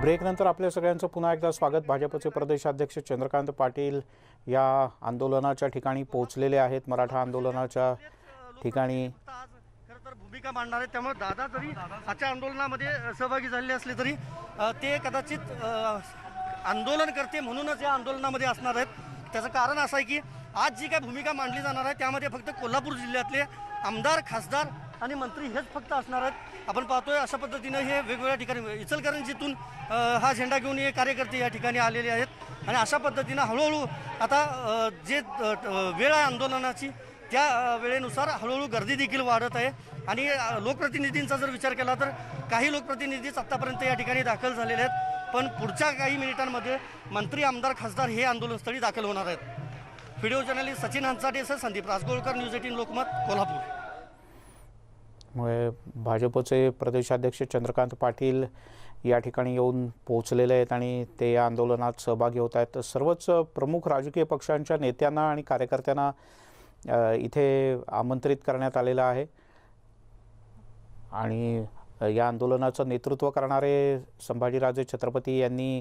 ब्रेकनंतर आपल्या सगळ्यांचं पुन्हा एकदा स्वागत। भाजपचे प्रदेशाध्यक्ष चंद्रकांत पाटील या आंदोलनाच्या ठिकाणी पोहोचलेले आहेत। मराठा आंदोलनाच्या ठिकाणी खरं तर भूमिका मांडणार आहेत। त्यामुळे दादा जरी आजच्या आंदोलनामध्ये सहभागी झालेले असले तरी ते कदाचित आंदोलन करते म्हणूनच या आंदोलनामध्ये असणार आहेत। त्याचं कारण असं आहे की आज जी काय भूमिका मांडली जाणार आहे त्यामध्ये फक्त कोल्हापूर जिल्ह्यातले आमदार, खासदार आणि मंत्री हेच फक्त असणार आहेत। आपण पाहतोय अशा पद्धतीने हे वेगवेगळ्या ठिकाणी इचलकरंजीतून हा झेंडा घेऊन हे कार्यकर्ते या ठिकाणी आलेले आहेत आणि अशा पद्धतीनं हळूहळू आता जे वेळ आहे आंदोलनाची त्या वेळेनुसार हळूहळू गर्दी देखील वाढत आहे। आणि लोकप्रतिनिधींचा जर विचार केला तर काही लोकप्रतिनिधीच आत्तापर्यंत या ठिकाणी दाखल झालेले आहेत, पण पुढच्या काही मिनिटांमध्ये मंत्री, आमदार, खासदार हे आंदोलनस्थळी दाखल होणार आहेत। व्हिडिओ जर्नलिस्ट सचिन हंसाटेसह संदीप राजगोळकर, न्यूज 18 लोकमत, कोल्हापूर। भाजपचे प्रदेशाध्यक्ष चंद्रकांत पाटील या ठिकाणी येऊन पोहोचलेले आहेत आणि ते या आंदोलनात सहभागी होत आहेत। सर्वच प्रमुख राजकीय पक्षांच्या नेत्यांना आणि कार्यकर्त्यांना इथे आमंत्रित करण्यात आलेलं आहे आणि या आंदोलनाचं नेतृत्व करणारे संभाजीराजे छत्रपती यांनी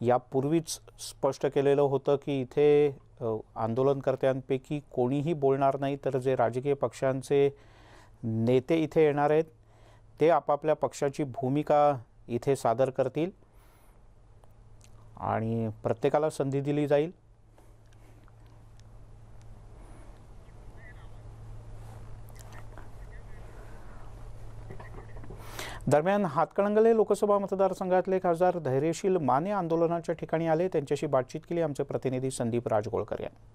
यापूर्वीच स्पष्ट केलेलं होतं की इथे आंदोलनकर्त्यांपैकी कोणीही बोलणार नाही, तर जे राजकीय पक्षांचे नेते इथे येणार आहेत ते आपापल्या पक्षाची भूमिका इथे सादर करतील आणि प्रत्येकाला संधी दिली जाईल। दरम्यान हातकणंगले लोकसभा मतदारसंघातले खासदार धैर्यशील माने आंदोलनाच्या ठिकाणी आले। त्यांच्याशी बातचीत केली आमचे प्रतिनिधी संदीप राजगोळकर यांनी।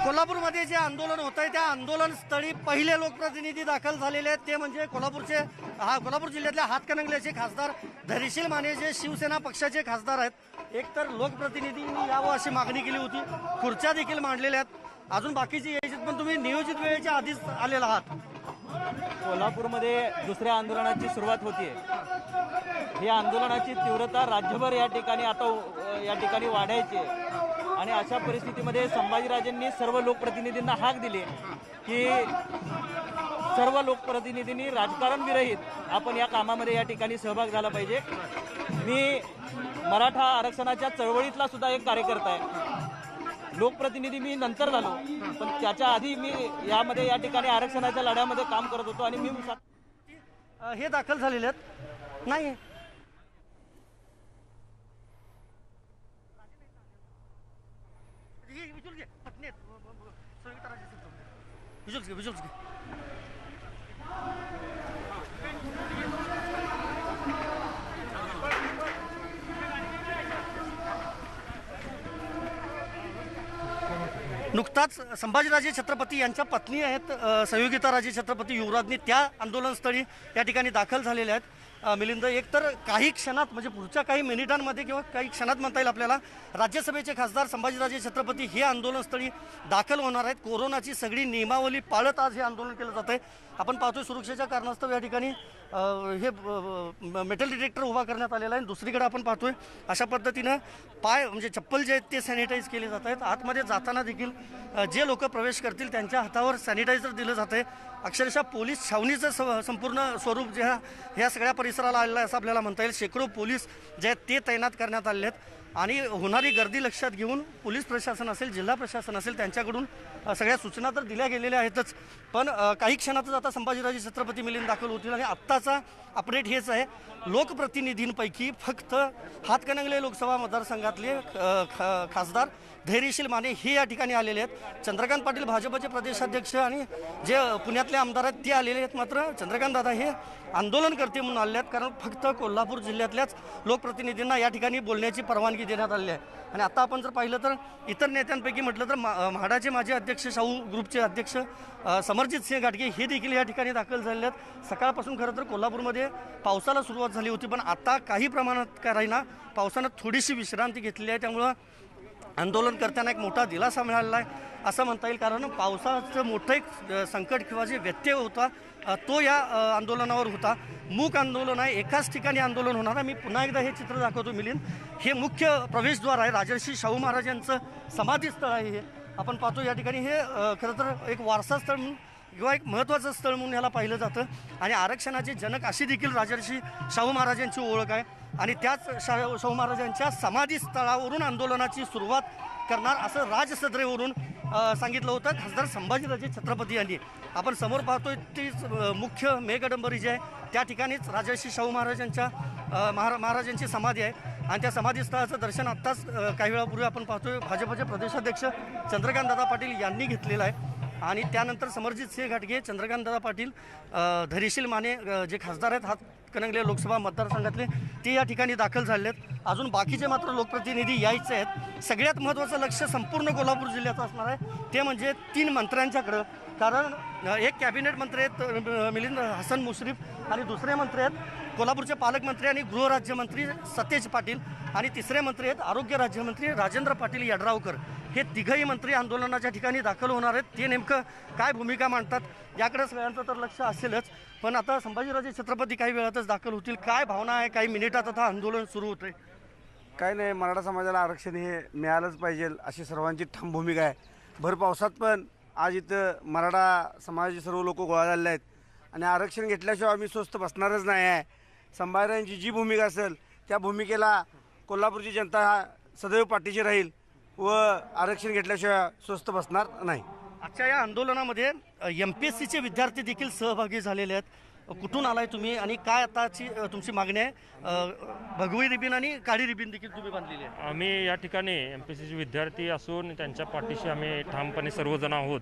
कोल्हापूरमध्ये जे आंदोलन होत आहे त्या आंदोलनस्थळी पहिले लोकप्रतिनिधी दाखल झालेले आहेत ते म्हणजे कोल्हापूर जिल्ह्यातल्या हातकणंगल्याचे खासदार धैर्यशील माने, जे शिवसेना पक्षाचे खासदार आहेत। एकतर लोकप्रतिनिधींनी यावं अशी मागणी केली होती, खुर्च्या देखील मांडलेल्या आहेत, अजून बाकीची यायची, पण तुम्ही नियोजित वेळेच्या आधीच आलेला आहात। कोल्हापूरमध्ये दुसऱ्या आंदोलनाची सुरुवात होतीये। ही आंदोलनाची तीव्रता राज्यभर या ठिकाणी वाढायची आणि अशा परिस्थितीमध्ये संभाजीराजेंनी सर्व लोकप्रतिनिधींना हाक दिली की सर्व लोकप्रतिनिधींनी राजकारण विरहित आपण या कामामध्ये या ठिकाणी सहभाग झाला पाहिजे। मी मराठा आरक्षणाच्या चळवळीतला सुद्धा एक कार्यकर्ता आहे। लोकप्रतिनिधी मी नंतर झालो, पण त्याच्या आधी मी या ठिकाणी आरक्षणाच्या लढ्यामध्ये काम करत होतो आणि मी हे दाखल झालेले आहेत नाही नुकताच संभाजीराजे छत्रपती यांच्या पत्नी आहेत संयोगिताराजे छत्रपती युवराजनी त्या आंदोलनस्थळी या ठिकाणी दाखल झालेल्या आहेत। मिलिंद, एकतर काही क्षणात म्हणजे पुढच्या काही मिनिटांमध्ये किंवा काही क्षणात म्हणता येईल आपल्याला राज्यसभेचे खासदार संभाजीराजे छत्रपती हे आंदोलनस्थळी दाखल होणार आहेत। कोरोनाची सगळी नियमावली पाळत आज हे आंदोलन केलं जात आहे। आपण पाहतोय सुरक्षेच्या कारणास्तव या ठिकाणी हे मेटल डिटेक्टर उभा करण्यात आलेला आहे। दुसरीकडे आपण पाहतोय अशा पद्धतीनं पाय म्हणजे चप्पल जे आहेत ते सॅनिटाईज केले जात आहेत। आतमध्ये जाताना देखील जे लोक प्रवेश करतील त्यांच्या हातावर सॅनिटायझर दिलं जात आहे। अक्षरशः पोलीस छावणीचं संपूर्ण स्वरूप जे ह्या सगळ्या परिसराला आलेलं आहे असं आपल्याला म्हणता येईल। शेकडो पोलीस जे आहेत ते तैनात करण्यात आलेले आहेत आणि होणारी गर्दी लक्षात घेऊन पोलीस प्रशासन असेल, जिल्हा प्रशासन असेल, त्यांच्याकडून सगळ्या सूचना तर दिल्या गेलेल्या आहेतच, पण काही क्षणातच आता संभाजीराजे छत्रपती मिलिंद दाखल होतील आणि आत्ताचा अपडेट हेच आहे, लोकप्रतिनिधींपैकी फक्त हातकणंगले लोकसभा मतदारसंघातले खासदार धैर्यशील माने हे या ठिकाणी आलेले आहेत। चंद्रकांत पाटील भाजपचे प्रदेशाध्यक्ष आणि जे पुण्यातले आमदार आहेत ते आलेले आहेत, मात्र चंद्रकांत दादा हे आंदोलनकर्ते म्हणून आलेले आहेत, कारण फक्त कोल्हापूर जिल्ह्यातल्याच लोकप्रतिनिधींना या ठिकाणी बोलण्याची परवानगी देण्यात आली आहे। आणि आता आपण जर पाहिलं तर इतर नेत्यांपैकी म्हटलं तर म्हाडाचे माजी अध्यक्ष, शाहू ग्रुपचे अध्यक्ष समरजित सिंह घाटगे हे देखील या ठिकाणी दाखल झालेले आहेत। सकाळपासून खरं तर कोल्हापूरमध्ये पावसाला सुरुवात झाली होती, पण आता काही प्रमाणात का राहीना पावसानं थोडीशी विश्रांती घेतलेली आहे, त्यामुळं आंदोलनकर्त्यांना एक मोठा दिलासा मिळालेला आहे असं म्हणता येईल। कारण पावसाचं मोठं एक संकट किंवा जे व्यत्यय होता तो या आंदोलनावर होता। मूक आंदोलन आहे, एकाच ठिकाणी आंदोलन होणार आहे। मी पुन्हा एकदा हे चित्र दाखवतो मिलिंद, हे मुख्य प्रवेशद्वार आहे, राजर्षी शाहू महाराजांचं समाधीस्थळ आहे हे आपण पाहतो। या ठिकाणी हे खरं तर एक वारसा स्थळ म्हणून किंवा एक महत्त्वाचं स्थळ म्हणून ह्याला पाहिलं जातं आणि आरक्षणाचे जनक अशी देखील राजर्षी शाहू महाराजांची ओळख आहे आणि त्याच शाहू महाराजांच्या समाधीस्थळावरून आंदोलनाची सुरुवात करणार असं राजसदरेवरून सांगितलं होतं खासदार संभाजीराजे छत्रपती यांनी. आपण समोर पाहतोय ती मुख्य मेघडंबरी जी आहे त्या ठिकाणीच राजर्षी शाहू महाराजांच्या महाराजांची समाधी आहे आणि त्या समाधीस्थळाचं दर्शन आत्ताच काही वेळापूर्वी आपण पाहतोय भाजपचे प्रदेशाध्यक्ष चंद्रकांतदादा पाटील यांनी घेतलेलं आहे आणि त्यानंतर समरजित सिंह घाटगे, चंद्रकांतदादा पाटील, धैर्यशील माने जे खासदार आहेत हातकणंगले लोकसभा मतदारसंघातले ते या ठिकाणी दाखल झाले आहेत. अजून बाकीचे मात्र लोकप्रतिनिधी यायचे आहेत. सगळ्यात महत्त्वाचं लक्ष संपूर्ण कोल्हापूर जिल्ह्याचं असणार आहे ते म्हणजे 3 मंत्र्यांच्याकडं. कारण एक कॅबिनेट मंत्री आहेत मिलिंद हसन मुश्रीफ आणि दुसरे मंत्री आहेत कोल्हापूरचे पालकमंत्री आणि गृहराज्यमंत्री सतेज पाटील आणि तिसरे मंत्री आहेत आरोग्य राज्यमंत्री राजेंद्र पाटील यड्रावकर. हे तिघही मंत्री आंदोलनाच्या ठिकाणी दाखल होणार आहेत. ते नेमकं काय भूमिका मांडतात याकडे सगळ्यांचं तर लक्ष असेलच. पण आता संभाजीराजे छत्रपती काही वेळातच दाखल होतील. काय भावना आहे? काही मिनिटात आता आंदोलन सुरू होतंय. काय नाही, मराठा समाजाला आरक्षण हे मिळालंच पाहिजे अशी सर्वांची ठाम भूमिका आहे. भर पावसात पण आज इथं मराठा समाजाचे सर्व लोक गोळा झालेले आहेत आणि आरक्षण घेतल्याशिवाय आम्ही स्वस्थ बसणारच नाही आहे. संभाजीराजांची जी भूमिका असेल त्या भूमिकेला कोल्हापूरची जनता सदैव पाठीशी राहील व आरक्षण घेतल्याशिवाय स्वस्थ बसणार नाही. आजच्या या आंदोलनामध्ये MPSCचे विद्यार्थी देखील सहभागी झालेले आहेत. कुठून आलाय तुम्ही आणि काय आताची तुमची मागणी आहे? भगवी रिबीन आणि काळी रिबीन देखील तुम्ही बांधलेली आहे. आम्ही या ठिकाणी MPSCचे विद्यार्थी असून त्यांच्या पाठीशी आम्ही ठामपणे सर्वजण आहोत.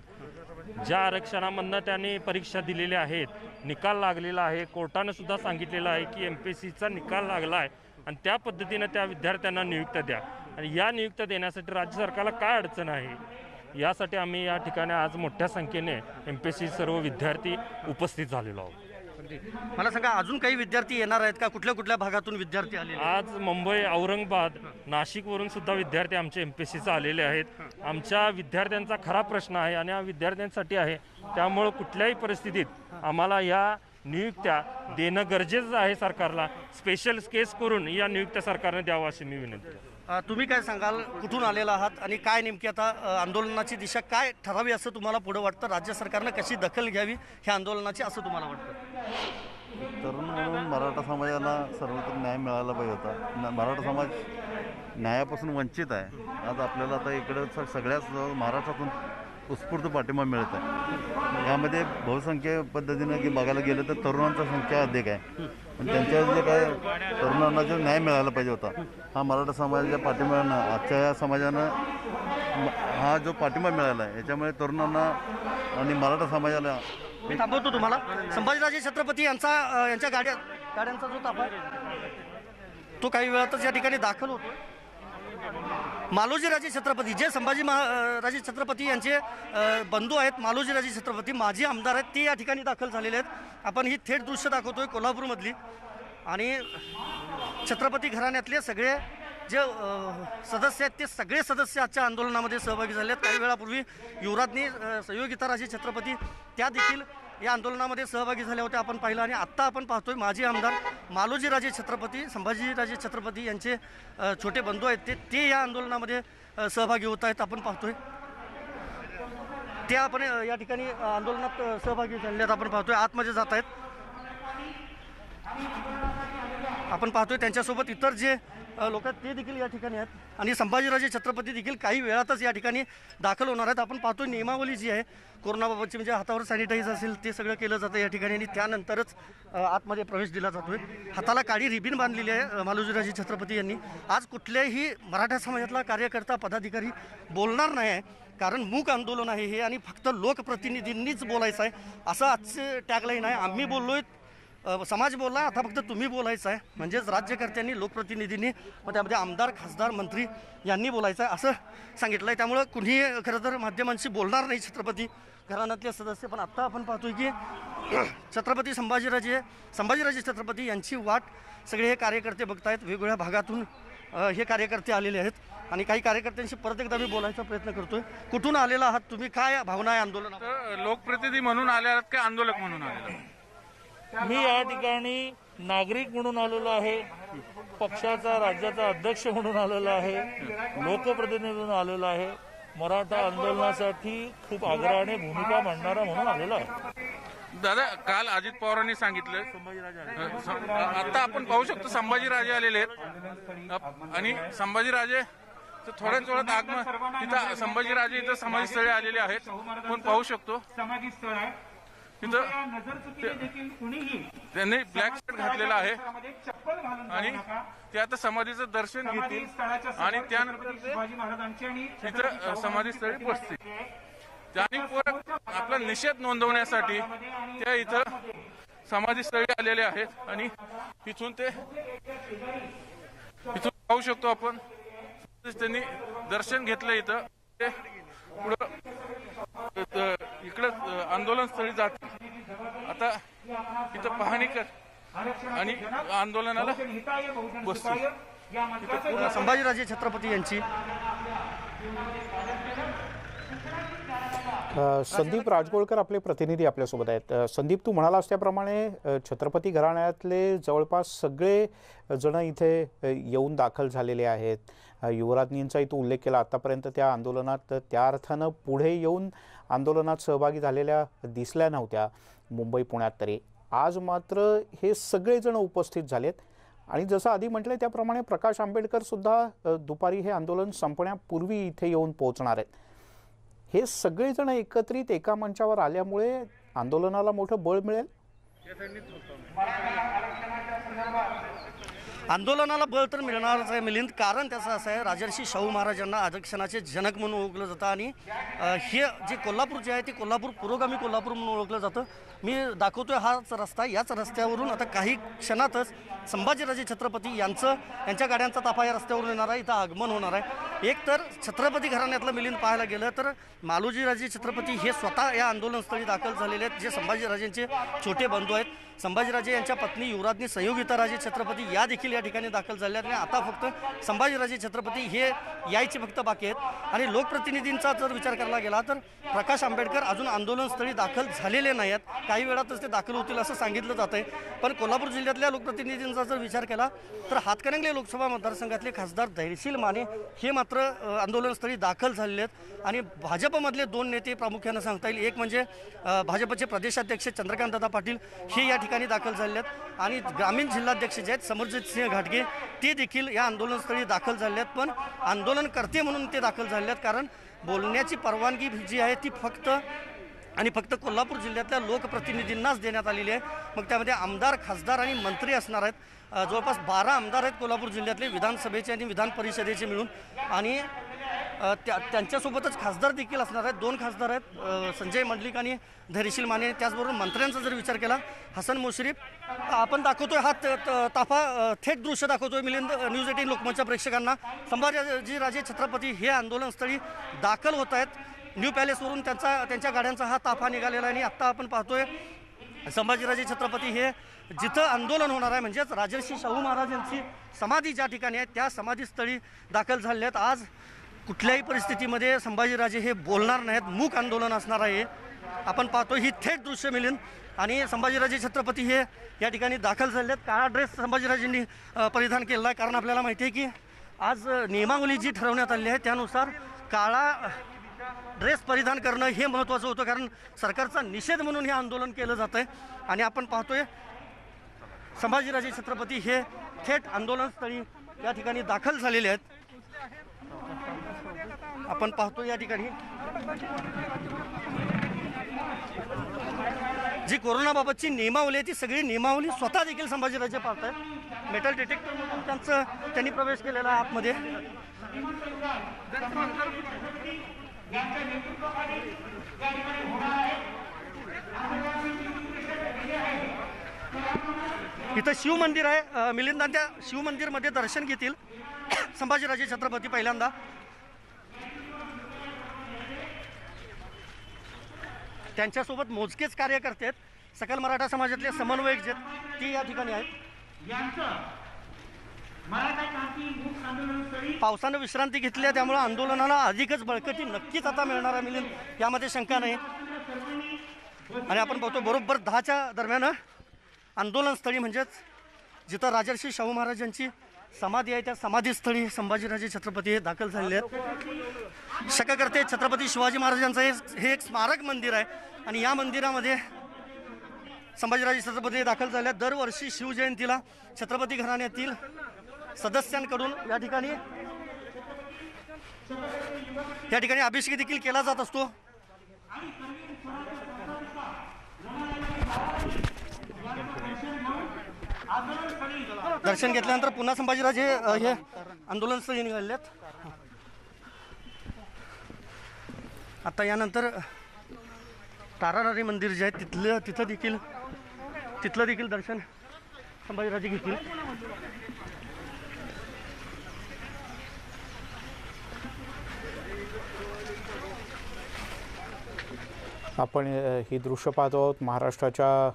ज्या आरक्षणामधनं त्यांनी परीक्षा दिलेल्या आहेत, निकाल लागलेला आहे, कोर्टानं सुद्धा सांगितलेलं आहे की MPSCचा निकाल लागला आहे आणि त्या पद्धतीनं त्या विद्यार्थ्यांना नियुक्त्या द्या आणि या नियुक्त्या देण्यासाठी राज्य सरकारला काय अडचण आहे यासाठी आम्ही या ठिकाणी आज मोठ्या संख्येने MPSC सर्व विद्यार्थी उपस्थित झालेलो आहोत. मला सांगा, अजून काही विद्यार्थी येणार आहेत का? कुठल्या कुठल्या भागातून विद्यार्थी आले? आज मुंबई, औरंगाबाद, नाशिकवरून सुद्धा विद्यार्थी आमचे MPSCचे आलेले आहेत. आमच्या विद्यार्थ्यांचा खरा प्रश्न आहे आणि हा विद्यार्थ्यांसाठी आहे. त्यामुळं कुठल्याही परिस्थितीत आम्हाला या नियुक्त्या देणं गरजेचं आहे. सरकारला स्पेशल केस करून या नियुक्त्या सरकारने द्यावं अशी मी विनंती करतो. तुम्ही काय सांगाल? कुठून आलेला आहात आणि काय नेमकी आता आंदोलनाची दिशा काय ठरावी असं तुम्हाला पुढं वाटतं? राज्य सरकारनं कशी दखल घ्यावी ह्या आंदोलनाची असं तुम्हाला वाटतं? तरुण म्हणून मराठा समाजाला सर्वत्र न्याय मिळाला पाहिजे होता. मराठा समाज न्यायापासून वंचित आहे. आज आपल्याला आता इकडं सगळ्याच महाराष्ट्रातून उत्स्फूर्त पाठिंबा मिळत आहे. यामध्ये बहुसंख्य पद्धतीनं की बघायला गेलं तर तरुणांचा संख्या अधिक आहे. पण त्यांच्या जे काय तरुणांना जो न्याय मिळाला पाहिजे होता हा मराठा समाजाच्या पाठिंब्यानं आजच्या या समाजानं हा जो पाठिंबा मिळाला आहे याच्यामुळे तरुणांना आणि मराठा समाजाला. मी थांबवतो तुम्हाला. संभाजीराजे छत्रपती यांच्या गाड्यांचा जो ताफा तो काही वेळातच या ठिकाणी दाखल होतो. मालोजीराजे छत्रपती जे राजे छत्रपती यांचे बंधू आहेत, मालोजीराजे छत्रपती माजी आमदार आहेत, ते या ठिकाणी दाखल झालेले आहेत. आपण ही थेट दृश्य दाखवतोय कोल्हापूरमधली आणि छत्रपती घराण्यातले सगळे जे सदस्य आहेत ते सगळे सदस्य आजच्या आंदोलनामध्ये सहभागी झाले आहेत. काही वेळापूर्वी युवराज्ञी संयोगिताराजे छत्रपती त्या देखील या आंदोलनामध्ये सहभागी झाल्या होत्या, आपण पाहिलं. आणि आत्ता आपण पाहतोय माजी आमदार मालोजीराजे छत्रपती, संभाजीराजे छत्रपती यांचे छोटे बंधू आहेत ते या आंदोलनामध्ये सहभागी होत आहेत. आपण पाहतोय ते आपण या ठिकाणी आंदोलनात सहभागी झाले आहेत. आपण पाहतोय आतमध्ये जात आहेत. आपण पाहतोय त्यांच्यासोबत इतर जे लोक आहेत ते देखील या ठिकाणी आहेत आणि संभाजीराजे छत्रपती देखील काही वेळातच या ठिकाणी दाखल होणार आहेत. आपण पाहतोय नियमावली जी आहे कोरोनाबाबतची, म्हणजे हातावर सॅनिटाईज असेल ते सगळं केलं जातं या ठिकाणी आणि त्यानंतरच आतमध्ये प्रवेश दिला जातोय. हाताला काळी रिबीन बांधलेली आहे मालोजीराजे छत्रपती यांनी. आज कुठल्याही मराठा समाजातला कार्यकर्ता पदाधिकारी बोलणार नाही आहे, कारण मूक आंदोलन आहे हे आणि फक्त लोकप्रतिनिधींनीच बोलायचं आहे असं आजचे टॅगलाईन आहे. आम्ही बोललोय, समाज बोलला, आता फक्त तुम्ही बोलायचं आहे. म्हणजेच राज्यकर्त्यांनी, लोकप्रतिनिधींनी, मग त्यामध्ये आमदार, खासदार, मंत्री यांनी बोलायचं आहे असं सांगितलं आहे. त्यामुळं कुणी खरं तर माध्यमांशी बोलणार नाही छत्रपती घराण्यातले सदस्य. पण आत्ता आपण पाहतोय की छत्रपती संभाजीराजे छत्रपती यांची वाट सगळे हे कार्यकर्ते बघतायत. वेगवेगळ्या भागातून हे कार्यकर्ते आलेले आहेत आणि काही कार्यकर्त्यांशी परत एकदा मी बोलायचा प्रयत्न करतोय. कुठून आलेला आहात तुम्ही? काय भावना आहे आंदोलन? लोकप्रतिनिधी म्हणून आले आहात का आंदोलक म्हणून आले? मी या ठिकाणी नागरिक म्हणून आलेलो आहे, पक्षाचा राज्याचा अध्यक्ष म्हणून आलेलो आहे, लोकप्रतिनिधी म्हणून आलेलो आहे. मराठा आंदोलनासाठी खूप आग्रहाने भूमिका मांडणारा म्हणून आलेला आहे. दादा, काल अजित पवारांनी सांगितलं, आता आपण पाहू शकतो संभाजीराजे आलेले आहेत आणि संभाजीराजे थोड्याच वेळात आगमन, इथं संभाजीराजे इथं समाधीस्थळी आलेले आहेत. आपण पाहू शकतो तिथं त्यांनी ब्लॅक शर्ट घातलेला आहे आणि ते आता समाधीचं दर्शन घेतील आणि त्यानंतर तिथं समाधीस्थळी बसतील. त्यांनी परत आपला निषेध नोंदवण्यासाठी त्या इथं समाधीस्थळी आलेले आहेत आणि इथून पाहू शकतो आपण त्यांनी दर्शन घेतलं. इथं ते पुढं इकडं आंदोलनस्थळी जात आता इथं पाहणी कर आणि आंदोलनाला बसतील. संभाजीराजे छत्रपती यांची संदीप राजगोळकर आपले प्रतिनिधी आपल्यासोबत आहेत. संदीप, तू म्हणालास त्याप्रमाणे छत्रपती घराण्यातले जवळपास सगळे जण इथे येऊन दाखल झालेले आहेत. युवराज्ञींचाही तू उल्लेख केला. आतापर्यंत त्या आंदोलनात त्या अर्थानं पुढे येऊन आंदोलनात सहभागी झालेल्या दिसल्या नव्हत्या मुंबई पुण्यात तरी. आज मात्र हे सगळेजण उपस्थित झालेत आणि जसं आधी म्हटलं त्याप्रमाणे प्रकाश आंबेडकर सुद्धा दुपारी हे आंदोलन संपण्यापूर्वी इथे येऊन पोहोचणार आहेत. हे सगळेजण एकत्रित एका मंचावर आल्यामुळे आंदोलनाला मोठं बळ मिळेल. आंदोलनाला बळ तर मिळणारच आहे मिलिंद, कारण त्याचं असं आहे, राजर्षी शाहू महाराजांना आरक्षणाचे जनक म्हणून ओळखलं जातं आणि हे जे कोल्हापूर जे आहे ते कोल्हापूर पुरोगामी कोल्हापूर म्हणून ओळखलं जातं. मी दाखवतोय हाच रस्ता, याच रस्त्यावरून आता काही क्षणातच संभाजीराजे छत्रपती यांच्या गाड्यांचा ताफा या रस्त्यावरून येणार आहे. इथं आगमन होणार आहे. एक तर छत्रपती घराण्यातलं मिलिंद पाहायला गेलं तर मालोजीराजे छत्रपती हे स्वतः या आंदोलनस्थळी दाखल झालेले आहेत, जे संभाजीराजेंचे छोटे बंधू आहेत. संभाजीराजे यांच्या पत्नी युवराज्ञी संयोगिताराजे छत्रपती या देखील या ठिकाणी दाखल झाल्या आणि आता फक्त संभाजीराजे छत्रपती हे यायचे फक्त बाकी आहेत. आणि लोकप्रतिनिधींचा जर विचार करायला गेला तर प्रकाश आंबेडकर अजून आंदोलनस्थळी दाखल झालेले नाही आहेत. काही वेळातच ते दाखल होतील असं सांगितलं जात आहे. पण कोल्हापूर जिल्ह्यातल्या लोकप्रतिनिधींचा जर विचार केला तर हातकणंगले लोकसभा मतदारसंघातले खासदार धैर्यशील माने हे मात्र आंदोलनस्थळी दाखल झालेले आहेत. आणि भाजपमधले दोन नेते प्रामुख्यानं सांगता येईल, एक म्हणजे भाजपचे प्रदेशाध्यक्ष चंद्रकांतदादा पाटील हे या ठिकाणी दाखल झाले आहेत आणि ग्रामीण जिल्हाध्यक्ष जे आहेत समरजित सिंह घाटगे ते देखील या आंदोलनस्थळी दाखल झाले आहेत. पण आंदोलनकर्ते म्हणून ते दाखल झाले आहेत, कारण बोलण्याची परवानगी जी आहे ती फक्त कोल्हापूर जिल्ह्यातल्या लोकप्रतिनिधींनाच देण्यात आलेली आहे. मग त्यामध्ये आमदार, खासदार आणि मंत्री असणार आहेत. जवळपास 12 आमदार आहेत कोल्हापूर जिल्ह्यातले विधानसभेचे आणि विधान परिषदेचे मिळून आणि त्यांच्यासोबतच खासदार देखील असणार आहेत. 2 खासदार आहेत, संजय मंडलिक आणि धैर्यशील माने. त्याचबरोबर मंत्र्यांचा जर विचार केला हसन मुश्रीफ. आपण दाखवतोय हा ताफा, थेट दृश्य दाखवतोय मिलिंद न्यूज 18 लोकमतच्या प्रेक्षकांना. संभाजीराजे छत्रपती हे आंदोलनस्थळी दाखल होत आहेत. न्यू पॅलेसवरून त्यांच्या गाड्यांचा हा ताफा निघालेला आहे आणि आत्ता आपण पाहतोय संभाजीराजे छत्रपती हे जिथं आंदोलन होणार आहे म्हणजेच राजर्षी शाहू महाराजांची समाधी ज्या ठिकाणी आहे त्या समाधीस्थळी दाखल झाले आहेत. आज कुठल्याही परिस्थितीमध्ये संभाजीराजे हे बोलणार नाहीत, मूक आंदोलन असणार आहे. आपण पाहतो ही थेट दृश्य मिळेल आणि संभाजीराजे छत्रपती हे या ठिकाणी दाखल झाले आहेत. काळा ड्रेस संभाजीराजेंनी परिधान केलेला आहे, कारण आपल्याला माहिती आहे की आज नियमावली जी ठरवण्यात आली आहे त्यानुसार काळा ड्रेस परिधान करणं हे महत्त्वाचं होतं, कारण सरकारचा निषेध म्हणून हे आंदोलन केलं जात आहे. आणि आपण पाहतोय संभाजीराजे छत्रपती हे थेट आंदोलनस्थळी या ठिकाणी दाखल झालेले आहेत. आपण पाहतो या ठिकाणी जी कोरोनाबाबतची नियमावली आहे ती सगळी नियमावली स्वतः देखील संभाजीराजे पाळत आहेत. मेटल डिटेक्टरमधून त्यांनी प्रवेश केलेला आहे आतमध्ये. इथं शिवमंदिर आहे मिलिंद, त्या शिवमंदिरमध्ये दर्शन घेतील संभाजीराजे छत्रपती पहिल्यांदा. त्यांच्यासोबत मोजकेच कार्यकर्ते आहेत, सकल मराठा समाजातले समन्वयक जे ते या ठिकाणी आहेत. पावसानं विश्रांती घेतली आहे त्यामुळे आंदोलनाला अधिकच बळकटी नक्कीच आता मिळणार आहे मिलिंद, यामध्ये शंका नाही. आणि आपण पाहतो बरोबर 10च्या दरम्यान आंदोलनस्थळी म्हणजेच जिथं राजर्षी शाहू महाराजांची समाधी आहे त्या समाधीस्थळी संभाजीराजे छत्रपती हे दाखल झालेले आहेत. शककर्ते छत्रपती शिवाजी महाराजांचं हे एक स्मारक मंदिर आहे आणि या मंदिरामध्ये संभाजीराजे छत्रपती दाखल झाल्या। दरवर्षी शिवजयंतीला छत्रपती घराण्यातील सदस्यांकडून या ठिकाणी अभिषेक देखील केला जात असतो। दर्शन घेतल्यानंतर पुन्हा संभाजीराजे हे आंदोलनस्थळी निघालेत। आता यानंतर ताराराणी मंदिर जे आहे तिथलं देखील दर्शन संभाजीराजे घेतील। आपण ही दृश्य पाहतो आहोत। महाराष्ट्राच्या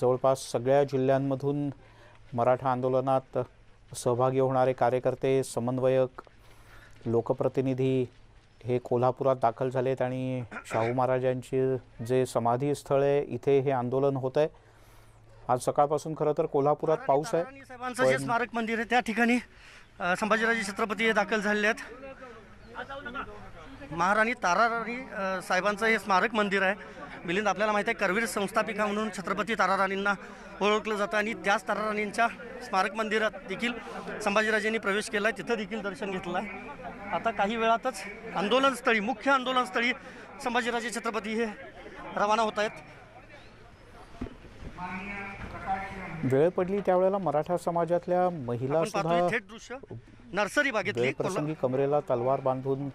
जवळपास सगळ्या जिल्ह्यांमधून मराठा आंदोलनात सहभागी होणारे कार्यकर्ते, समन्वयक, लोकप्रतिनिधी हे कोल्हापुरात दाखल झालेत आणि शाहू महाराजांचे जे समाधी स्थळ आहे इथे हे आंदोलन होत आहे। आज सकाळपासून खरं तर कोल्हापुरात पाऊस आहे। साहेबांचं जे स्मारक मंदिर आहे त्या ठिकाणी संभाजीराजे छत्रपती हे दाखल झालेले आहेत। महाराणी ताराराणी साहेबांचं हे स्मारक मंदिर आहे। मिलिंद, आपल्याला माहिती आहे करवीर संस्थापिका म्हणून छत्रपती ताराराणींना ओळखलं जातं आणि त्याच ताराराणींच्या स्मारक मंदिरात देखील संभाजीराजेंनी प्रवेश केला आहे, तिथं देखील दर्शन घेतलं आहे। आता काही वेळातच मुख्य आंदोलनस्थळी संभाजीराजे छत्रपती हे रवाना होत आहेत। वेळ पडली त्यावेळेला मराठा समाजातल्या महिला सुद्धा थेट दृश्य नर्सरी बागेतली प्रसंगी कमरेला तलवार बांधून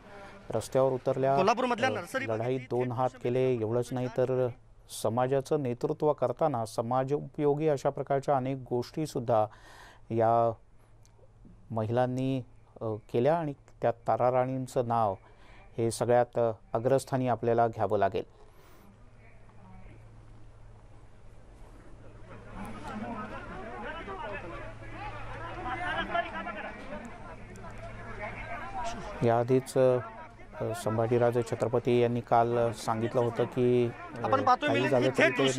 रस्त्यावर उतरल्या। कोल्हापूरमधल्या नर्सरी लढाईत 2 हात केले। एवढंच नाही तर समाजाचं नेतृत्व करताना समाज उपयोगी अशा प्रकारच्या अनेक गोष्टी सुद्धा या महिलांनी केल्या आणि त्यात ताराराणींचं नाव हे सगळ्यात अग्रस्थानी आपल्याला घ्यावं लागेल। याआधीच संभाजीराजे छत्रपती यांनी काल सांगितलं होतं की आपण पाहतोय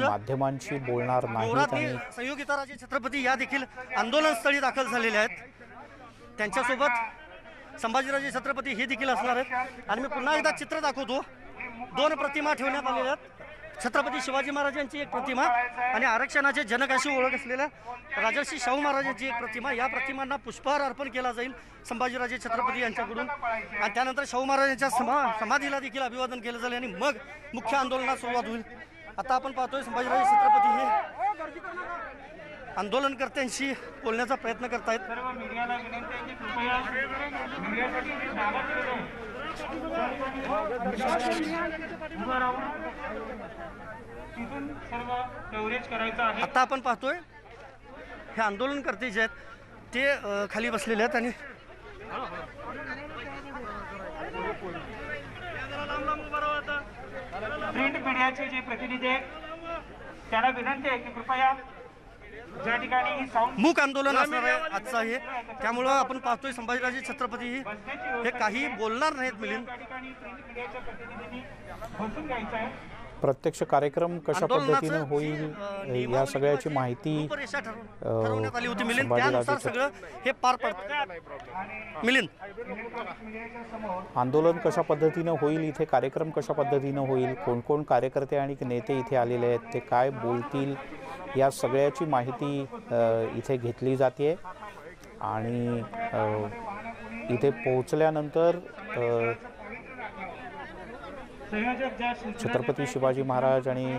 माध्यमांशी बोलणार नाहीत आणि संयोगिताराजे छत्रपती या देखील आंदोलनस्थळी दाखल झालेले आहेत। त्यांच्यासोबत संभाजीराजे छत्रपती हे देखील असणार आहेत आणि मी पुन्हा एकदा चित्र दाखवतो। 2 प्रतिमा ठेवण्यात आलेल्या आहेत। छत्रपती शिवाजी महाराजांची एक प्रतिमा आणि आरक्षणाचे जनक अशी ओळख असलेल्या राजर्षी शाहू महाराजांची एक प्रतिमा। या प्रतिमांना पुष्पहार अर्पण केला जाईल संभाजीराजे छत्रपती यांच्याकडून आणि त्यानंतर शाहू महाराजांच्या समाधीला देखील अभिवादन केलं जाईल आणि मग मुख्य आंदोलनास सुरुवात होईल। आता आपण पाहतोय संभाजीराजे छत्रपती हे आंदोलनकर्त्यांशी बोलण्याचा प्रयत्न करतायत। आता आपण पाहतोय हे आंदोलनकर्ते जे आहेत ते खाली बसलेले आहेत आणि प्रिंट मीडियाचे जे प्रतिनिधी आहेत त्यांना विनंती आहे की कृपया ज्या ठिकाणी मूक आंदोलन असणार आहे आजचं हे, त्यामुळं आपण पाहतोय संभाजीराजे छत्रपती हे काही बोलणार नाहीत। मिलिंद, प्रत्यक्ष कार्यक्रम कशा पद्धतीने होईल या सगळ्याची माहिती ठरवण्यात आली होती मिलिंद, त्यानुसार सगळं हे पार पडतं। मिलिंद, आंदोलन कशा पद्धतीने होईल, इथे कार्यक्रम कशा पद्धतीने होईल, कोण कोण कार्यकर्ते आणि नेते इथे आलेले आहेत, ते काय बोलतील, या सगळ्याची माहिती इथे घेतली जाते आणि इथे पोहोचल्यानंतर छत्रपती शिवाजी महाराज आणि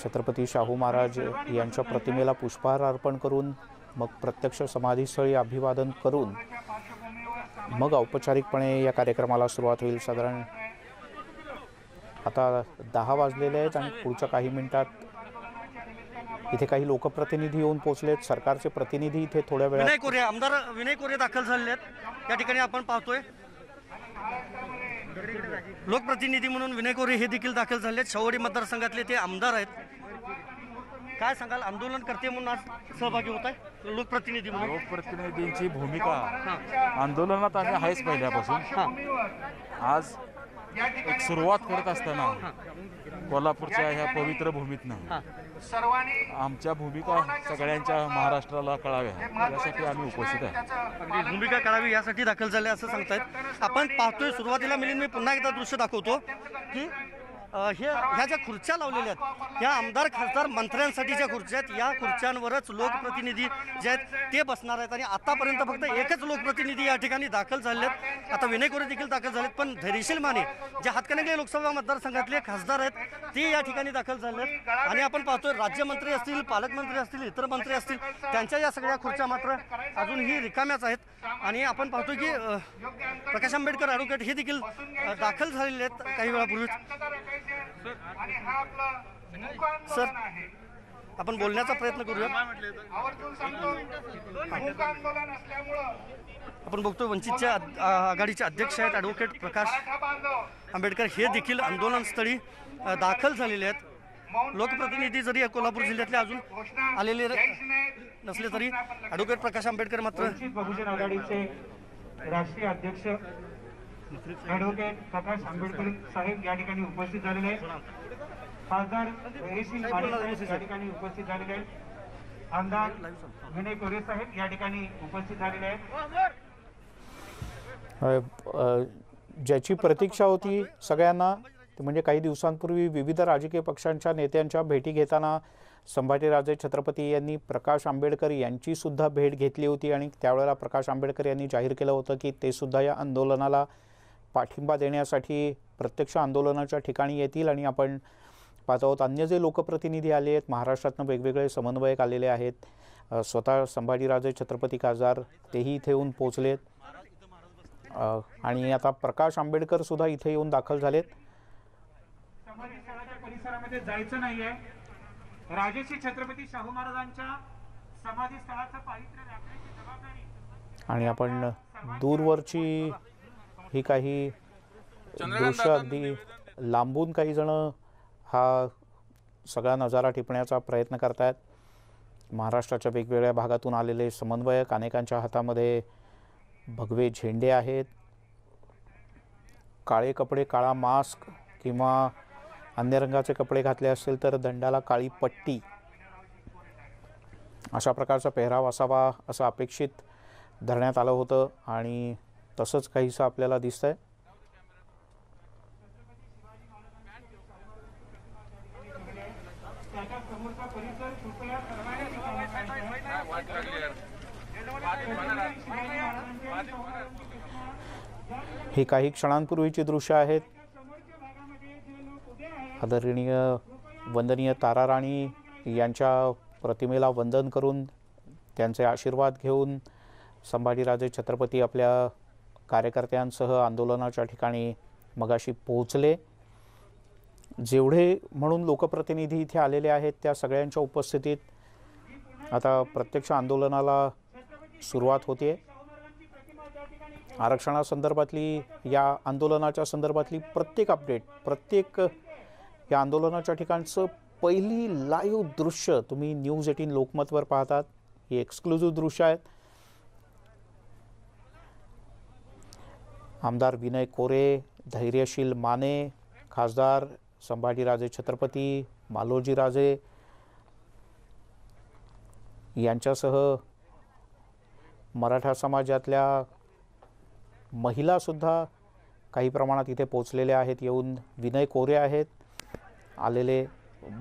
छत्रपती शाहू महाराज यांच्या प्रतिमेला पुष्पहार अर्पण करून मग प्रत्यक्ष समाधीस्थळी अभिवादन करून मग औपचारिकपणे या कार्यक्रमाला सुरुवात होईल। साधारण आता 10 वाजलेले आहेत आणि पुढच्या काही मिनिटात इथे काही लोकप्रतिनिधी येऊन पोहोचलेत। सरकारचे प्रतिनिधी इथे थोड्या वेळात आमदार विनय कोरे दाखल झालेले आहेत। या ठिकाणी आपण पाहतोय लोकप्रतिनिधी म्हणून विनय कोरे हे देखील दाखल झाले आहेत। शाहूवाडी मतदारसंघातले ते आमदार आहेत। काय सांगाल, आंदोलनकर्ते म्हणून आज सहभागी होत आहे लोकप्रतिनिधी म्हणून? लोकप्रतिनिधींची भूमिका आंदोलनात आम्ही आहेच पहिल्यापासून। आज एक सुरुवात करत असताना कोल्हापूरच्या ह्या पवित्र भूमीतनं आमच्या भूमिका सगळ्यांच्या महाराष्ट्राला कळाव्या यासाठी आम्ही उपस्थित आहे. अगदी भूमिका कळावी यासाठी दाखल झाले असं सांगतायत. आपण पाहतोय सुरुवातीला मिलिंद मी पुन्हा एकदा दृश्य दाखवतो की ह्या ज्या खुर्च्या लावलेल्या आहेत ह्या आमदार खासदार मंत्र्यांसाठीच्या खुर्च्या आहेत. या खुर्च्यांवरच लोकप्रतिनिधी जे आहेत ते बसणार आहेत आणि आतापर्यंत फक्त एकच लोकप्रतिनिधी या ठिकाणी दाखल झाले आहेत. आता विनय कोरे देखील दाखल झालेत, पण धैर्यशील माने जे हातकणंगले लोकसभा मतदारसंघातले खासदार आहेत ते या ठिकाणी दाखल झाले आहेत. आणि आपण पाहतोय राज्यमंत्री असतील, पालकमंत्री असतील, इतर मंत्री असतील, त्यांच्या या सगळ्या खुर्च्या मात्र अजूनही रिकाम्याच आहेत. आणि आपण पाहतोय की प्रकाश आंबेडकर ॲडव्होकेट हे देखील दाखल झालेले आहेत काही वेळापूर्वीच. सर आपण बोलण्याचा प्रयत्न करूया. आपण बघतोय वंचितच्या आघाडीचे अध्यक्ष आहेत ॲडव्होकेट प्रकाश आंबेडकर हे देखील आंदोलनस्थळी दाखल झालेले आहेत. लोकप्रतिनिधी जरी कोल्हापूर जिल्ह्यातले अजून आलेले नसले तरी ॲडव्होकेट प्रकाश आंबेडकर मात्र वंचित बहुजन आघाडीचे राष्ट्रीय अध्यक्ष ॲडव्होकेट प्रकाश आंबेडकर साहेब या ठिकाणी उपस्थित झालेले आहेत. खासदार धैर्यशील माने साहेब या ठिकाणी उपस्थित झालेले आहेत. आमदार विनय कोरे साहेब या ठिकाणी उपस्थित झालेले आहेत. ज्याची प्रतीक्षा होती सगळ्यांना ते म्हणजे काही दिवसांपूर्वी विविध राजकीय पक्षांच्या नेत्यांच्या भेटी घेताना संभाजीराजे छत्रपती यांनी प्रकाश आंबेडकर यांची सुद्धा भेट घेतली होती. आणि त्यावेळेला प्रकाश आंबेडकर यांनी जाहीर केलं होतं की ते सुद्धा या आंदोलनाला पाठिंबा देण्यासाठी प्रत्यक्ष आंदोलनाच्या ठिकाणी येतील. आणि आपण पाहत आहोत अन्य जे लोकप्रतिनिधी आले आहेत, महाराष्ट्रातनं वेगवेगळे समन्वयक आलेले आहेत, स्वतः संभाजीराजे छत्रपती खासदार तेही इथे येऊन पोहोचलेत. आणि आता प्रकाश आंबेडकर सुद्धा इथे येऊन दाखल झालेत. समाधी स्थळाच्या परिसरामध्ये जायचं नाहीये. राजर्षी छत्रपती शाहू महाराजांच्या समाधी स्थळाचं पावित्र्य राखण्याची जबाबदारी आणि आपण दूरवरची ही काही दृश्य अगदी लांबून काही जण हा सगळा नजारा टिपण्याचा प्रयत्न करतायत. महाराष्ट्राच्या वेगवेगळ्या भागातून आलेले समन्वयक, अनेकांच्या हातामध्ये भगवे झेंडे आहेत, काळे कपडे, काळा मास्क किंवा अन्य रंगाचे कपडे घातले असतील तर दंडाला काळी पट्टी, अशा प्रकारचा पेहराव असावा असं अपेक्षित धरण्यात आलं होतं आणि तसंच काहीसं आपल्याला दिसतंय. ही काही क्षणांपूर्वीची दृश्य आहेत. आदरणीय वंदनीय ताराराणी यांच्या प्रतिमेला वंदन करून त्यांचे आशीर्वाद घेऊन संभाजीराजे छत्रपती आपल्या कार्यकर्त्यांसह आंदोलनाच्या ठिकाणी मगाशी पोहोचले. जेवढे म्हणून लोकप्रतिनिधी इथे आलेले आहेत त्या सगळ्यांच्या उपस्थितीत आता प्रत्यक्ष आंदोलनाला सुरुवात होते. आरक्षणासंदर्भातली, या आंदोलनाच्या संदर्भातली प्रत्येक अपडेट, प्रत्येक या आंदोलनाच्या ठिकाणचं पहिली लाईव्ह दृश्य तुम्ही न्यूज 18 लोकमतवर पाहतात. ही एक्सक्लुझिव्ह दृश्य आहेत. आमदार विनय कोरे, धैर्यशील माने, खासदार संभाजीराजे छत्रपती, मालोजीराजे यांच्यासह मराठा समाजातल्या महिलासुद्धा काही प्रमाणात इथे पोचलेल्या आहेत. येऊन विनय कोरे आहेत आलेले,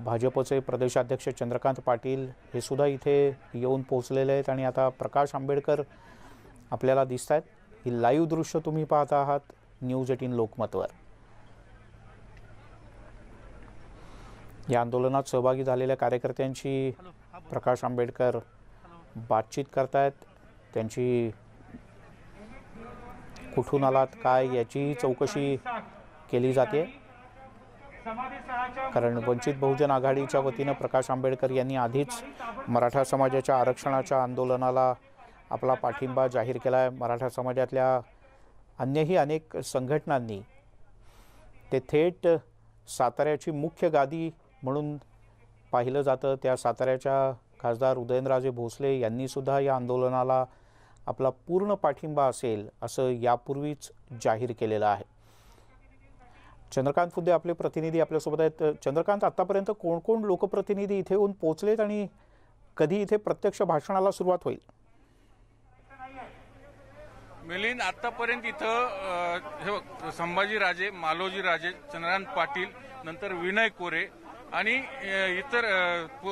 भाजपचे प्रदेशाध्यक्ष चंद्रकांत पाटील हे सुद्धा इथे येऊन पोचलेले आहेत. आणि आता प्रकाश आंबेडकर आपल्याला दिसत आहेत. ही लाईव्ह दृश्य तुम्ही पाहत आहात न्यूज 18 लोकमतवर. या आंदोलनात सहभागी झालेल्या कार्यकर्त्यांशी प्रकाश आंबेडकर बातचीत करतायत. त्यांची कुठून आलात काय याचीही चौकशी केली जाते. कारण वंचित बहुजन आघाडीच्या वतीनं प्रकाश आंबेडकर यांनी आधीच मराठा समाजाच्या आरक्षणाच्या आंदोलनाला आपला पाठिंबा जाहीर केला आहे. मराठा समाजातल्या अन्यही अनेक संघटनांनी ते थेट साताऱ्याची मुख्य गादी म्हणून पाहिलं जातं. त्या साताऱ्याच्या खासदार उदयनराजे भोसले यांनी सुद्धा या आंदोलनाला आपला पूर्ण पाठिंबा असेल असं यापूर्वीच जाहीर केलेलं आहे. चंद्रकांत फुद्दे आपले प्रतिनिधी आपल्यासोबत आहेत. चंद्रकांत, आतापर्यंत कोण कोण लोकप्रतिनिधी इथे येऊन पोहोचलेत आणि कधी इथे प्रत्यक्ष भाषणाला सुरुवात होईल? मिलिंद, आतापर्यंत इथं हे संभाजीराजे, मालोजीराजे, चंद्रकांत पाटील, नंतर विनय कोरे आणि इतर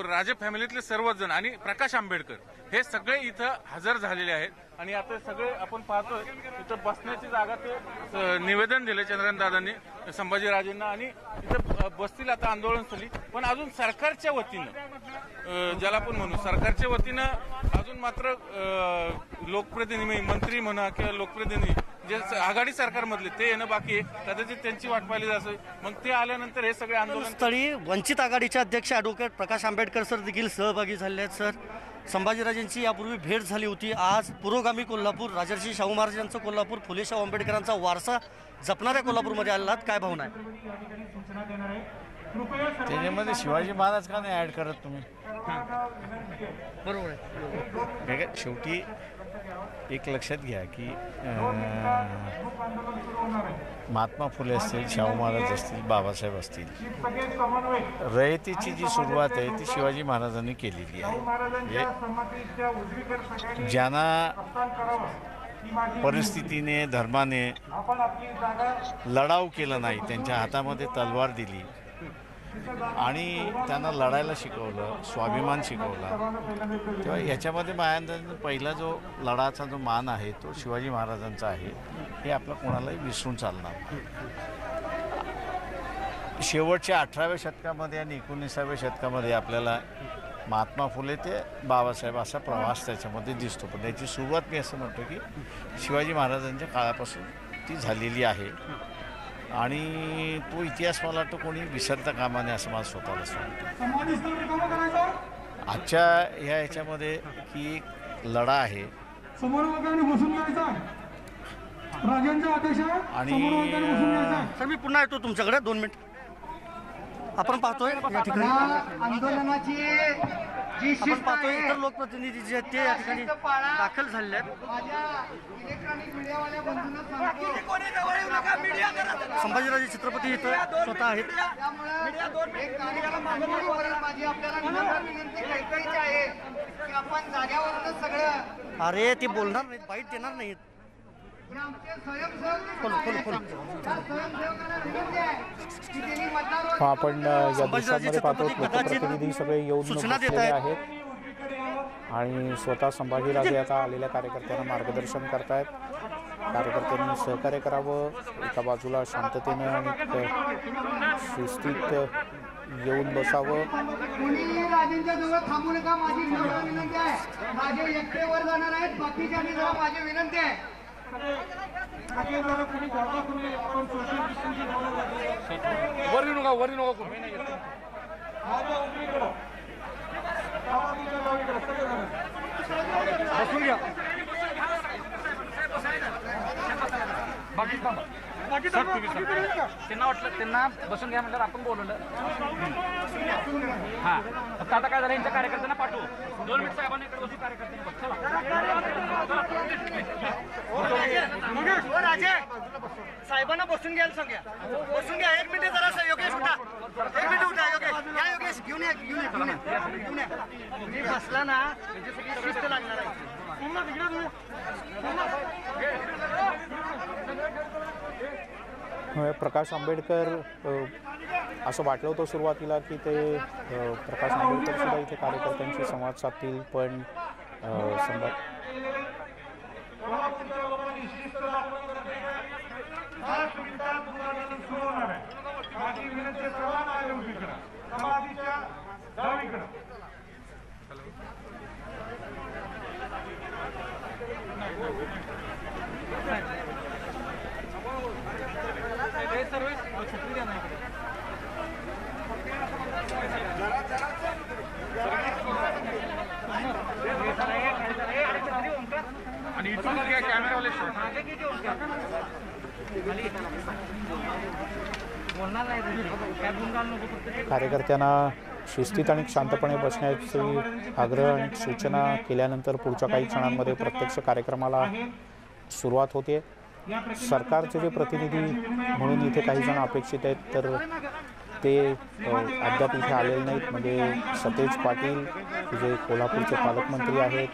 राजे फॅमिलीतले सर्वच जण आणि प्रकाश आंबेडकर हे सगळे इथं हजर झालेले आहेत. आणि आता सगळे आपण पाहतोय इथं बसण्याची जागा ते निवेदन दिले चंद्रकांत दादांनी संभाजीराजेंना आणि इथं बसतील आता आंदोलनस्थळी. पण अजून सरकारच्या वतीनं ज्याला आपण म्हणू सरकारच्या वतीनं अजून मात्र लोकप्रतिनिधी, मंत्री म्हणा किंवा लोकप्रतिनिधी जे आघाडी सरकारमधले ते येणं बाकी आहे. कदाचित त्यांची वाट पाहिली जाते. मग ते आल्यानंतर हे सगळे आंदोलनस्थळी वंचित आघाडीचे अध्यक्ष ॲडव्होकेट प्रकाश आंबेडकर सर देखील सहभागी झाले आहेत. सर, संभाजीराजांची यापूर्वी भेट झाली होती. आज पुरोगामी कोल्हापूर, राजर्षी शाहू महाराजांचं कोल्हापूर, फुले शाहू आंबेडकरांचा वारसा जपणाऱ्या कोल्हापूरमध्ये आलात, काय भावना आहे? त्याच्यामध्ये शिवाजी महाराज का नाही ॲड करत तुम्ही? बरोबर आहे. शेवटी एक लक्षात घ्या की महात्मा फुले असतील, शाहू महाराज असतील, बाबासाहेब असतील, रयतेची जी सुरुवात आहे ती शिवाजी महाराजांनी केलेली आहे. म्हणजे ज्यांना परिस्थितीने, धर्माने लढाऊ केलं नाही, त्यांच्या हातामध्ये तलवार दिली आणि त्यांना लढायला शिकवलं, स्वाभिमान शिकवला, तेव्हा याच्यामध्ये माझ्या पहिला जो लढाचा जो मान आहे तो शिवाजी महाराजांचा आहे. हे आपलं कोणालाही विसरून चालणार. शेवटच्या 18व्या शतकामध्ये आणि 19व्या शतकामध्ये आपल्याला महात्मा फुले ते बाबासाहेब असा प्रवास त्याच्यामध्ये दिसतो. पण त्याची सुरुवात मी असं म्हणतो की शिवाजी महाराजांच्या काळापासून ती झालेली आहे आणि तो इतिहास मला वाटतं कोणी विसरता कामा नये असं मला स्वतःला सांगतो. आजच्या ह्या ह्याच्यामध्ये की लढा आहे आणि सर, मी पुन्हा येतो तुमच्याकडे 2 मिनिट. आपण पाहतोय या ठिकाणी आंदोलनाची जी आपण पाहतोय इतर लोकप्रतिनिधी जे आहेत ते या ठिकाणी दाखल झालेले आहेत. संभाजीराजे छत्रपती इथं स्वतः आहेत. अरे ते बोलणार नाहीत, बाईट देणार नाहीत. आपण या दिवसांमध्ये पाहतो लोकप्रतिनिधी सगळे येऊन बसलेले आहेत आणि स्वतः संभाजीराजे आता आलेल्या कार्यकर्त्यांना मार्गदर्शन करतायत. कार्यकर्त्यांनी सहकार्य करावं, एका बाजूला शांततेनं आणि शिस्तीत येऊन बसावं. राजेंच्या जवळ थांबू नका, माझी विनंती आहे. माझे एकटेवर जाणार आहेत, बाकीच्यांनी जरा माझी विनंती आहे. वर येऊ नका कोणी बसून घ्या. त्यांना वाटलं त्यांना बसून घ्या म्हटलं, आपण बोलवलं. हा, फक्त आता काय झालं, यांच्या कार्यकर्त्यांना पाठवू. 2 मिनिट साहेबांना इकडे बसू, कार्यकर्त्यांना राजे साहेबांना बसून घ्यायला सांगा. बसून घ्या. 1 मिनिट जरा योगेश उठा. 1 मिनिट उठा. योगेश या, योगेश घेऊन या. तुम्ही बसला ना म्हणजे सगळी शिस्त लागणार आहे. प्रकाश आंबेडकर असं वाटलं होतं सुरुवातीला की ते प्रकाश आंबेडकर सुद्धा इथे कार्यकर्त्यांशी संवाद साधतील, पण आणि इथून कॅमेरावाले कार्यकर्त्यांना शिस्तीत आणि शांतपणे बसण्याची आग्रह आणि सूचना केल्यानंतर पुढच्या काही क्षणांमध्ये प्रत्यक्ष कार्यक्रमाला सुरुवात होते. सरकारचे जे प्रतिनिधी म्हणून इथे काही जण अपेक्षित आहेत तर ते अद्याप इथे आलेले नाहीत. म्हणजे सतेज पाटील जे कोल्हापूरचे पालकमंत्री आहेत,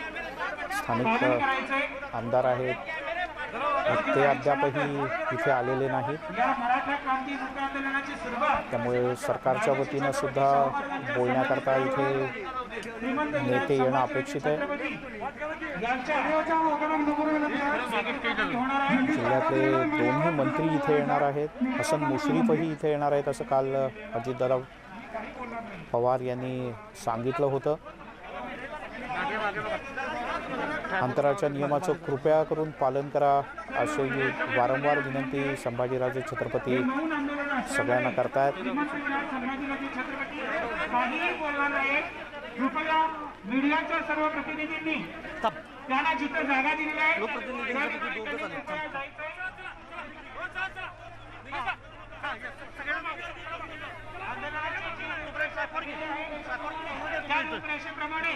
स्थानिक आमदार आहेत, ते अद्यापही इथे आलेले नाहीत. त्यामुळे सरकारच्या वतीनं सुद्धा बोलण्याकरता इथे नेते येणं अपेक्षित आहे. जिल्ह्यातले दोन्ही मंत्री इथे येणार आहेत. हसन मुश्रीफही इथे येणार आहेत असं काल अजितदादा पवार यांनी सांगितलं होतं. अंतराच्या नियमाचं कृपया करून पालन करा अशी वारंवार विनंती संभाजीराजे छत्रपती सगळ्यांना करतायत. मीडियाच्या सर्व प्रतिनिधींनी त्यांना जिथे जागा दिलेली आहे प्रमाणे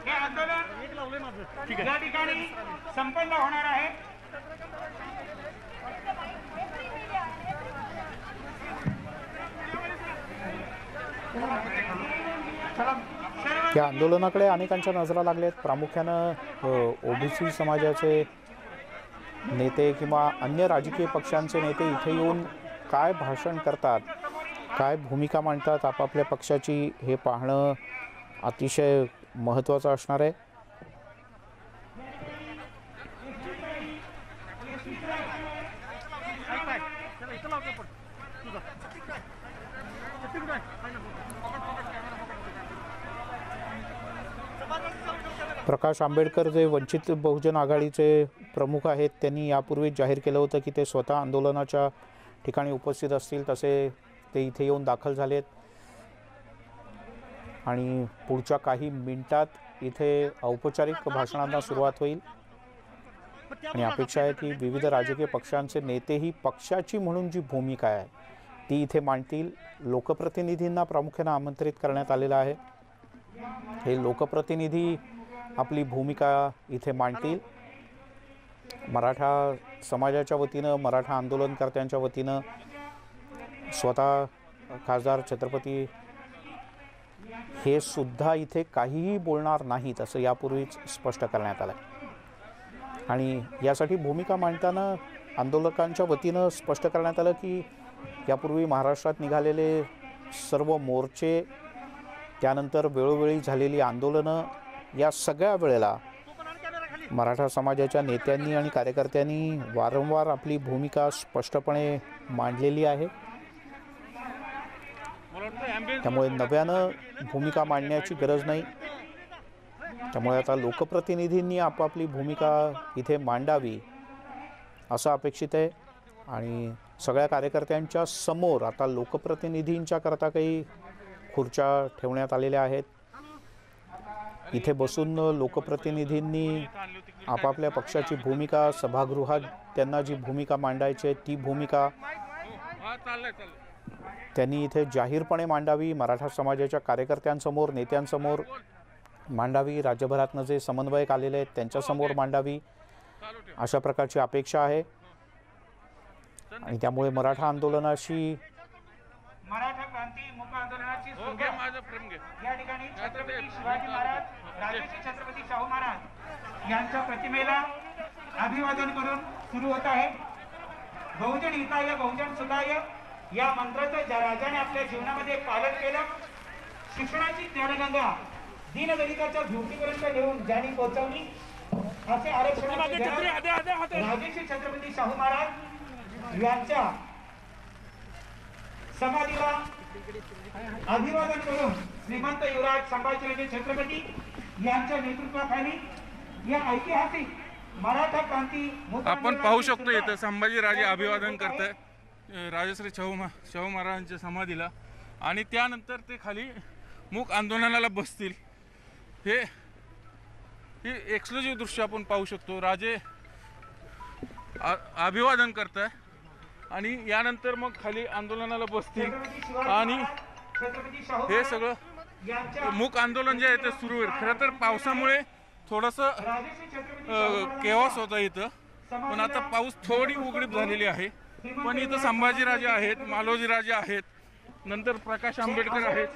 हे आंदोलन या ठिकाणी संपन्न होणार आहे. त्या आंदोलनाकडे अनेकांच्या नजरा लागल्यात. प्रामुख्यानं ओबीसी समाजाचे नेते किंवा अन्य राजकीय पक्षांचे नेते इथे येऊन काय भाषण करतात, काय भूमिका मांडतात आपापल्या पक्षाची, हे पाहणं अतिशय महत्त्वाचं असणार आहे. प्रकाश आंबेडकर जे वंचित बहुजन आघाडीचे प्रमुख आहेत, त्यांनी यापूर्वीच जाहीर केलं होतं की ते स्वतः आंदोलनाच्या ठिकाणी उपस्थित असतील. तसे ते इथे येऊन दाखल झालेत आणि पुढच्या काही मिनिटात इथे औपचारिक भाषणांना सुरुवात होईल. आणि अपेक्षा आहे की विविध राजकीय पक्षांचे नेतेही पक्षाची म्हणून जी भूमिका आहे ती इथे मांडतील. लोकप्रतिनिधींना प्रामुख्याने आमंत्रित करण्यात आलेलं आहे. हे लोकप्रतिनिधी आपली भूमिका इथे मांडतील. मराठा समाजाच्या वतीनं, मराठा आंदोलनकर्त्यांच्या वतीनं स्वतः खासदार छत्रपती हे सुद्धा इथे काहीही बोलणार नाहीत असं यापूर्वीच स्पष्ट करण्यात आलं. आणि यासाठी भूमिका मांडताना आंदोलकांच्या वतीनं स्पष्ट करण्यात आलं की यापूर्वी महाराष्ट्रात निघालेले सर्व मोर्चे, त्यानंतर वेळोवेळी झालेली आंदोलनं, या सगळ्या वेळेला मराठा समाजाच्या नेत्यांनी आणि कार्यकर्त्यांनी वारंवार आपली भूमिका स्पष्टपणे मांडलेली आहे. त्यामुळे नव्यानं भूमिका मांडण्याची गरज नाही. त्यामुळे आता लोकप्रतिनिधींनी आपापली भूमिका इथे मांडावी असं अपेक्षित आहे. आणि सगळ्या कार्यकर्त्यांच्या समोर आता लोकप्रतिनिधींच्या करता काही खुर्च्या ठेवण्यात आलेल्या आहेत. इथे बसून लोकप्रतिनिधींनी आपापल्या पक्षाची भूमिका, सभागृहात त्यांना जी भूमिका मांडायची आहे ती भूमिका त्यांनी इथे जाहीरपणे मांडावी. मराठा समाजाच्या कार्यकर्त्यांसमोर, नेत्यांसमोर मांडावी. राज्यभरातनं जे समन्वयक आलेले आहेत त्यांच्यासमोर मांडावी अशा प्रकारची अपेक्षा आहे. आणि त्यामुळे मराठा आंदोलनाशी मराठा क्रांती मूक आंदोलनाची या ठिकाणी छत्रपती शिवाजी महाराज, राजर्षी छत्रपती शाहू महाराज यांच्या प्रतिमेला अभिवादन करून सुरू होत आहे. बहुजन हिताय बहुजन सुखाय या मंत्राचं ज्या राजाने आपल्या जीवनामध्ये पालन केलं, शिक्षणाची ज्ञानगंगा दीनदलिताच्या झोपडीपर्यंत नेऊन ज्यांनी पोहोचवली, असे आरक्षणाचे राजर्षी छत्रपती शाहू महाराज यांच्या समाधीला अभिवादन करून श्रीमंत युवराज संभाजीराजे छत्रपती यांच्या नेतृत्वाखाली या ऐतिहासिक मराठा क्रांती आपण पाहू शकतो इथं संभाजीराजे अभिवादन करताय राजश्री शाहू महाराजांच्या समाधीला. आणि त्यानंतर ते खाली मूक आंदोलनाला बसतील. हे एक्सक्लुझिव्ह दृश्य आपण पाहू शकतो. राजे अभिवादन करताय आणि यानंतर मग खाली आंदोलनाला बसतील. आणि हे सगळं मूक आंदोलन जे आहे ते सुरू होईल. खरं तर पावसामुळे थोडंसं केओस होतं इथं, पण आता पाऊस थोडी उघडीप झालेली आहे. पण इथं संभाजीराजे आहेत, मालोजीराजे आहेत, नंतर प्रकाश आंबेडकर आहेत,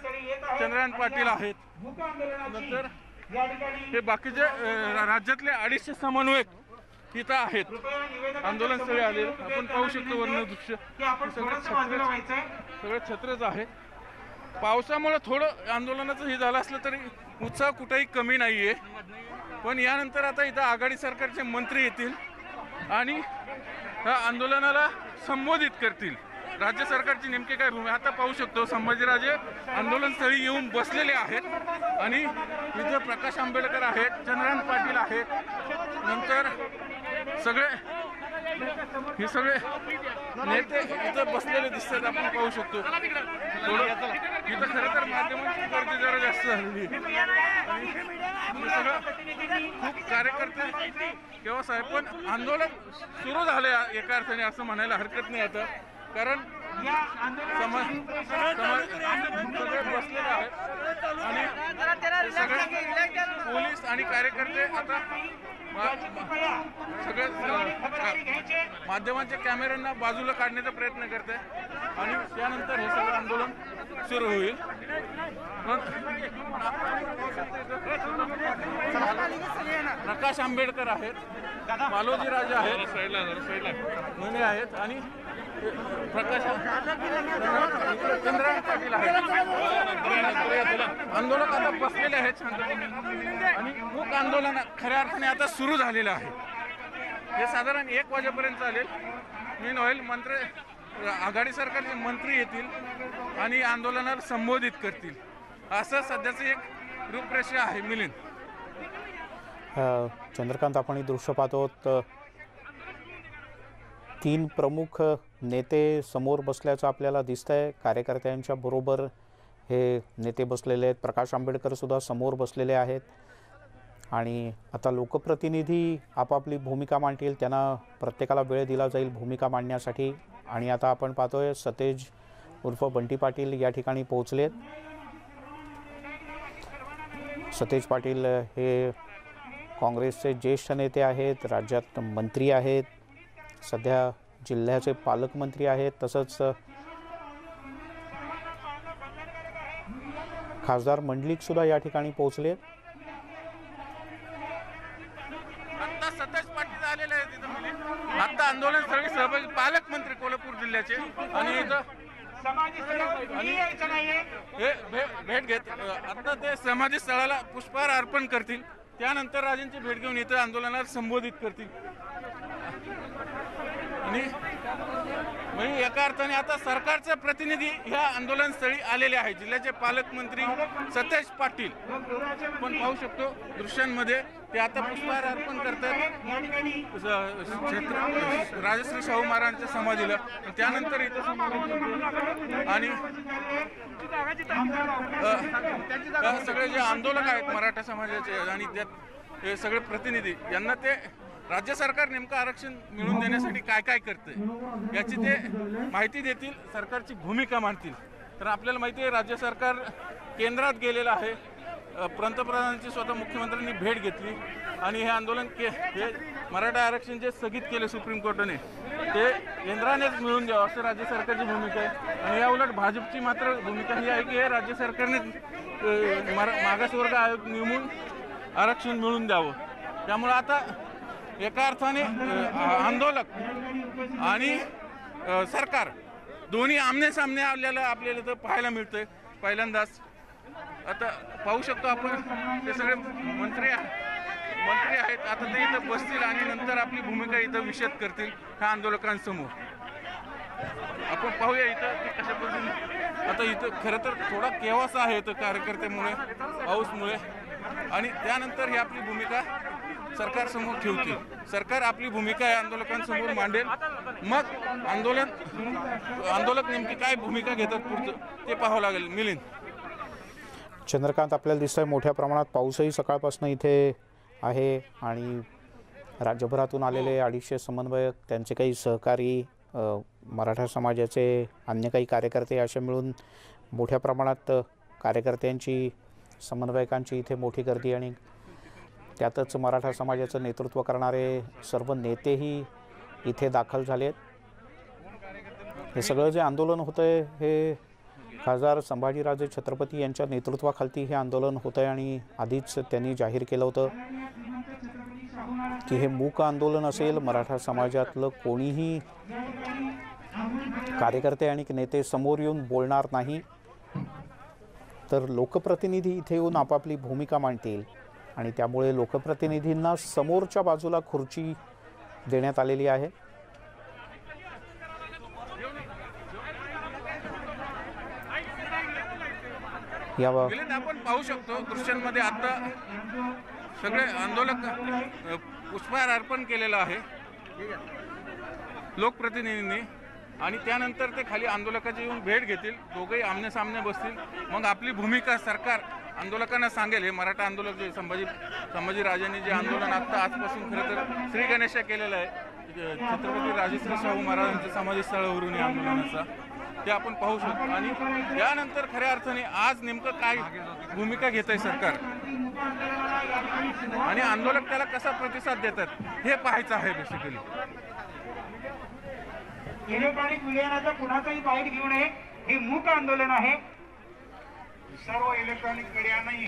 चंद्रकांत पाटील आहेत, नंतर हे बाकीचे राज्यातले 250 समन्वयक इथं आहेत. आंदोलनस्थळी आले आपण पाहू शकतो वर्ण दृश्य सगळे छत्रच आहेत. पावसामुळे थोडं आंदोलनाचं हे झालं असलं तरी उत्साह कुठेही कमी नाहीये. पण यानंतर आता इथं आघाडी सरकारचे मंत्री येतील आणि या आंदोलनाला संबोधित करतील. राज्य सरकारची नेमकी काय भूमिका आता पाहू शकतो. संभाजीराजे आंदोलनस्थळी येऊन बसलेले आहेत आणि इथं प्रकाश आंबेडकर आहेत, चंद्रकांत पाटील आहेत, नंतर हे सगळे नेते इथं बसलेले दिसतात. आपण पाहू शकतो इथं खरं तर माध्यमांची गर्दी जरा जास्त झालेली सगळं खूप कार्यकर्ते किंवा साहेब पण आंदोलन सुरू झाले एका अर्थाने असं म्हणायला हरकत नाही आता. कारण सगळे बसलेले आहेत आणि सगळे पोलीस आणि कार्यकर्ते आता सगळे माध्यमांच्या कॅमेऱ्यांना बाजूला काढण्याचा प्रयत्न करते आणि त्यानंतर हे सगळं आंदोलन सुरू होईल. प्रकाश आंबेडकर आहेत, मालोजीराजे आहेत, मुने आहेत आणि प्रकाश चंद्रकांत पाटील आहेत. आंदोलक आता बसलेले आहेत शांतपणे आणि मूक आंदोलन खऱ्या अर्थाने आता सुरू झालेलं आहे. हे साधारण 1 वाजेपर्यंत चालेल. मीन होईल मंत्री आघाडी सरकारचे मंत्री येतील आणि आंदोलनाला संबोधित करतील. असं सध्याचं एक रूपरेषा आहे. मिलिंद, चंद्रकांत, आपण ही दृश्य पाहतो. 3 प्रमुख नेते समोर बसल्याचं आपल्याला दिसतंय. कार्यकर्त्यांच्या बरोबर हे नेते बसलेले आहेत. प्रकाश आंबेडकर सुद्धा समोर बसलेले आहेत आणि आता लोकप्रतिनिधी आपापली भूमिका मांडतील. त्यांना प्रत्येकाला वेळ दिला जाईल भूमिका मांडण्यासाठी. आणि आता आपण पाहतोय सतेज उर्फ बंटी पाटील या ठिकाणी पोहोचलेत. सतेज पाटील हे काँग्रेसचे ज्येष्ठ नेते आहेत, राज्यात मंत्री आहेत, सध्या जिल्ह्याचे पालकमंत्री आहेत, तसंच खासदार मंडलिक सुद्धा या ठिकाणी पोहोचलेत. आता सतेज पाटील आलेले आहेत इथं. आता आंदोलनस्थळी सहभागी पालकमंत्री कोल्हापूर जिल्ह्याचे आणि इथं हे भेट घेत आता ते समाधी स्थळाला पुष्पहार अर्पण करतील. त्यानंतर राजेंची भेट घेऊन इथं आंदोलनाला संबोधित करतील. आणि म्हणजे एका अर्थाने आता सरकारचे प्रतिनिधी ह्या आंदोलनस्थळी आलेले आहेत. जिल्ह्याचे पालकमंत्री सतेज पाटील पण पाहू शकतो दृश्यांमध्ये ते आता पुष्पहार अर्पण करतात राजश्री शाहू महाराजांच्या समाधीला. त्यानंतर इथं आणि सगळे जे आंदोलक आहेत मराठा समाजाचे आणि त्यात हे सगळे प्रतिनिधी यांना ते राज्य सरकार नेमकं आरक्षण मिळवून देण्यासाठी काय काय करते याची ते माहिती देतील, सरकारची भूमिका मांडतील. तर आपल्याला माहिती आहे राज्य सरकार केंद्रात गेलेलं आहे. पंतप्रधानांची स्वतः मुख्यमंत्र्यांनी भेट घेतली आणि हे आंदोलन हे मराठा आरक्षण जे स्थगित केले सुप्रीम कोर्टाने ते केंद्रानेच मिळवून द्यावं असं राज्य सरकारची भूमिका आहे. आणि या उलट भाजपची मात्र भूमिका ही आहे की हे राज्य सरकारने मागासवर्ग आयोग नेमून आरक्षण मिळवून द्यावं. त्यामुळे आता एका अर्थाने आंदोलक आणि सरकार दोन्ही आमने सामने आपल्याला तर पाहायला मिळतंय पहिल्यांदाच. आता पाहू शकतो आपण ते सगळे मंत्री आहेत. आता ते इथं बसतील आणि नंतर आपली भूमिका इथं विशद करतील ह्या आंदोलकांसमोर. आपण पाहूया इथं की कशा पद्धतीने आता इथं खरं तर थोडा केवास आहे इथं कार्यकर्त्यामुळे पाऊसमुळे. आणि त्यानंतर ही आपली भूमिका सरकारसमोर ठेवतील. सरकार आपली भूमिका या आंदोलकांसमोर मांडेल. मग आंदोलक नेमकी काय भूमिका घेतात पुढचं ते पाहावं लागेल. मिलिंद, चंद्रकांत, आपल्याला दिसतंय मोठ्या प्रमाणात पाऊसही सकाळपासून इथे आहे आणि राज्यभरातून आलेले 250 समन्वयक, त्यांचे काही सहकारी, मराठा समाजाचे अन्य काही कार्यकर्ते असे मिळून मोठ्या प्रमाणात कार्यकर्त्यांची, समन्वयकांची इथे मोठी गर्दी आणि त्यातच मराठा समाजाचं नेतृत्व करणारे सर्व नेतेही इथे दाखल झाले आहेत. हे सगळं जे आंदोलन होतं आहे हे खासदार संभाजीराजे छत्रपती यांच्या नेतृत्वाखाली हे आंदोलन होतं आहे आणि आधीच त्यांनी जाहीर केलं होतं की हे मूक आंदोलन असेल. मराठा समाजातलं कोणीही कार्यकर्ते आणि नेते समोर येऊन बोलणार नाही, तर लोकप्रतिनिधी इथे येऊन आपापली भूमिका मांडतील आणि त्यामुळे लोकप्रतिनिधींना समोरच्या बाजूला खुर्ची देण्यात आलेली आहे. आपण पाहू शकतो दृश्यांमध्ये आता सगळे आंदोलक पुष्पहार अर्पण केलेलं आहे लोकप्रतिनिधींनी आणि त्यानंतर ते खाली आंदोलकाची येऊन भेट घेतील. दोघेही आमने सामने बसतील. मग आपली भूमिका सरकार आंदोलकांना सांगेल. हे मराठा आंदोलक जे संभाजीराजांनी जे आंदोलन आता आजपासून खरं तर श्री गणेशा केलेलं आहे छत्रपती राजश्री शाहू महाराजांच्या समाधीस्थळावरून या आंदोलनाचा ते आपण पाहू शकतो. आणि यानंतर खऱ्या अर्थाने आज नेमकं काय भूमिका घेत आहे सरकार आणि आंदोलक त्याला कसा प्रतिसाद देतात हे पाहायचं आहे. बेसिकली इलेक्ट्रॉनिक मीडियाचा कुणाचाही बाईट घेऊ नये. हे मूक आंदोलन आहे. सर्व इलेक्ट्रॉनिक मीडियाने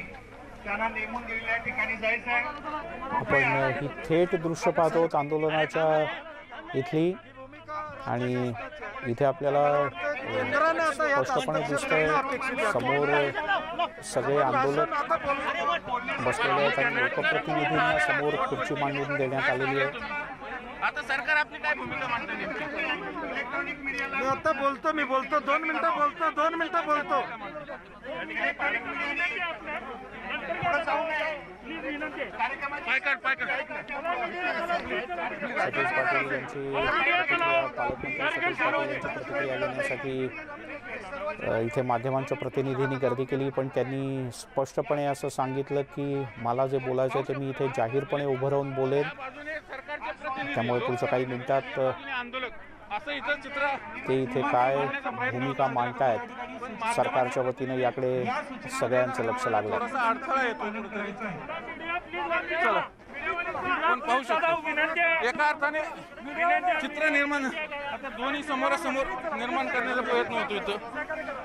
त्यांना नेमून दिलेल्या ठिकाणी जायचं आहे. आपण ही थेट दृश्य पाहतो आंदोलनाच्या इथली आणि इथे आपल्याला स्पष्टपणे दिसतंय समोर सगळे आंदोलक बसलेले आहेत आणि लोकप्रतिनिधींना समोर खुर्ची मांडून देण्यात आलेली आहे. आता सरकार आपली काय भूमिका मांडते नेमकी? आता बोलतो मी 2 मिनिटं बोलतो. सतीश पाटील यांची प्रतिक्रिया पालकमंत्री सतीश पाटील यांची प्रतिक्रिया घेण्यासाठी इथे माध्यमांच्या प्रतिनिधींनी गर्दी केली, पण त्यांनी स्पष्टपणे असं सांगितलं की मला जे बोलायचं आहे ते मी इथे जाहीरपणे उभं राहून बोलेन. त्यामुळे पुढच्या काही मिनिटात ते इथे काय भूमिका मांडतायत सरकारच्या वतीनं याकडे सगळ्यांचं लक्ष लागलं. आपण पाहू शकतो एका अर्थाने चित्र निर्माण आता दोन्ही समोरासमोर निर्माण करण्याचा प्रयत्न होतो इथं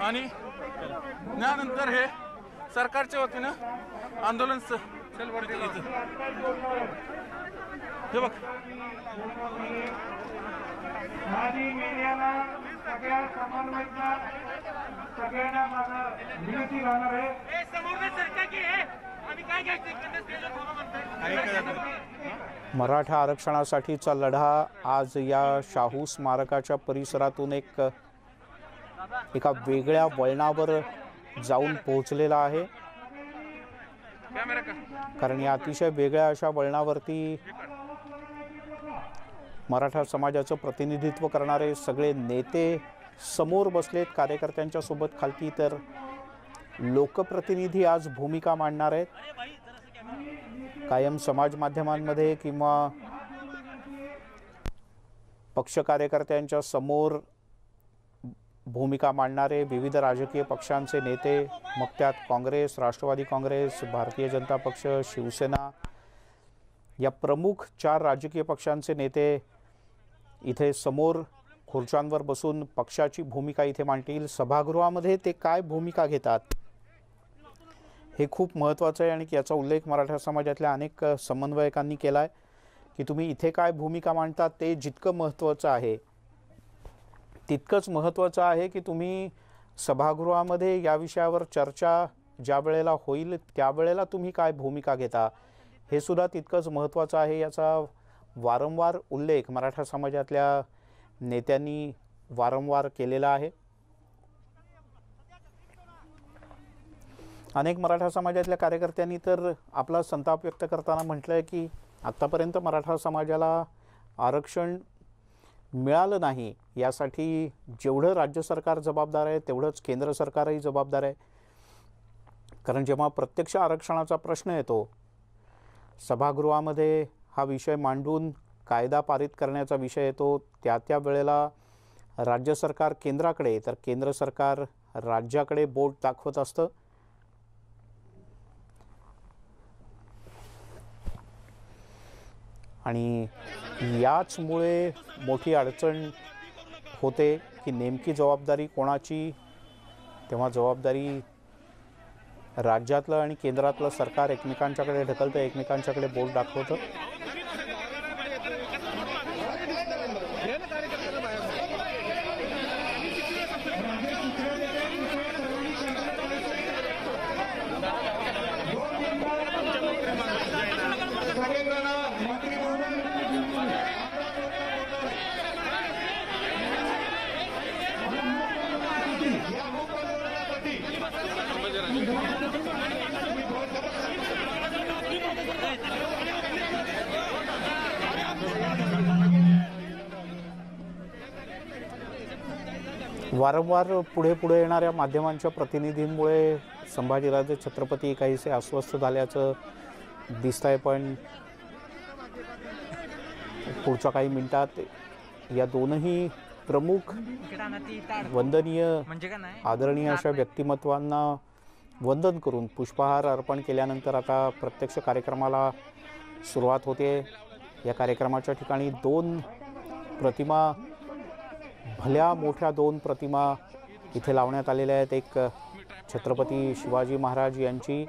आणि त्यानंतर हे सरकारच्या वतीनं आंदोलन हे बघ सगळ्या समन्वयचा सगळ्यांना माझा विनंती राहणार आहे. मराठा आरक्षणासाठीचा लढा आज या शाहू स्मारकाच्या परिसरातून एका वेगळ्या वळणावर जाऊन पोहोचलेला आहे. कारण या अतिशय वेगळ्या अशा वळणावरती मराठा समाजाचं प्रतिनिधित्व करणारे सगळे नेते समोर बसलेत कार्यकर्त्यांच्या सोबत खालती, तर लोकप्रतिनिधी आज भूमिका मांडणार आहेत. कायम समाज माध्यमांमध्ये किंवा पक्ष कार्यकर्त्यांच्या समोर भूमिका मांडणारे विविध राजकीय पक्षांचे नेते, मग त्यात काँग्रेस, राष्ट्रवादी काँग्रेस, भारतीय जनता पक्ष, शिवसेना या प्रमुख 4 राजकीय पक्षांचे नेते इथे समोर खुर्च्यांवर बसून पक्षाची भूमिका इथे मांडतील. सभागृहामध्ये ते काय भूमिका घेतात हे खूप महत्त्वाचं आहे आणि याचा उल्लेख मराठा समाजातल्या अनेक समन्वयकांनी केला आहे की तुम्ही इथे काय भूमिका मांडता ते जितकं महत्त्वाचं आहे तितकंच महत्त्वाचं आहे की तुम्ही सभागृहामध्ये या विषयावर चर्चा ज्या वेळेला होईल त्यावेळेला तुम्ही काय भूमिका घेता हे सुद्धा तितकंच महत्त्वाचं आहे. याचा वारंवार उल्लेख मराठा समाजातल्या नेत्यांनी वारंवार केलेला आहे. अनेक मराठा समाजातल्या कार्यकर्त्यांनी तर आपला संताप व्यक्त करताना म्हटलं आहे की आत्तापर्यंत मराठा समाजाला आरक्षण मिळालं नाही, यासाठी जेवढं राज्य सरकार जबाबदार आहे तेवढंच केंद्र सरकारही जबाबदार आहे. कारण जेव्हा प्रत्यक्ष आरक्षणाचा प्रश्न येतो सभागृहामध्ये हा विषय मांडून कायदा पारित करण्याचा विषय येतो, त्या वेळेला राज्य सरकार केंद्राकडे तर केंद्र सरकार राज्याकडे बोट दाखवत असतं. आणि याचमुळे मोठी अडचण होते की नेमकी जबाबदारी कोणाची. तेव्हा जबाबदारी राज्यातलं आणि केंद्रातलं सरकार एकमेकांच्याकडे ढकलतं, एकमेकांच्याकडे बोट दाखवतं. वारंवार पुढे पुढे येणाऱ्या माध्यमांच्या प्रतिनिधींमुळे संभाजीराजे छत्रपती काहीसे अस्वस्थ झाल्याचं दिसतंय. पण पुढच्या काही मिनिटात या दोनही प्रमुख वंदनीय आदरणीय अशा व्यक्तिमत्वांना वंदन करून पुष्पहार अर्पण केल्यानंतर आता प्रत्यक्ष कार्यक्रमाला सुरुवात होते. या कार्यक्रमाच्या ठिकाणी दोन प्रतिमा, भल्या मोठ्या दोन प्रतिमा इथे लावण्यात आलेल्या आहेत. एक छत्रपती शिवाजी महाराज यांची,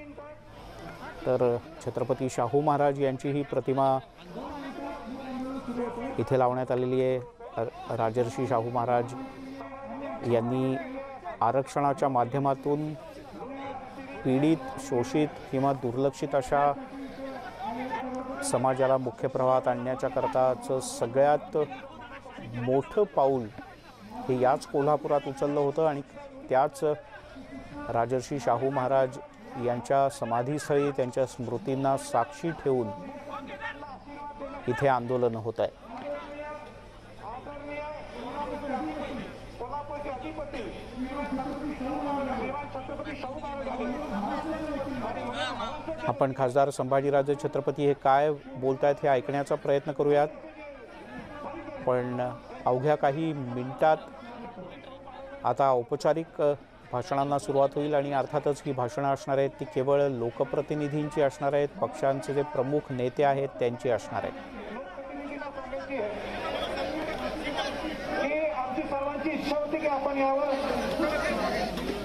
तर छत्रपती शाहू महाराज यांची ही प्रतिमा इथे लावण्यात आलेली आहे. राजर्षी शाहू महाराज यांनी आरक्षणाच्या माध्यमातून पीडित, शोषित किंवा दुर्लक्षित अशा समाजाला मुख्य प्रवाहात आणण्याच्या करताचं सगळ्यात मोठं पाऊल हे याच कोल्हापुरात उचललं होतं. आणि त्याच राजर्षी शाहू महाराज यांच्या समाधीस्थळी त्यांच्या स्मृतींना साक्षी ठेवून इथे आंदोलन होत आहे. आपण खासदार संभाजीराजे छत्रपती हे काय बोलतायत हे ऐकण्याचा प्रयत्न करूयात. पण अवघ्या काही मिनिटात आता औपचारिक भाषणांना सुरुवात होईल. आणि अर्थातच ही भाषणं असणार आहेत ती केवळ लोकप्रतिनिधींची असणार आहेत, पक्षांचे जे प्रमुख नेते आहेत त्यांची असणार आहेत. आमची सर्वांची इच्छा होती की आपण यावर,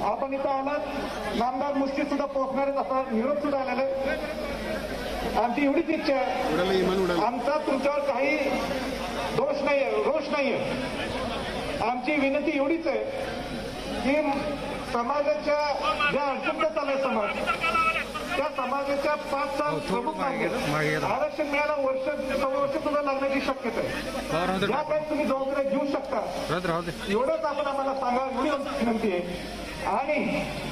आपण इथं आलात, नामदार मुस्ती सुद्धा पोहोचणारच असा निरोप सुद्धा आलेला आहे. आमची एवढीच इच्छा आहे, आमचा तुमच्यावर काही दोष नाहीये, रोष नाहीये. आमची विनंती एवढीच आहे की समाजाच्या ज्या अडचणी चालू आहे समाज, त्या समाजाच्या 5-6 प्रमुख आरक्षण मिळायला वर्ष 6 वर्ष सुद्धा लागण्याची शक्यता आहे. ज्या काही तुम्ही जबाबदारी घेऊ शकता एवढंच आपण आम्हाला सांगा, एवढी आमची विनंती आहे. आणि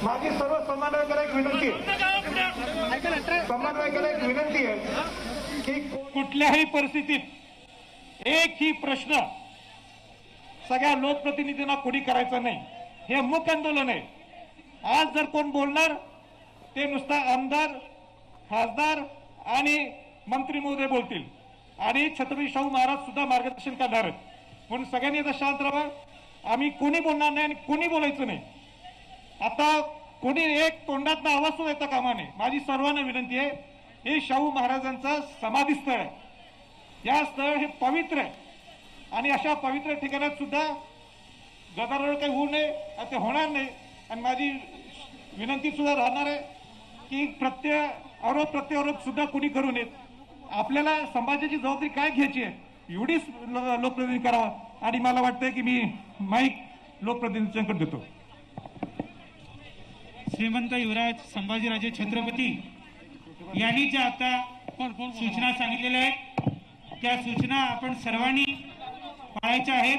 माझी सर्व समन्वयकाला एक विनंती आहे, समन्वयकाला एक विनंती आहे की कुठल्याही परिस्थितीत एकही प्रश्न सगळ्या लोकप्रतिनिधींना कोणी करायचा नाही. हे मुख्य आंदोलन आहे. आज जर कोण बोलणार ते नुसता आमदार, खासदार आणि मंत्री महोदय बोलतील आणि छत्रपती शाहू महाराज सुद्धा मार्गदर्शन करणार आहेत. म्हणून सगळ्यांनी आता शांत राहा. आम्ही कोणी बोलणार नाही आणि कोणी बोलायचं नाही. आता कोणी एक तोंडातनं आवाज सुद्धा येता कामा नये. माझी सर्वांना विनंती आहे, हे शाहू महाराजांचं समाधी स्थळ आहे. या स्थळ हे पवित्र आहे आणि अशा पवित्र ठिकाणात सुद्धा गदारोळ काही होऊ नये, ते होणार नाही. आणि माझी विनंती सुद्धा राहणार आहे की प्रत्यारोप सुद्धा कोणी करू नयेत. आपल्याला समाजाची जबाबदारी काय घ्यायची आहे एवढीच लोकप्रतिनिधी करावा. आणि मला वाटतंय की मी माईक लोकप्रतिनिधींकडे देतो. श्रीमंत युवराज संभाजीराजे छत्रपती यांनी ज्या आता सूचना सांगितलेल्या आहेत त्या सूचना आपण सर्वांनी पाळायच्या आहेत.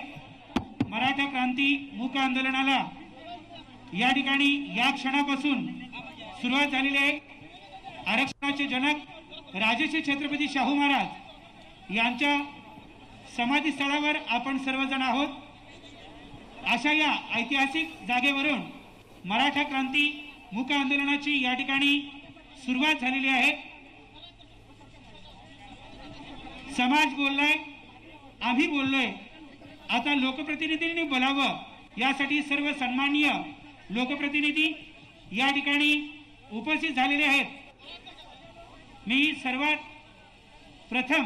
मराठा क्रांती मूक आंदोलनाला या ठिकाणी या क्षणापासून सुरुवात झालेली आहे. आरक्षणाचे जनक राजर्षी छत्रपती शाहू महाराज यांच्या समाधी स्थळावर आपण सर्वजण आहोत. अशा या ऐतिहासिक जागेवरून मराठा क्रांती मूक आंदोलनाची या ठिकाणी सुरुवात झालेली आहे. समाज बोललाय, आम्ही बोललोय, आता लोकप्रतिनिधींनी बोलावं. यासाठी सर्व सन्माननीय लोकप्रतिनिधी या ठिकाणी उपस्थित झालेले आहेत. मी सर्वात प्रथम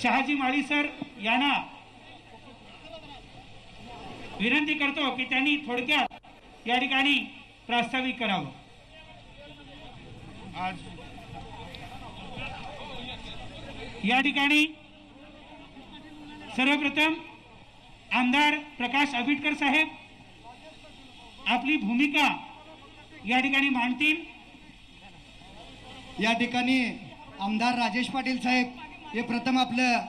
शहाजी माळी सर यांना विनंती करतो की त्यांनी थोडक्यात या ठिकाणी प्रास्ताविक करावं. आज या ठिकाणी सर्वप्रथम आमदार प्रकाश आंबेडकर साहेब आपली भूमिका या ठिकाणी मांडतील. या ठिकाणी आमदार राजेश पाटील साहेब हे प्रथम आपलं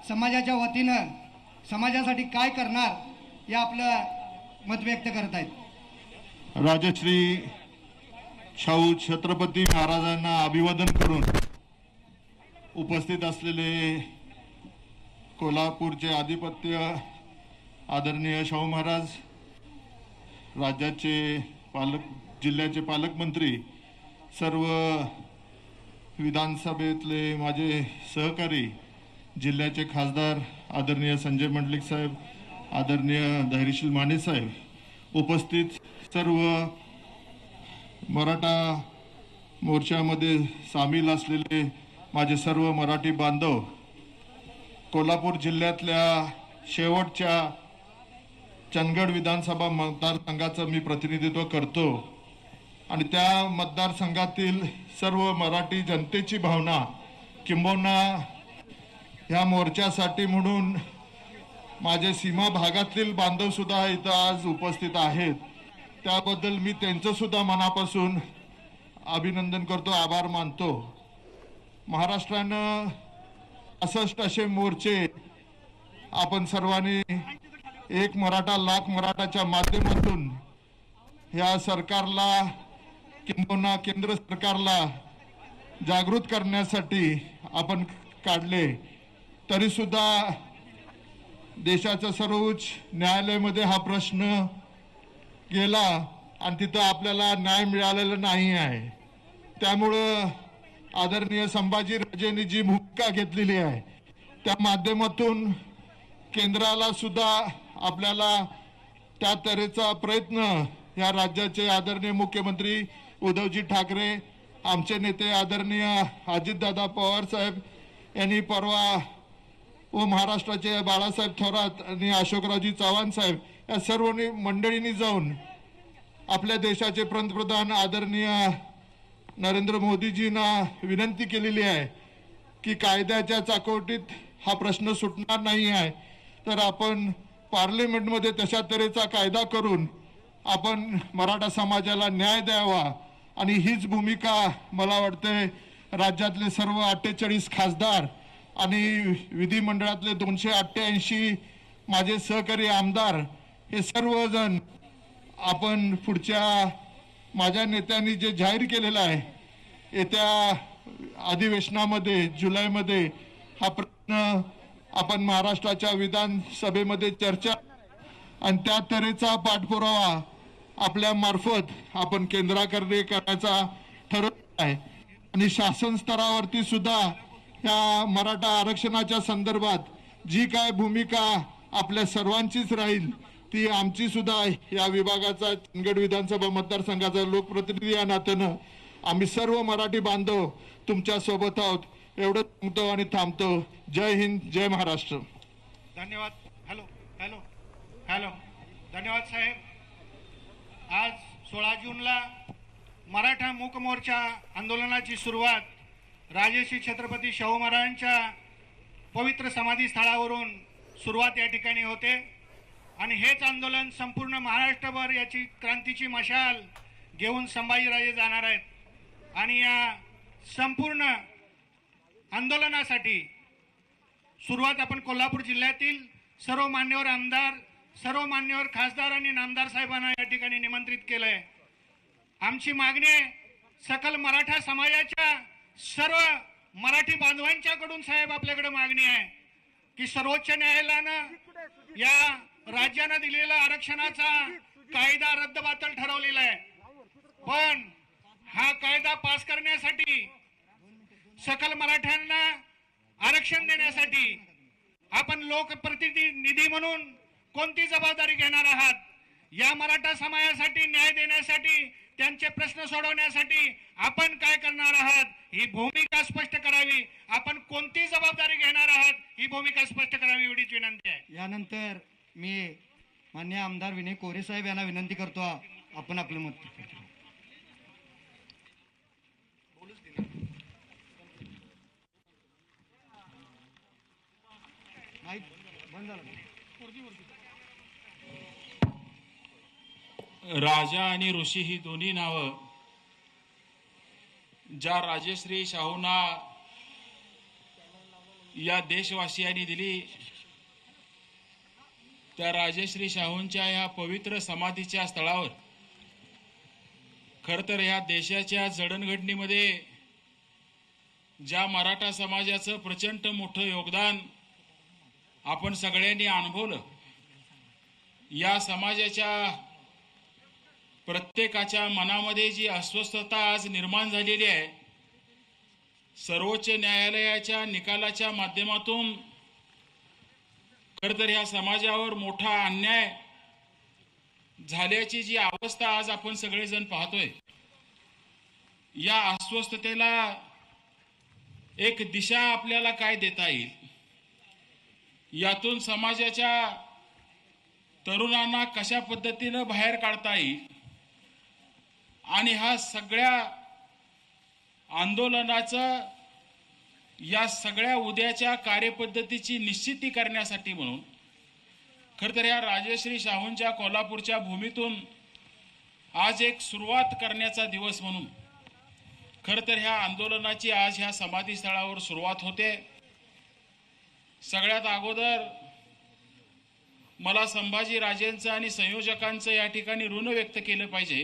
समाजाच्या वतीनं समाजासाठी काय करणार हे आपलं मत व्यक्त करत आहेत. राजश्री शाहू छत्रपती महाराजांना अभिवादन करून उपस्थित असलेले कोल्हापूरचे आधिपत्य आदरणीय शाहू महाराज, राज्याचे जिल्ह्याचे पालकमंत्री, सर्व विधानसभेतले माझे सहकारी, जिल्ह्याचे खासदार आदरणीय संजय मंडलिक साहेब, आदरणीय धैर्यशील माने साहेब, उपस्थित सर्व मराठा मोर्चामध्ये सामील असलेले माझे सर्व मराठी बांधव, कोल्हापूर जिल्ह्यातल्या शेवटच्या चंदगड विधानसभा मतदारसंघाचं मी प्रतिनिधित्व करतो आणि त्या मतदारसंघातील सर्व मराठी जनतेची भावना किंबहुना ह्या मोर्चासाठी म्हणून माझे सीमा भागातील बांधव सुद्धा इथं आज उपस्थित आहेत. त्याबद्दल मी त्यांचं सुद्धा मनापासून अभिनंदन करतो, आभार मानतो. महाराष्ट्रानं 66 असे मोर्चे आपण सर्वांनी एक मराठा लाख मराठाच्या माध्यमातून ह्या सरकारला किंबहुना केंद्र सरकारला जागृत करण्यासाठी आपण काढले. तरी सुद्धा देशाच्या सर्वोच्च न्यायालयामध्ये हा प्रश्न गेला आणि तिथं आपल्याला न्याय मिळालेला नाही आहे. त्यामुळं आदरणीय संभाजीराजेंनी जी भूमिका घेतलेली आहे त्या माध्यमातून केंद्राला सुद्धा आपल्याला त्या तऱ्हेचा प्रयत्न या राज्याचे आदरणीय मुख्यमंत्री उद्धवजी ठाकरे, आमचे नेते आदरणीय अजितदादा पवार साहेब यांनी परवा व महाराष्ट्राचे बाळासाहेब थोरात आणि अशोकरावजी चव्हाण साहेब या सर्व मंडळींनी जाऊन आपल्या देशाचे पंतप्रधान आदरणीय नरेंद्र मोदीजींना विनंती केलेली आहे की कायद्याच्या चाकोटीत हा प्रश्न सुटणार नाही आहे, तर आपण पार्लमेंटमध्ये तशा तऱ्हेचा कायदा करून आपण मराठा समाजाला न्याय द्यावा. आणि हीच भूमिका मला वाटते राज्यातले सर्व 48 खासदार आणि विधिमंडळातले 288 माझे सहकारी आमदार हे सर्वजण आपण पुढच्या माझ्या नेत्यांनी जे जाहीर केलेलं आहे येत्या अधिवेशनामध्ये जुलैमध्ये हा प्रश्न आपण महाराष्ट्राच्या विधानसभेमध्ये चर्चा आणि त्या तऱ्हेचा पाठपुरावा आपल्या मार्फत आपण केंद्राकडे करण्याचा ठरवलं आहे. आणि शासन स्तरावरती सुद्धा या मराठा आरक्षणाच्या संदर्भात जी काय भूमिका आपल्या सर्वांचीच राहील ती आमची सुद्धा या विभागाचा चंदगड विधानसभा मतदारसंघाचा लोकप्रतिनिधी या नात्यानं आम्ही सर्व मराठी बांधव तुमच्या सोबत आहोत. एवढं सांगतो आणि थांबतो. जय हिंद, जय महाराष्ट्र. धन्यवाद. हॅलो हॅलो हॅलो धन्यवाद साहेब. आज 16 जूनला मराठा मूक मोर्चा आंदोलनाची सुरुवात राजश्री छत्रपती शाहू महाराजांच्या पवित्र समाधी स्थळावरून सुरुवात या ठिकाणी होते आणि हेच आंदोलन संपूर्ण महाराष्ट्रभर याची क्रांतीची मशाल घेऊन संभाजीराजे जाणार आहेत. आणि या संपूर्ण आंदोलनासाठी सुरुवात आपण कोल्हापूर जिल्ह्यातील सर्व मान्यवर आमदार, सर्व मान्यवर खासदार आणि नामदार साहेबांना या ठिकाणी निमंत्रित केलंय. आमची मागणी आहे सकल मराठा समाजाच्या सर्व मराठी बांधवांच्याकडून साहेब आपल्याकडे मागणी आहे की सर्वोच्च न्यायालयानं या राज्यानं दिलेला आरक्षणाचा कायदा रद्दबातल ठरवलेला आहे, पण हा कायदा पास करण्यासाठी सकल मराठ्यांना आरक्षण देण्यासाठी आपण लोकप्रतिनिधी म्हणून कोणती जबाबदारी घेणार आहात? या मराठा समाजासाठी न्याय देण्यासाठी त्यांचे प्रश्न सोडवण्यासाठी आपण काय करणार आहात ही भूमिका स्पष्ट करावी, आपण कोणती जबाबदारी घेणार आहात ही भूमिका स्पष्ट करावी एवढीच विनंती आहे. यानंतर मी मान्य आमदार विनय कोरे साहेब यांना विनंती करतो आपण आपलं मत. राजा आणि ऋषी ही दोन्ही नावं ज्या राजश्री शाहूंना या देशवासियांनी दिली, त्या राजश्री शाहूंच्या या पवित्र समाधीच्या स्थळावर खरं तर या देशाच्या जडणघडणीमध्ये ज्या मराठा समाजाचं प्रचंड मोठं योगदान आपण सगळ्यांनी अनुभवलं, या समाजाच्या प्रत्येकाच्या मनामध्ये जी अस्वस्थता आज निर्माण झालेली आहे, सर्वोच्च न्यायालयाच्या निकालाच्या माध्यमातून खरं तर ह्या समाजावर मोठा अन्याय झाल्याची जी अवस्था आज आपण सगळेजण पाहतोय, या अस्वस्थतेला एक दिशा आपल्याला काय देता येईल, यातून समाजाच्या तरुणांना कशा पद्धतीनं बाहेर काढता येईल आणि हा सगळ्या आंदोलनाचं या सगळ्या उद्याच्या कार्यपद्धतीची निश्चिती करण्यासाठी म्हणून खरं तर या राजश्री शाहूंच्या कोल्हापूरच्या भूमीतून आज एक सुरुवात करण्याचा दिवस म्हणून खरं तर ह्या आंदोलनाची आज ह्या समाधीस्थळावर सुरुवात होते. सगळ्यात अगोदर मला संभाजी राजेंचं आणि संयोजकांचं या ठिकाणी ऋण व्यक्त केलं पाहिजे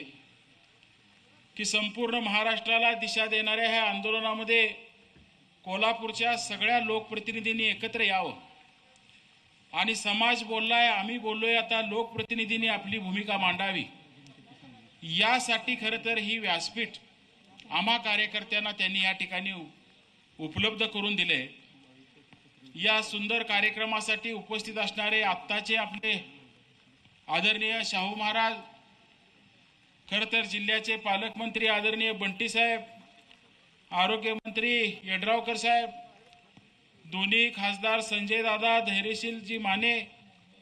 की संपूर्ण महाराष्ट्राला दिशा देणाऱ्या ह्या आंदोलनामध्ये कोल्हापूरच्या सगळ्या लोकप्रतिनिधींनी एकत्र यावं आणि समाज बोललाय, आम्ही बोललोय, आता लोकप्रतिनिधींनी आपली भूमिका मांडावी, यासाठी खरं तर ही व्यासपीठ आम्हा कार्यकर्त्यांना त्यांनी या ठिकाणी उपलब्ध करून दिले. या सुंदर कार्यक्रमासाठी उपस्थित असणारे आत्ताचे आपले आदरणीय शाहू महाराज, खरं तर जिल्ह्याचे पालकमंत्री आदरणीय बंटी साहेब, आरोग्यमंत्री यड्रावकर साहेब, दोन्ही खासदार संजय दादा, धैर्यशीलजी माने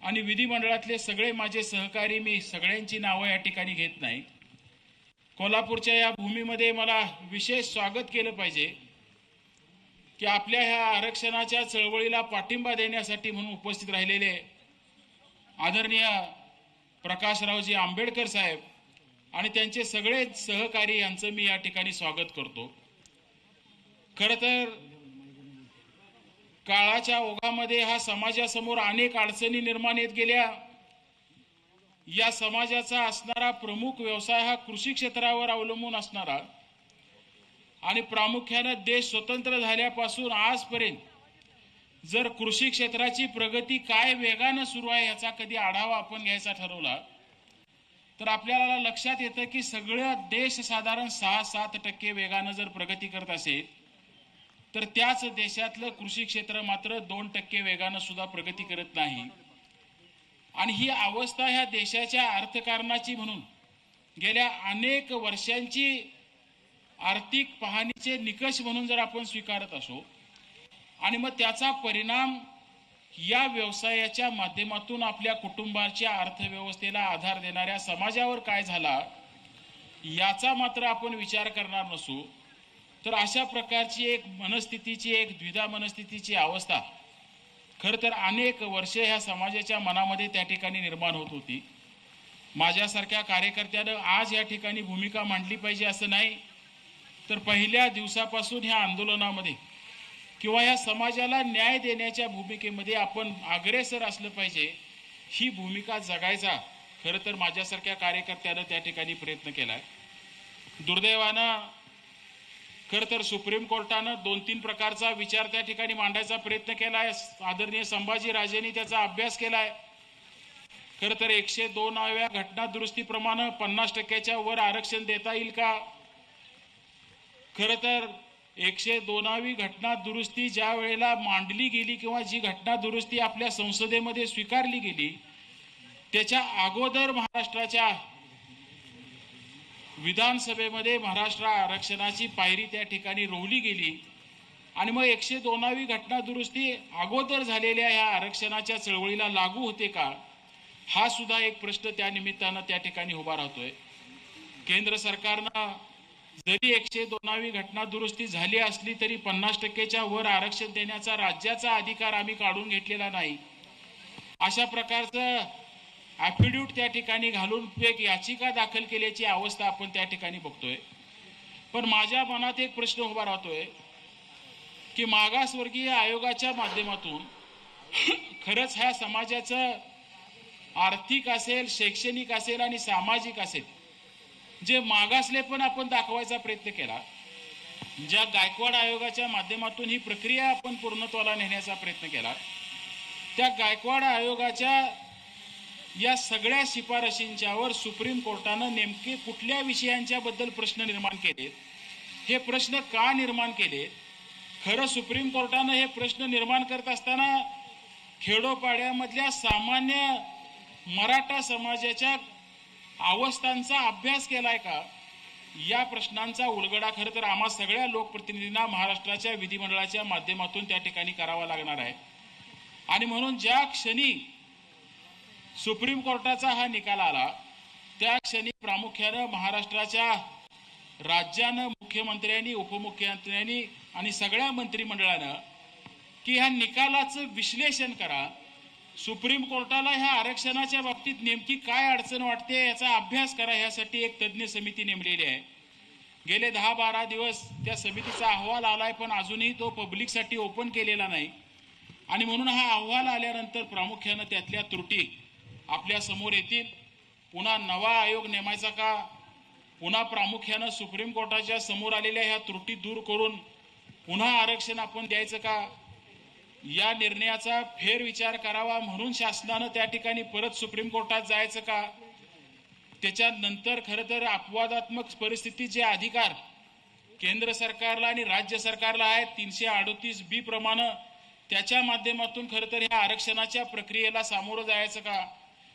आणि विधिमंडळातले सगळे माझे सहकारी, मी सगळ्यांची नावं या ठिकाणी घेत नाही. कोल्हापूरच्या या भूमीमध्ये मला विशेष स्वागत केलं पाहिजे की आपल्या ह्या आरक्षणाच्या चळवळीला पाठिंबा देण्यासाठी म्हणून उपस्थित राहिलेले आदरणीय प्रकाशरावजी आंबेडकर साहेब आणि त्यांचे सगळे सहकारी यांचं मी या ठिकाणी स्वागत करतो. खरं तर काळाच्या ओघामध्ये हा समाजासमोर अनेक अडचणी निर्माण येत गेल्या. या समाजाचा असणारा प्रमुख व्यवसाय हा कृषी क्षेत्रावर अवलंबून असणारा आणि प्रामुख्यानं देश स्वतंत्र झाल्यापासून आजपर्यंत जर कृषी क्षेत्राची प्रगती काय वेगानं सुरू आहे याचा कधी आढावा आपण घ्यायचा ठरवला तर आपल्याला लक्षात येतं की सगळा देश साधारण 6-7% वेगानं जर प्रगती करत असेल तर त्याच देशातलं कृषी क्षेत्र मात्र 2% वेगानं सुद्धा प्रगती करत नाही. आणि ही अवस्था ह्या देशाच्या अर्थकारणाची म्हणून गेल्या अनेक वर्षांची आर्थिक पाहणीचे निकष म्हणून जर आपण स्वीकारत असो आणि मग त्याचा परिणाम या व्यवसायाच्या माध्यमातून आपल्या कुटुंबाच्या अर्थव्यवस्थेला आधार देणाऱ्या समाजावर काय झाला याचा मात्र आपण विचार करणार नसू तर अशा प्रकारची एक मनस्थितीची, एक द्विधा मनस्थितीची अवस्था खरं तर अनेक वर्षे ह्या समाजाच्या मनामध्ये त्या ठिकाणी निर्माण होत होती. माझ्यासारख्या कार्यकर्त्यानं आज या ठिकाणी भूमिका मांडली पाहिजे असं नाही, तर पहिल्या दिवसापासून ह्या आंदोलनामध्ये किंवा या समाजाला न्याय देण्याच्या भूमिकेमध्ये आपण अग्रेसर असलं पाहिजे, ही भूमिका जगायचा खरं तर माझ्यासारख्या कार्यकर्त्यानं त्या ठिकाणी प्रयत्न केला आहे. दुर्दैवानं खरं तर सुप्रीम कोर्टानं 2-3 प्रकारचा विचार त्या ठिकाणी मांडायचा प्रयत्न केला आहे. आदरणीय संभाजी राजेंनी त्याचा अभ्यास केला आहे. खरं तर 102व्या घटना दुरुस्तीप्रमाणे 50%च्या वर आरक्षण देता येईल का? खरं तर 102वी घटना दुरुस्ती ज्या वेळेला मांडली गेली किंवा जी घटना दुरुस्ती आपल्या संसदेमध्ये स्वीकारली गेली त्याच्या अगोदर महाराष्ट्राच्या विधानसभेमध्ये महाराष्ट्र आरक्षणाची पायरी त्या ठिकाणी रोवली गेली आणि मग 102वी घटना दुरुस्ती अगोदर झालेल्या ह्या आरक्षणाच्या चळवळीला लागू होते का, हा सुद्धा एक प्रश्न त्या निमित्तानं त्या ठिकाणी उभा राहतोय. केंद्र सरकारनं जरी 102वी घटना दुरुस्ती झाली असली तरी 50%च्या वर आरक्षण देण्याचा राज्याचा अधिकार आम्ही काढून घेतलेला नाही. अशा प्रकारचं ॲफिड्यूट त्या ठिकाणी घालून एक याचिका दाखल केल्याची अवस्था आपण त्या ठिकाणी बघतोय. पण माझ्या मनात एक प्रश्न उभा राहतोय की मागासवर्गीय आयोगाच्या माध्यमातून खरंच ह्या समाजाचं आर्थिक असेल, शैक्षणिक असेल आणि सामाजिक असेल जे मागासले पण आपण दाखवायचा प्रयत्न केला. ज्या गायकवाड आयोगाच्या माध्यमातून ही प्रक्रिया आपण पूर्णत्वाला नेण्याचा प्रयत्न केला, त्या गायकवाड आयोगाच्या या सगळ्या शिफारशींच्यावर सुप्रीम कोर्टानं नेमके कुठल्या विषयांच्या बद्दल प्रश्न निर्माण केले, हे प्रश्न का निर्माण केले. खरं सुप्रीम कोर्टानं हे प्रश्न निर्माण करत असताना खेडोपाड्यामधल्या सामान्य मराठा समाजाच्या अवस्थांचा अभ्यास केलाय का, या प्रश्नांचा उलगडा खरं तर आम्हा सगळ्या लोकप्रतिनिधींना महाराष्ट्राच्या विधिमंडळाच्या माध्यमातून त्या ठिकाणी करावा लागणार आहे. आणि म्हणून ज्या क्षणी सुप्रीम कोर्टाचा हा निकाल आला त्या क्षणी प्रामुख्यानं महाराष्ट्राच्या राज्यानं, मुख्यमंत्र्यांनी, उपमुख्यमंत्र्यांनी आणि सगळ्या मंत्रिमंडळानं की ह्या निकालाचं विश्लेषण करा, सुप्रीम कोर्टाला ह्या आरक्षणाच्या बाबतीत नेमकी काय अडचण वाटते याचा अभ्यास करा, ह्यासाठी एक तज्ज्ञ समिती नेमलेली आहे. गेले 10-12 दिवस त्या समितीचा अहवाल आलाय पण अजूनही तो पब्लिकसाठी ओपन केलेला नाही. आणि म्हणून हा अहवाल आल्यानंतर प्रामुख्यानं त्यातल्या त्रुटी आपल्या समोर येतील. पुन्हा नवा आयोग नेमायचा का, पुन्हा प्रामुख्यानं सुप्रीम कोर्टाच्या समोर आलेल्या ह्या त्रुटी दूर करून पुन्हा आरक्षण आपण द्यायचं का, या निर्णयाचा फेरविचार करावा म्हणून शासनानं त्या ठिकाणी परत सुप्रीम कोर्टात जायचं का. त्याच्यानंतर खरं तर अपवादात्मक परिस्थितीत जे अधिकार केंद्र सरकारला आणि राज्य सरकारला आहेत 338B प्रमाणे त्याच्या माध्यमातून खरं तर ह्या आरक्षणाच्या प्रक्रियेला सामोरं जायचं का,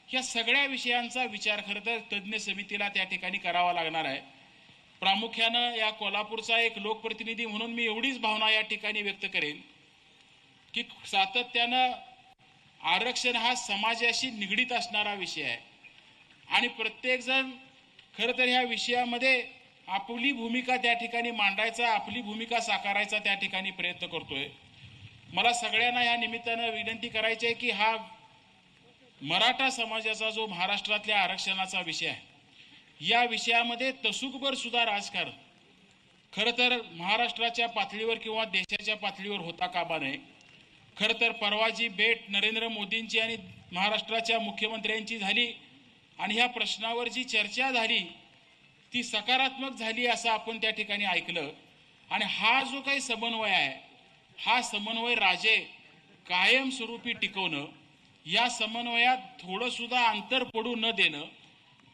ह्या सगळ्या विषयांचा विचार खरं तर तज्ज्ञ समितीला त्या ठिकाणी करावा लागणार आहे. प्रामुख्यानं या कोल्हापूरचा एक लोकप्रतिनिधी म्हणून मी एवढीच भावना या ठिकाणी व्यक्त करेन की सातत्यानं आरक्षण हा समाजाशी निगडीत असणारा विषय आहे आणि प्रत्येक जण खरं तर ह्या विषयामध्ये आपली भूमिका त्या ठिकाणी मांडायचा, आपली भूमिका साकारायचा त्या ठिकाणी प्रयत्न करतोय. मला सगळ्यांना या निमित्तानं विनंती करायची आहे की हा मराठा समाजाचा जो महाराष्ट्रातल्या आरक्षणाचा विषय आहे, या विषयामध्ये तसूकभर सुद्धा राजकारण खरं तर महाराष्ट्राच्या पातळीवर किंवा देशाच्या पातळीवर होता कामा नये. खरं तर परवाची भेट नरेंद्र मोदींची आणि महाराष्ट्राच्या मुख्यमंत्र्यांची झाली आणि ह्या प्रश्नावर जी चर्चा झाली ती सकारात्मक झाली असं आपण त्या ठिकाणी ऐकलं. आणि हा जो काही समन्वय आहे, हा समन्वय राजे कायमस्वरूपी टिकवणं, या समन्वयात थोडं सुद्धा अंतर पडू न देणं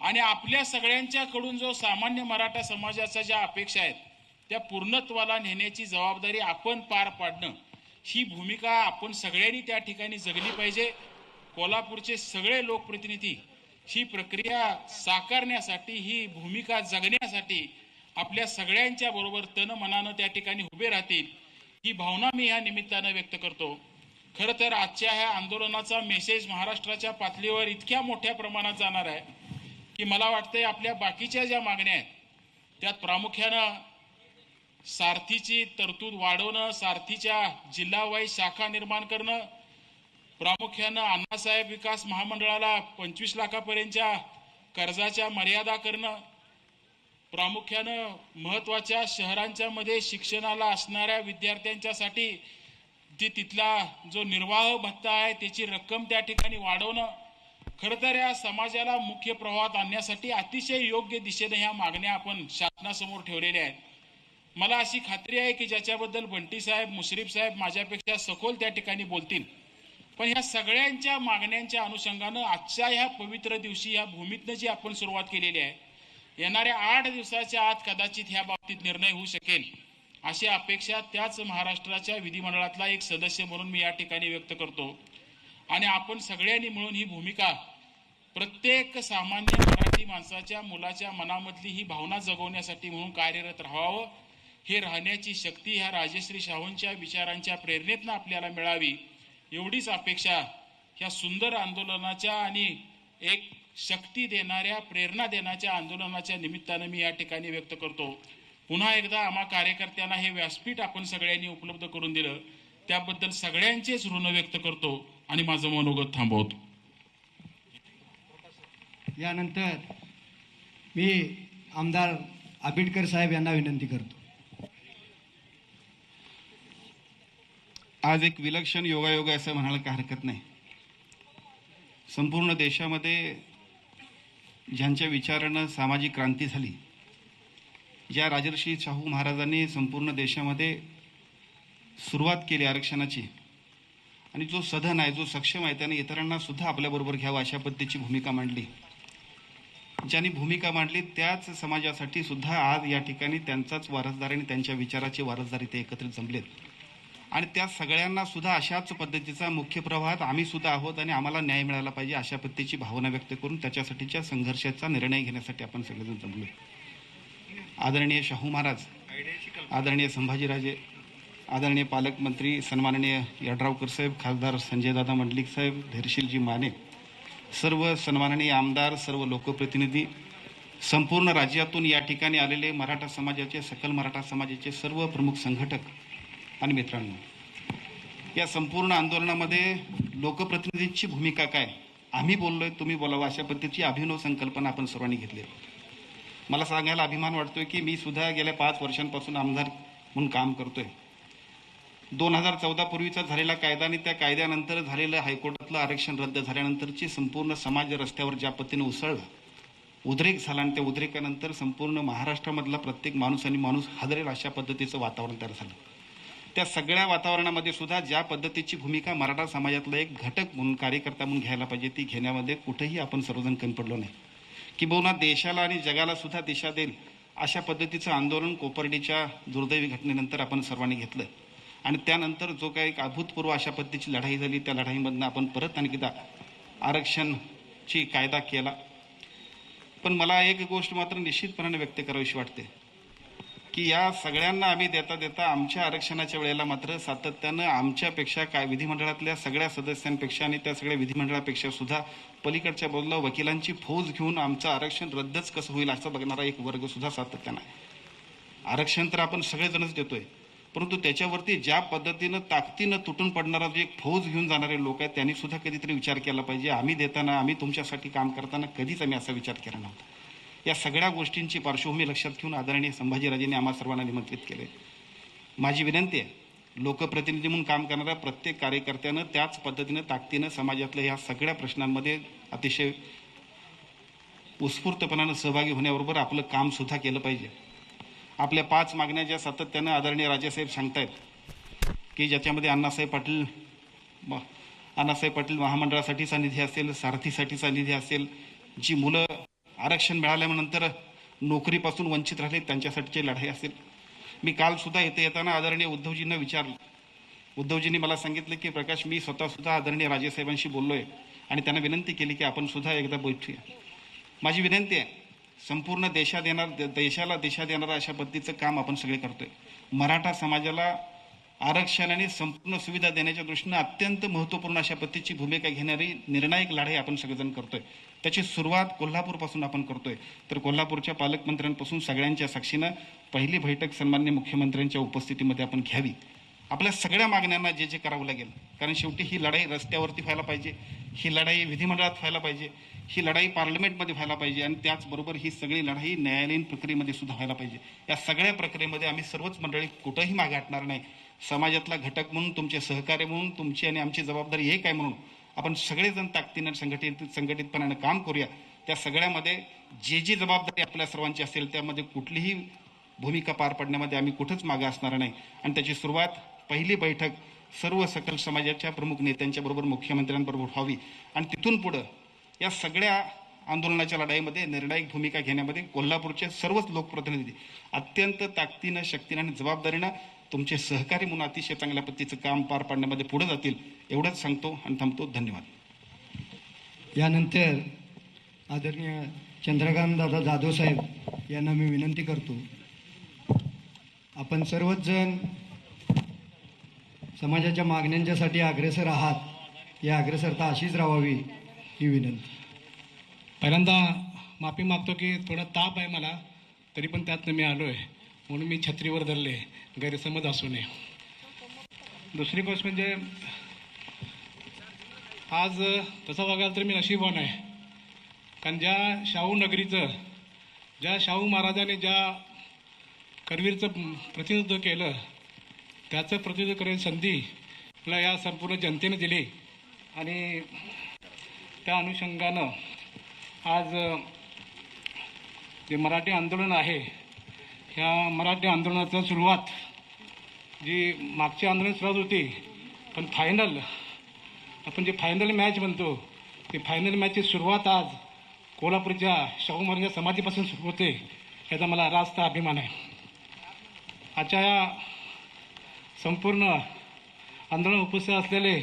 आणि आपल्या सगळ्यांच्याकडून जो सामान्य मराठा समाजाच्या ज्या अपेक्षा आहेत त्या पूर्णत्वाला नेण्याची जबाबदारी आपण पार पाडणं, ही भूमिका आपण सगळ्यांनी त्या ठिकाणी जगली पाहिजे. कोल्हापूरचे सगळे लोकप्रतिनिधी ही प्रक्रिया साकारण्यासाठी, ही भूमिका जगण्यासाठी आपल्या सगळ्यांच्या बरोबर तन मनानं त्या ठिकाणी उभे राहतील, ही भावना मी या निमित्तानं व्यक्त करतो. खरं तर आजच्या ह्या आंदोलनाचा मेसेज महाराष्ट्राच्या पातळीवर इतक्या मोठ्या प्रमाणात जाणार आहे की मला वाटतंय आपल्या बाकीच्या ज्या मागण्या आहेत त्यात प्रामुख्यानं सारथीची तरतूद वाढवणं, सारथीच्या जिल्हावाईज शाखा निर्माण करणं, प्रामुख्यानं अण्णासाहेब विकास महामंडळाला 25 लाखापर्यंतच्या कर्जाच्या मर्यादा करणं, प्रामुख्यानं महत्त्वाच्या शहरांच्या मध्ये शिक्षणाला असणाऱ्या विद्यार्थ्यांच्यासाठी तिथला जो निर्वाह भत्ता आहे त्याची रक्कम त्या ठिकाणी वाढवणं, खरं तर या समाजाला मुख्य प्रवाहात आणण्यासाठी अतिशय योग्य दिशेने ह्या मागण्या आपण शासनासमोर ठेवलेल्या आहेत. मला अशी खात्री आहे की ज्याच्याबद्दल बंटी साहेब, मुश्रीफ साहेब माझ्यापेक्षा सखोल त्या ठिकाणी बोलतील, पण ह्या सगळ्यांच्या मागण्यांच्या अनुषंगानं आजच्या ह्या पवित्र दिवशी ह्या भूमीतनं जी आपण सुरुवात केलेली आहे, येणाऱ्या 8 दिवसाच्या आत कदाचित ह्या बाबतीत निर्णय होऊ शकेल अशी अपेक्षा त्याच महाराष्ट्राच्या विधिमंडळातला एक सदस्य म्हणून मी या ठिकाणी व्यक्त करतो. आणि आपण सगळ्यांनी मिळून ही भूमिका प्रत्येक सामान्य मराठी माणसाच्या मुलाच्या मनामधली ही भावना जगवण्यासाठी म्हणून कार्यरत राहावं, हे राहण्याची शक्ती ह्या राजश्री शाहूंच्या विचारांच्या प्रेरणेतनं आपल्याला मिळावी, एवढीच अपेक्षा ह्या सुंदर आंदोलनाच्या आणि एक शक्ती देणाऱ्या, प्रेरणा देण्याच्या आंदोलनाच्या निमित्तानं मी या ठिकाणी व्यक्त करतो. पुन्हा एकदा आम्हा कार्यकर्त्यांना हे व्यासपीठ आपण सगळ्यांनी उपलब्ध करून दिलं, त्याबद्दल सगळ्यांचेच ऋण व्यक्त करतो आणि माझं मनोगत थांबवतो. यानंतर मी आमदार आबिटकर साहेब यांना विनंती करतो. आज एक विलक्षण योगायोग आहे असं म्हणायला काही हरकत नाही. संपूर्ण देशामध्ये ज्यांच्या विचारानं सामाजिक क्रांती झाली, ज्या राजर्षी शाहू महाराजांनी संपूर्ण देशामध्ये सुरुवात केली आरक्षणाची, आणि जो सधन आहे, जो सक्षम आहे, त्याने इतरांना सुद्धा आपल्याबरोबर घ्यावं अशा पद्धतीची भूमिका मांडली. ज्यांनी भूमिका मांडली त्याच समाजासाठी सुद्धा आज या ठिकाणी त्यांचाच वारसदार आणि त्यांच्या विचाराचे वारसदार इथे एकत्रित जमलेत. आणि त्या सगळ्यांना सुद्धा अशाच पद्धतीचा मुख्य प्रवाहात आम्ही सुद्धा आहोत आणि आम्हाला न्याय मिळाला पाहिजे अशा पद्धतीची भावना व्यक्त करून त्याच्यासाठीच्या संघर्षाचा निर्णय घेण्यासाठी आपण सगळेजण जमलो. आदरणीय शाहू महाराज, आदरणीय संभाजीराजे, आदरणीय पालकमंत्री सन्माननीय यड्रावकर साहेब, खासदार संजयदादा मंडलिक साहेब, धैर्यशीलजी माने, सर्व सन्माननीय आमदार, सर्व लोकप्रतिनिधी, संपूर्ण राज्यातून या ठिकाणी आलेले मराठा समाजाचे, सकल मराठा समाजाचे सर्व प्रमुख संघटक आणि मित्रांनो, या संपूर्ण आंदोलनामध्ये लोकप्रतिनिधींची भूमिका काय, आम्ही बोललोय तुम्ही बोलावं अशा पद्धतीची अभिनव संकल्पना आपण सर्वांनी घेतली. मला सांगायला अभिमान वाटतोय की मी सुद्धा गेल्या 5 वर्षांपासून आमदार म्हणून काम करतोय. 2014 पूर्वीचा झालेला कायदा आणि त्या कायद्यानंतर झालेलं हायकोर्टातलं आरक्षण रद्द झाल्यानंतरची संपूर्ण समाज रस्त्यावर ज्या पद्धतीने उसळला, उद्रेक झाला, आणि त्या उद्रेकानंतर संपूर्ण महाराष्ट्रामधला प्रत्येक माणूस आणि माणूस हादरेल अशा पद्धतीचं वातावरण तयार झालं. त्या सगळ्या वातावरणामध्ये सुद्धा ज्या पद्धतीची भूमिका मराठा समाजातला एक घटक म्हणून, कार्यकर्ता म्हणून घ्यायला पाहिजे, ती घेण्यामध्ये कुठेही आपण सर्वजण कमी पडलो नाही. किंबहुना देशाला आणि जगाला सुद्धा दिशा देईल अशा पद्धतीचं आंदोलन कोपर्डीच्या दुर्दैवी घटनेनंतर आपण सर्वांनी घेतलं. आणि त्यानंतर जो काही एक अभूतपूर्व अशा पद्धतीची लढाई झाली, त्या लढाईमधनं आपण परत आणखीदा आरक्षणची कायदा केला. पण मला एक गोष्ट मात्र निश्चितपणाने व्यक्त करावीशी वाटते की या सगळ्यांना आम्ही देता देता आमच्या आरक्षणाच्या वेळेला मात्र सातत्यानं आमच्यापेक्षा काय विधिमंडळातल्या सगळ्या सदस्यांपेक्षा आणि त्या सगळ्या विधिमंडळापेक्षा सुद्धा पलीकडच्या बाजूला वकिलांची फौज घेऊन आमचं आरक्षण रद्दच कसं होईल असं बघणारा एक वर्ग सुद्धा सातत्यानं आहे. आरक्षण तर आपण सगळेजणच देतोय, परंतु त्याच्यावरती ज्या पद्धतीनं ताकदीनं तुटून पडणारा जे एक फौज घेऊन जाणारे लोक आहेत त्यांनी सुद्धा कधीतरी विचार केला पाहिजे. आम्ही देताना, आम्ही तुमच्यासाठी काम करताना कधीच आम्ही असा विचार केला नव्हता. या सगळ्या गोष्टींची पार्श्वभूमी लक्षात घेऊन आदरणीय संभाजीराजेंनी आम्हा सर्वांना निमंत्रित केले. माझी विनंती आहे, लोकप्रतिनिधी म्हणून काम करणाऱ्या प्रत्येक कार्यकर्त्यानं त्याच पद्धतीनं ताकदीनं समाजातल्या ह्या सगळ्या प्रश्नांमध्ये अतिशय उत्स्फूर्तपणानं सहभागी होण्याबरोबर आपलं काम सुद्धा केलं पाहिजे. आपल्या 5 मागण्या ज्या सातत्यानं आदरणीय राजेसाहेब सांगतायत की ज्याच्यामध्ये अण्णासाहेब पाटील महामंडळासाठीचा निधी असेल, सारथीसाठीचा निधी असेल, जी मुलं आरक्षण मिळाल्यानंतर नोकरीपासून वंचित राहिले त्यांच्यासाठीची लढाई असेल. मी काल सुद्धा इथे येताना आदरणीय उद्धवजींना विचारलं. उद्धवजींनी मला सांगितलं की प्रकाश, मी स्वतःसुद्धा आदरणीय राजेसाहेबांशी बोललोय आणि त्यांना विनंती केली की आपण सुद्धा एकदा बैठूया. माझी विनंती आहे, संपूर्ण देशाला दिशा देणारं अशा पद्धतीचं काम आपण सगळे करतोय. मराठा समाजाला आरक्षण आणि संपूर्ण सुविधा देण्याच्या दृष्टीनं अत्यंत महत्त्वपूर्ण अशा पद्धतीची भूमिका घेणारी निर्णायक लढाई आपण सगळेजण करतोय. त्याची सुरुवात कोल्हापूरपासून आपण करतोय. तर कोल्हापूरच्या पालकमंत्र्यांपासून सगळ्यांच्या साक्षीनं पहिली बैठक सन्माननीय मुख्यमंत्र्यांच्या उपस्थितीमध्ये आपण घ्यावी. आपल्या सगळ्या मागण्यांना जे जे करावं लागेल, कारण शेवटी ही लढाई रस्त्यावरती व्हायला पाहिजे, ही लढाई विधिमंडळात व्हायला पाहिजे, ही लढाई पार्लमेंटमध्ये व्हायला पाहिजे आणि त्याचबरोबर ही सगळी लढाई न्यायालयीन प्रक्रियेमध्ये सुद्धा व्हायला पाहिजे. या सगळ्या प्रक्रियेमध्ये आम्ही सर्वच मंडळी कुठंही मागे हटणार नाही. समाजातला घटक म्हणून, तुमचे सहकार्य म्हणून, तुमची आणि आमची जबाबदारी एक आहे म्हणून आपण सगळेजण ताकदीनं संघटितपणानं काम करूया. त्या सगळ्यामध्ये जी जी जबाबदारी आपल्या सर्वांची असेल त्यामध्ये कुठलीही भूमिका पार पाडण्यामध्ये आम्ही कुठंच मागे असणार नाही. आणि त्याची सुरुवात पहिली बैठक सर्व सकल समाजाच्या प्रमुख नेत्यांच्या बरोबर, मुख्यमंत्र्यांबरोबर व्हावी आणि तिथून पुढं या सगळ्या आंदोलनाच्या लढाईमध्ये निर्णायक भूमिका घेण्यामध्ये कोल्हापूरचे सर्वच लोकप्रतिनिधी अत्यंत ताकदीनं, शक्तीनं आणि जबाबदारीनं तुमचे सहकारी म्हणून अतिशय चांगल्या पद्धतीचं काम पार पाडण्यामध्ये पुढे जातील एवढंच सांगतो आणि थांबतो. धन्यवाद. यानंतर आदरणीय चंद्रकांत दादा जाधव साहेब यांना मी विनंती करतो, आपण सर्वच जण समाजाच्या मागण्यांच्यासाठी अग्रेसर आहात, या अग्रेसरता अशीच राहावी ही विनंती. पहिल्यांदा माफी मागतो की थोडा ताप आहे मला, तरी पण त्यातनं मी आलो आहे म्हणून मी छत्रीवर धरले, गैरसमज असू नये. दुसरी गोष्ट म्हणजे आज तसं बघायला तर मी नशीबवान आहे, कारण ज्या शाहू नगरीचं, ज्या शाहू महाराजांनी ज्या करवीरचं प्रतिनिधित्व केलं, त्याचं प्रतिनिधित्व करायची संधी मला या संपूर्ण जनतेने दिली. आणि त्या अनुषंगानं आज जे मराठी आंदोलन आहे, ह्या मराठी आंदोलनाचं सुरुवात जी मागची आंदोलन सुरुवात होती, पण फायनल आपण जे फायनल मॅच म्हणतो, ते फायनल मॅचची सुरुवात आज कोल्हापूरच्या शाहू महाराजांच्या समाधीपासून सुरू होते, याचा मला रास्त अभिमान आहे. आजच्या या संपूर्ण आंदोलन उपस्थित असलेले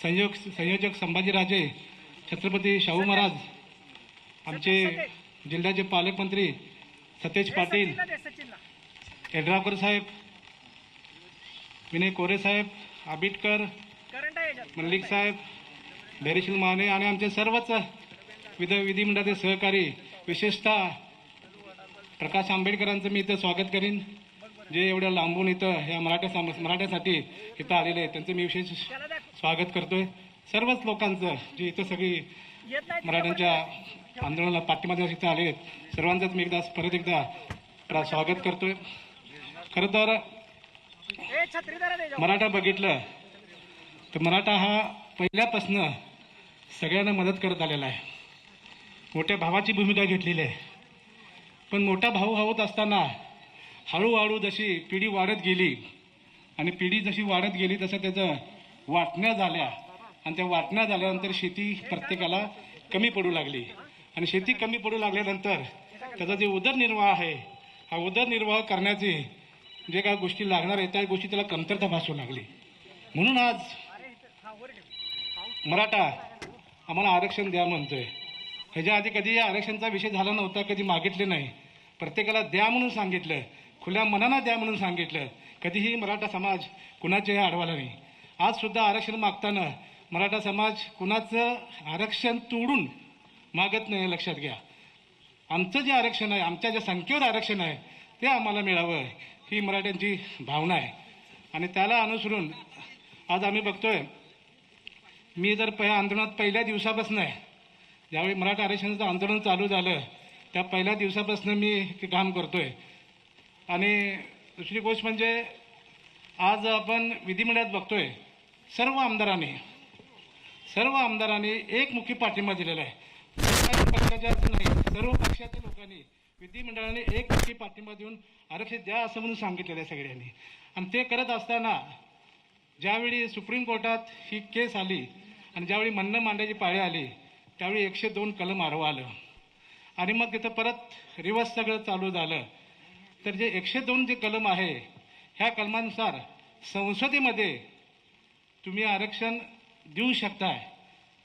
संयोजक संभाजीराजे छत्रपती शाहू महाराज, आमचे जिल्ह्याचे पालकमंत्री सतेज पाटील, यड्रावकर साहेब, विनय कोरे साहेब, आबिटकर, मल्लिक साहेब, धैर्यशील माने आणि आमचे सर्वच विधिमंडळाचे सहकारी, विशेषतः प्रकाश आंबेडकरांचं मी इथं स्वागत करीन, जे एवढ्या लांबून इथं ह्या मराठ्यासाठी इथं आलेले आहेत, त्यांचं मी विशेष स्वागत करतोय. सर्वच लोकांचं जे इथं सगळी मराठ्यांच्या आंदोलनाला पाठिंबा इथं आले आहेत, सर्वांचंच मी परत एकदा स्वागत करतोय. खरं तर मराठा बघितलं तर मराठा हा पहिल्यापासून सगळ्यांना मदत करत आलेला आहे, मोठ्या भावाची भूमिका घेतलेली आहे. पण मोठा भाऊ होत असताना हळूहळू जशी पिढी वाढत गेली आणि पिढी जशी वाढत गेली तसं त्याचं वाटण्या झाल्या, आणि त्या वाटण्या झाल्यानंतर शेती प्रत्येकाला कमी पडू लागली, आणि शेती कमी पडू लागल्यानंतर त्याचा जे उदरनिर्वाह आहे, हा उदरनिर्वाह करण्याचे जे काही गोष्टी लागणार आहेत त्या गोष्टी त्याला कमतरता भासू लागली. म्हणून आज मराठा आम्हाला आरक्षण द्या म्हणतोय. ह्याच्या आधी कधी या आरक्षणाचा विषय झाला नव्हता, कधी मागितले नाही, प्रत्येकाला द्या म्हणून सांगितलं, खुल्या मनानं द्या म्हणून सांगितलं. कधीही मराठा समाज कुणाच्याही आडवाला नाही. आज सुद्धा आरक्षण मागताना मराठा समाज कुणाचं आरक्षण तोडून मागत नाही, लक्षात घ्या. आमचं जे आरक्षण आहे, आमच्या ज्या संख्येवर आरक्षण आहे ते आम्हाला मिळावं ही मराठ्यांची भावना आहे, आणि त्याला अनुसरून आज आम्ही बघतोय. मी जर आंदोलनात पहिल्या दिवसापासून आहे, ज्यावेळी मराठा आरक्षणाचं आंदोलन चालू झालं त्या पहिल्या दिवसापासून मी हे काम करतोय. आणि दुसरी गोष्ट म्हणजे आज आपण विधिमंडळात बघतोय सर्व आमदारांनी एकमुखी पाठिंबा दिलेला आहे. पक्षाच्या नाही, सर्व पक्षाच्या लोकांनी विधिमंडळाने एकमुखी पाठिंबा देऊन आरक्षण द्या असं म्हणून सांगितलेलं आहे सगळ्यांनी. आणि ते करत असताना ज्यावेळी सुप्रीम कोर्टात ही केस आली आणि ज्यावेळी म्हणणं मांडायची पाळी आली, त्यावेळी 102 कलम आडवं आलं, आणि मग तिथं परत रिवर्स सगळं चालू झालं. तर जे 102 जे कलम आहे, ह्या कलमानुसार संसदेमध्ये तुम्ही आरक्षण देऊ शकताय.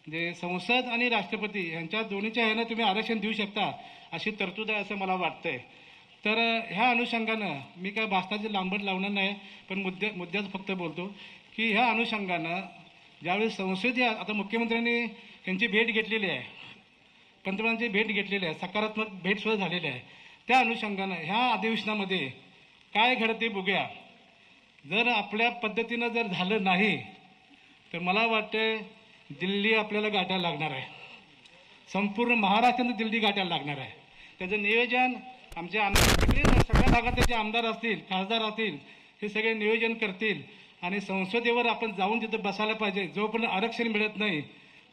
जे संसद आणि राष्ट्रपती यांच्या दोन्हीच्या ह्यानं तुम्ही आरक्षण देऊ शकता अशी तरतूद आहे असं मला वाटतंय. तर ह्या अनुषंगानं मी काय भाषणाचे लांबट लावणार नाही, पण मुद्द्याच फक्त बोलतो की ह्या अनुषंगानं ज्यावेळी संसदीय, आता मुख्यमंत्र्यांनी यांची भेट घेतलेली आहे, पंतप्रधानांची भेट घेतलेली आहे, सकारात्मक भेटसुद्धा झालेली आहे. त्या अनुषंगानं ह्या अधिवेशनामध्ये काय घडते बघूया. जर आपल्या पद्धतीनं जर झालं नाही तर मला वाटतं दिल्ली आपल्याला गाठायला लागणार आहे, संपूर्ण महाराष्ट्रानं दिल्ली गाठायला लागणार आहे. त्याचं नियोजन आमचे आमदार सगळ्या भागातले जे आमदार असतील, खासदार असतील, हे सगळे नियोजन करतील, आणि संसदेवर आपण जाऊन तिथं बसायला पाहिजे. जोपर्यंत आरक्षण मिळत नाही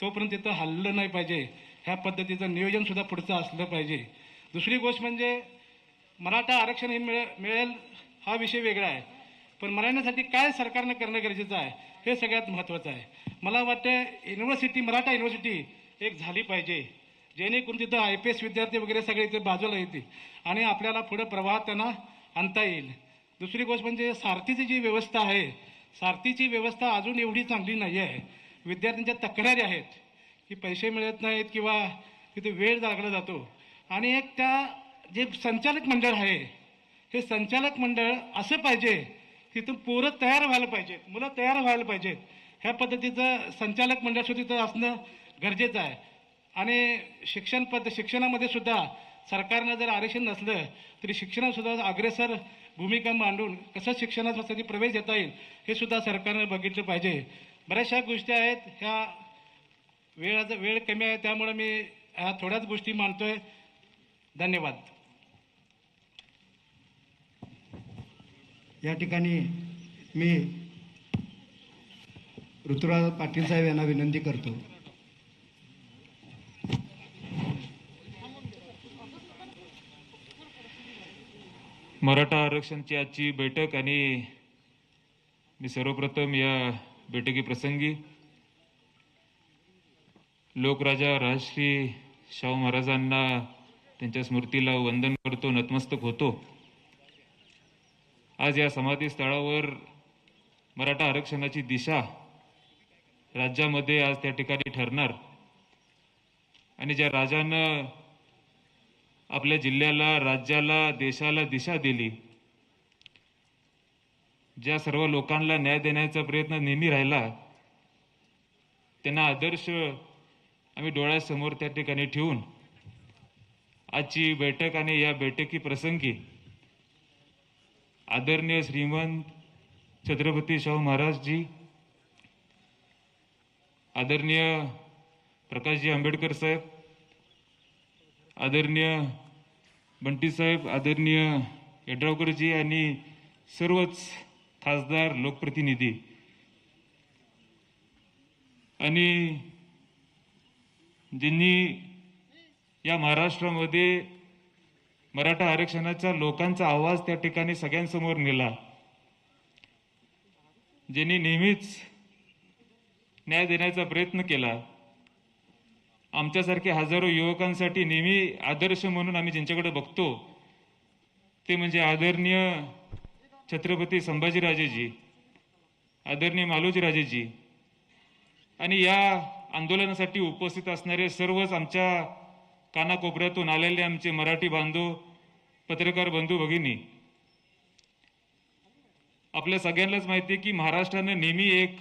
तोपर्यंत तिथं हल्लं नाही पाहिजे. ह्या पद्धतीचं नियोजनसुद्धा पुढचं असलं पाहिजे. दुसरी गोष्ट म्हणजे मराठा आरक्षण हे मिळेल हा विषय वेगळा आहे, पण मराठ्यांसाठी काय सरकारनं करणं गरजेचं आहे हे सगळ्यात महत्त्वाचं आहे. मला वाटतं युनिव्हर्सिटी, मराठा युनिव्हर्सिटी एक झाली पाहिजे, जेणेकरून तिथं IPS विद्यार्थी वगैरे सगळे इथे बाजूला येतील आणि आपल्याला पुढं प्रवाहात त्यांना आणता येईल. दुसरी गोष्ट म्हणजे सारथीची जी व्यवस्था आहे, सारथीची व्यवस्था अजून एवढी चांगली नाही आहे. विद्यार्थ्यांच्या तक्रारी आहेत की पैसे मिळत नाहीत किंवा तिथे वेळ लागला जातो. आणि एक त्या जे संचालक मंडळ आहे, हे संचालक मंडळ असं पाहिजे, तिथून पोरं तयार व्हायला पाहिजेत, मुलं तयार व्हायला पाहिजेत. ह्या पद्धतीचं संचालक मंडळ सुद्धा तिथं असणं गरजेचं आहे. आणि शिक्षणामध्ये सुद्धा सरकारनं जर आरक्षण नसलं तरी शिक्षणात सुद्धा अग्रेसर भूमिका मांडून कसं शिक्षणासाठी प्रवेश देता येईल हे सुद्धा सरकारनं बघितलं पाहिजे. बऱ्याचशा गोष्टी आहेत, ह्या वेळ कमी आहे, त्यामुळे मी ह्या थोड्याच गोष्टी मानतोय. धन्यवाद. या ठिकाणी मी ऋतुराज पाटील साहेब यांना विनंती करतो. मराठा आरक्षणची आजची बैठक आणि मी सर्वप्रथम या बैठकीप्रसंगी लोकराजा राजश्री शाहू महाराजांना त्यांच्या स्मृतीला वंदन करतो, नतमस्तक होतो. आज या समाधी स्थळावर मराठा आरक्षणाची दिशा राज्यामध्ये आज त्या ठिकाणी ठरणार आणि ज्या राजानं आपल्या जिल्ह्याला, राज्याला, देशाला दिशा दिली, ज्या सर्व लोकांना न्याय देण्याचा प्रयत्न नेहमी राहिला, त्यांना आदर्श आम्ही डोळ्यासमोर त्या ठिकाणी ठेवून आजची बैठक आणि या बैठकी प्रसंगी आदरणीय श्रीमंत छत्रपती शाहू महाराजजी, आदरणीय प्रकाशजी आंबेडकर साहेब, आदरणीय बंटी साहेब, आदरणीय यड्रावकरजी आणि सर्वच खासदार, लोकप्रतिनिधी आणि ज्यांनी या महाराष्ट्रामध्ये मराठा आरक्षणाच्या लोकांचा आवाज त्या ठिकाणी सगळ्यांसमोर नेला, ज्यांनी नेहमीच न्याय देण्याचा प्रयत्न केला, आमच्यासारखे हजारो युवकांसाठी नेहमी आदर्श म्हणून आम्ही ज्यांच्याकडे बघतो ते म्हणजे आदरणीय छत्रपती संभाजीराजेजी, आदरणीय मालोजीराजेजी आणि या आंदोलनासाठी उपस्थित असणारे सर्वच आमच्या कानाकोपऱ्यातून आलेले आमचे मराठी बांधव, पत्रकार बंधू भगिनी. आपल्या सगळ्यांनाच माहिती आहे की महाराष्ट्रानं नेहमी एक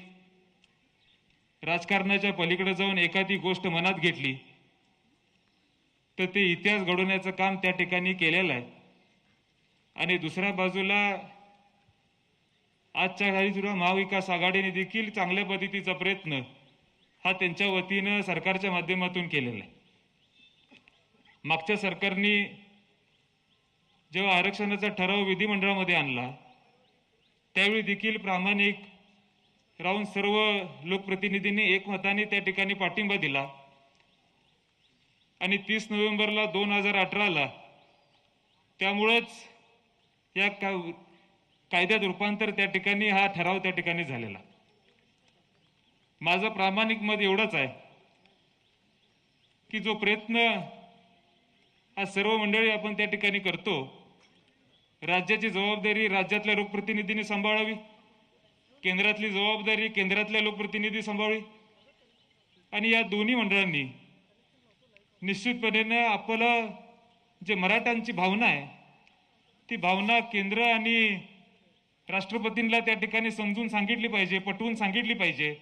राजकारणाच्या पलीकडे जाऊन एखादी गोष्ट मनात घेतली तर ते इतिहास घडवण्याचं काम त्या ठिकाणी केलेलं आहे. आणि दुसऱ्या बाजूला आजच्या घडी सुद्धा महाविकास आघाडीने देखील चांगल्या पद्धतीचा प्रयत्न हा त्यांच्या वतीनं सरकारच्या माध्यमातून केलेला आहे. मागच्या सरकारने जेव्हा आरक्षणाचा ठराव विधिमंडळामध्ये आणला त्यावेळी देखील प्रामाणिक राहून सर्व लोकप्रतिनिधींनी एकमताने त्या ठिकाणी पाठिंबा दिला आणि 30 नोव्हेंबरला 2018ला त्यामुळेच या कायद्यात रूपांतर त्या ठिकाणी हा ठराव त्या ठिकाणी झालेला. माझं प्रामाणिक मत एवढंच आहे की जो प्रयत्न आज सर्व मंडळी आपण त्या ठिकाणी करतो, राज्याची जबाबदारी राज्यातल्या लोकप्रतिनिधींनी सांभाळावी, केंद्रातली जबाबदारी केंद्रातल्या लोकप्रतिनिधी सांभाळावी आणि या दोन्ही मंडळांनी निश्चितपणे आपलं जे मराठ्यांची भावना आहे ती भावना केंद्र आणि राष्ट्रपतींना त्या ठिकाणी समजून सांगितली पाहिजे, पटवून सांगितली पाहिजे.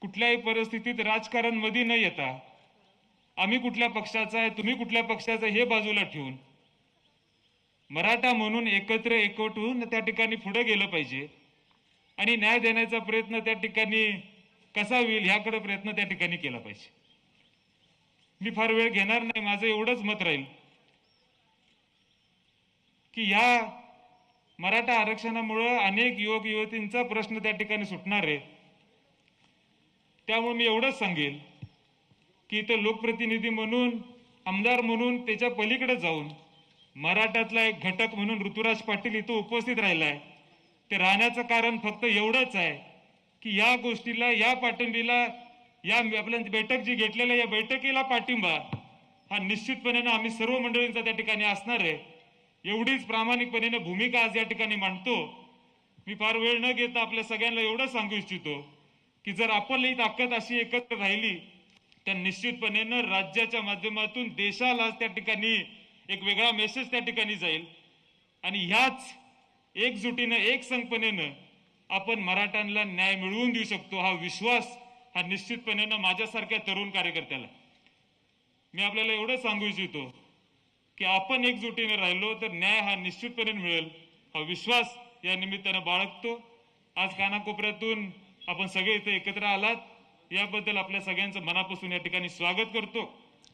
कुठल्याही परिस्थितीत राजकारण मध्ये न येता आम्ही कुठल्या पक्षाचा आहे, तुम्ही कुठल्या पक्षाचा हे बाजूला ठेवून मराठा म्हणून एकवट होऊन त्या ठिकाणी पुढे गेलं पाहिजे आणि न्याय देण्याचा प्रयत्न त्या ठिकाणी कसा होईल ह्याकडे प्रयत्न त्या ठिकाणी केला पाहिजे. मी फार वेळ घेणार नाही, माझं एवढंच मत राहील की या मराठा आरक्षणामुळे अनेक युवक युवतींचा प्रश्न त्या ठिकाणी सुटणार आहे. त्यामुळे मी एवढंच सांगेल की इथं लोकप्रतिनिधी म्हणून, आमदार म्हणून त्याच्या पलीकडे जाऊन मराठ्यातला एक घटक म्हणून ऋतुराज पाटील इथं उपस्थित राहिलाय. ते राहण्याचं कारण फक्त एवढंच आहे की या गोष्टीला, या पाठिंबीला, या आपल्या बैठक जी घेतलेल्या या बैठकीला पाठिंबा हा निश्चितपणे आम्ही सर्व मंडळींचा त्या ठिकाणी असणार आहे. एवढीच प्रामाणिकपणे भूमिका आज या ठिकाणी मांडतो. मी फार वेळ न घेता आपल्या सगळ्यांना एवढं सांगू इच्छितो की जर आपली ताकद अशी एकत्र राहिली तर निश्चितपणे राज्याच्या माध्यमातून देशाला त्या ठिकाणी एक वेगळा मेसेज त्या ठिकाणी जाईल आणि ह्याच एकजुटीनं एकसंघपणेनं आपण मराठ्यांना न्याय मिळवून देऊ शकतो हा विश्वास हा निश्चितपणे माझ्यासारख्या तरुण कार्यकर्त्याला मी आपल्याला एवढं सांगू इच्छितो की आपण एकजुटीने राहिलो तर न्याय हा निश्चितपणे मिळेल हा विश्वास या निमित्तानं बाळगतो. आज कानाकोपऱ्यातून आपण सगळे इथे एकत्र आलात याबद्दल आपल्या सगळ्यांचं मनापासून या ठिकाणी स्वागत करतो.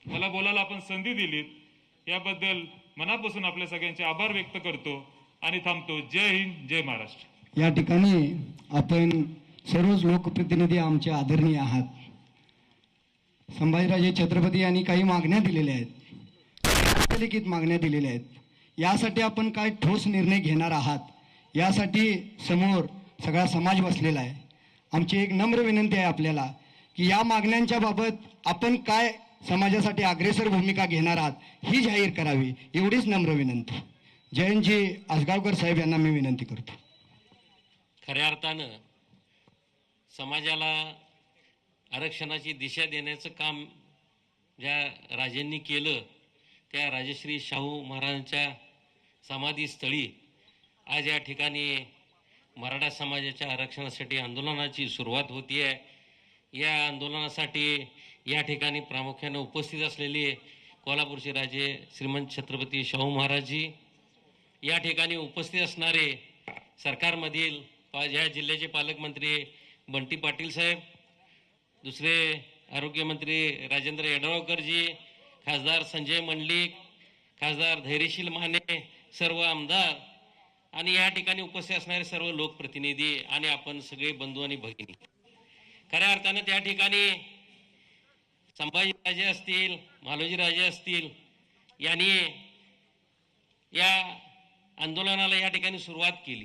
मला बोलायला आपण संधी दिलीत याबद्दल मनापासून आपल्या सगळ्यांचे आभार व्यक्त करतो आणि थांबतो. जय हिंद, जय महाराष्ट्र. या ठिकाणी आपण सर्वच लोकप्रतिनिधी आमचे आदरणीय आहात. संभाजीराजे छत्रपती यांनी काही मागण्या दिलेल्या आहेत, लिखित मागण्या दिलेल्या आहेत. यासाठी आपण काय ठोस निर्णय घेणार आहात यासाठी समोर सगळा समाज बसलेला आहे. आमची एक नम्र विनंती आहे आपल्याला की या मागण्यांच्या बाबत आपण काय समाजासाठी अग्रेसर भूमिका घेणार आहात ही जाहीर करावी, एवढीच नम्र विनंती. जयंतजी आसगावकर साहेब यांना मी विनंती करतो. खऱ्या अर्थानं समाजाला आरक्षणाची दिशा देण्याचं काम ज्या राजेंनी केलं त्या राजश्री शाहू महाराजांच्या समाधीस्थळी आज या ठिकाणी मराठा समाजाच्या आरक्षणासाठी आंदोलनाची सुरुवात होती आहे. या आंदोलनासाठी या ठिकाणी प्रामुख्याने उपस्थित असलेले कोल्हापूरचे राजे श्रीमंत छत्रपती शाहू महाराजजी, या ठिकाणी उपस्थित असणारे सरकारमधील ह्या जिल्ह्याचे पालकमंत्री बंटी पाटील साहेब, दुसरे आरोग्यमंत्री राजेंद्र यड्रावकरजी, खासदार संजय मंडलिक, खासदार धैर्यशील माने, सर्व आमदार आणि या ठिकाणी उपस्थित असणारे सर्व लोकप्रतिनिधी आणि आपण सगळे बंधू आणि भगिनी, खऱ्या अर्थानं त्या ठिकाणी संभाजीराजे असतील, मालोजीराजे असतील यांनी या आंदोलनाला या ठिकाणी सुरुवात केली.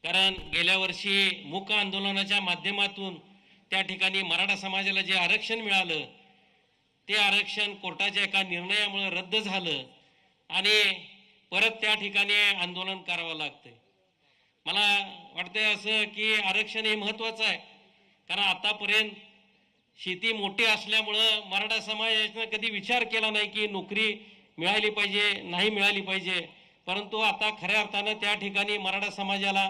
कारण गेल्या वर्षी मूक आंदोलनाच्या माध्यमातून त्या ठिकाणी मराठा समाजाला जे आरक्षण मिळालं ते आरक्षण कोर्टाच्या एका निर्णयामुळे रद्द झालं आणि परत त्या ठिकाणी आंदोलन करावं लागतंय. मला वाटतंय असं की आरक्षण हे महत्त्वाचं आहे, कारण आतापर्यंत शेती मोठी असल्यामुळं मराठा समाजाने कधी विचार केला नाही की नोकरी मिळाली पाहिजे, नाही मिळाली पाहिजे. परंतु आता खऱ्या अर्थानं त्या ठिकाणी मराठा समाजाला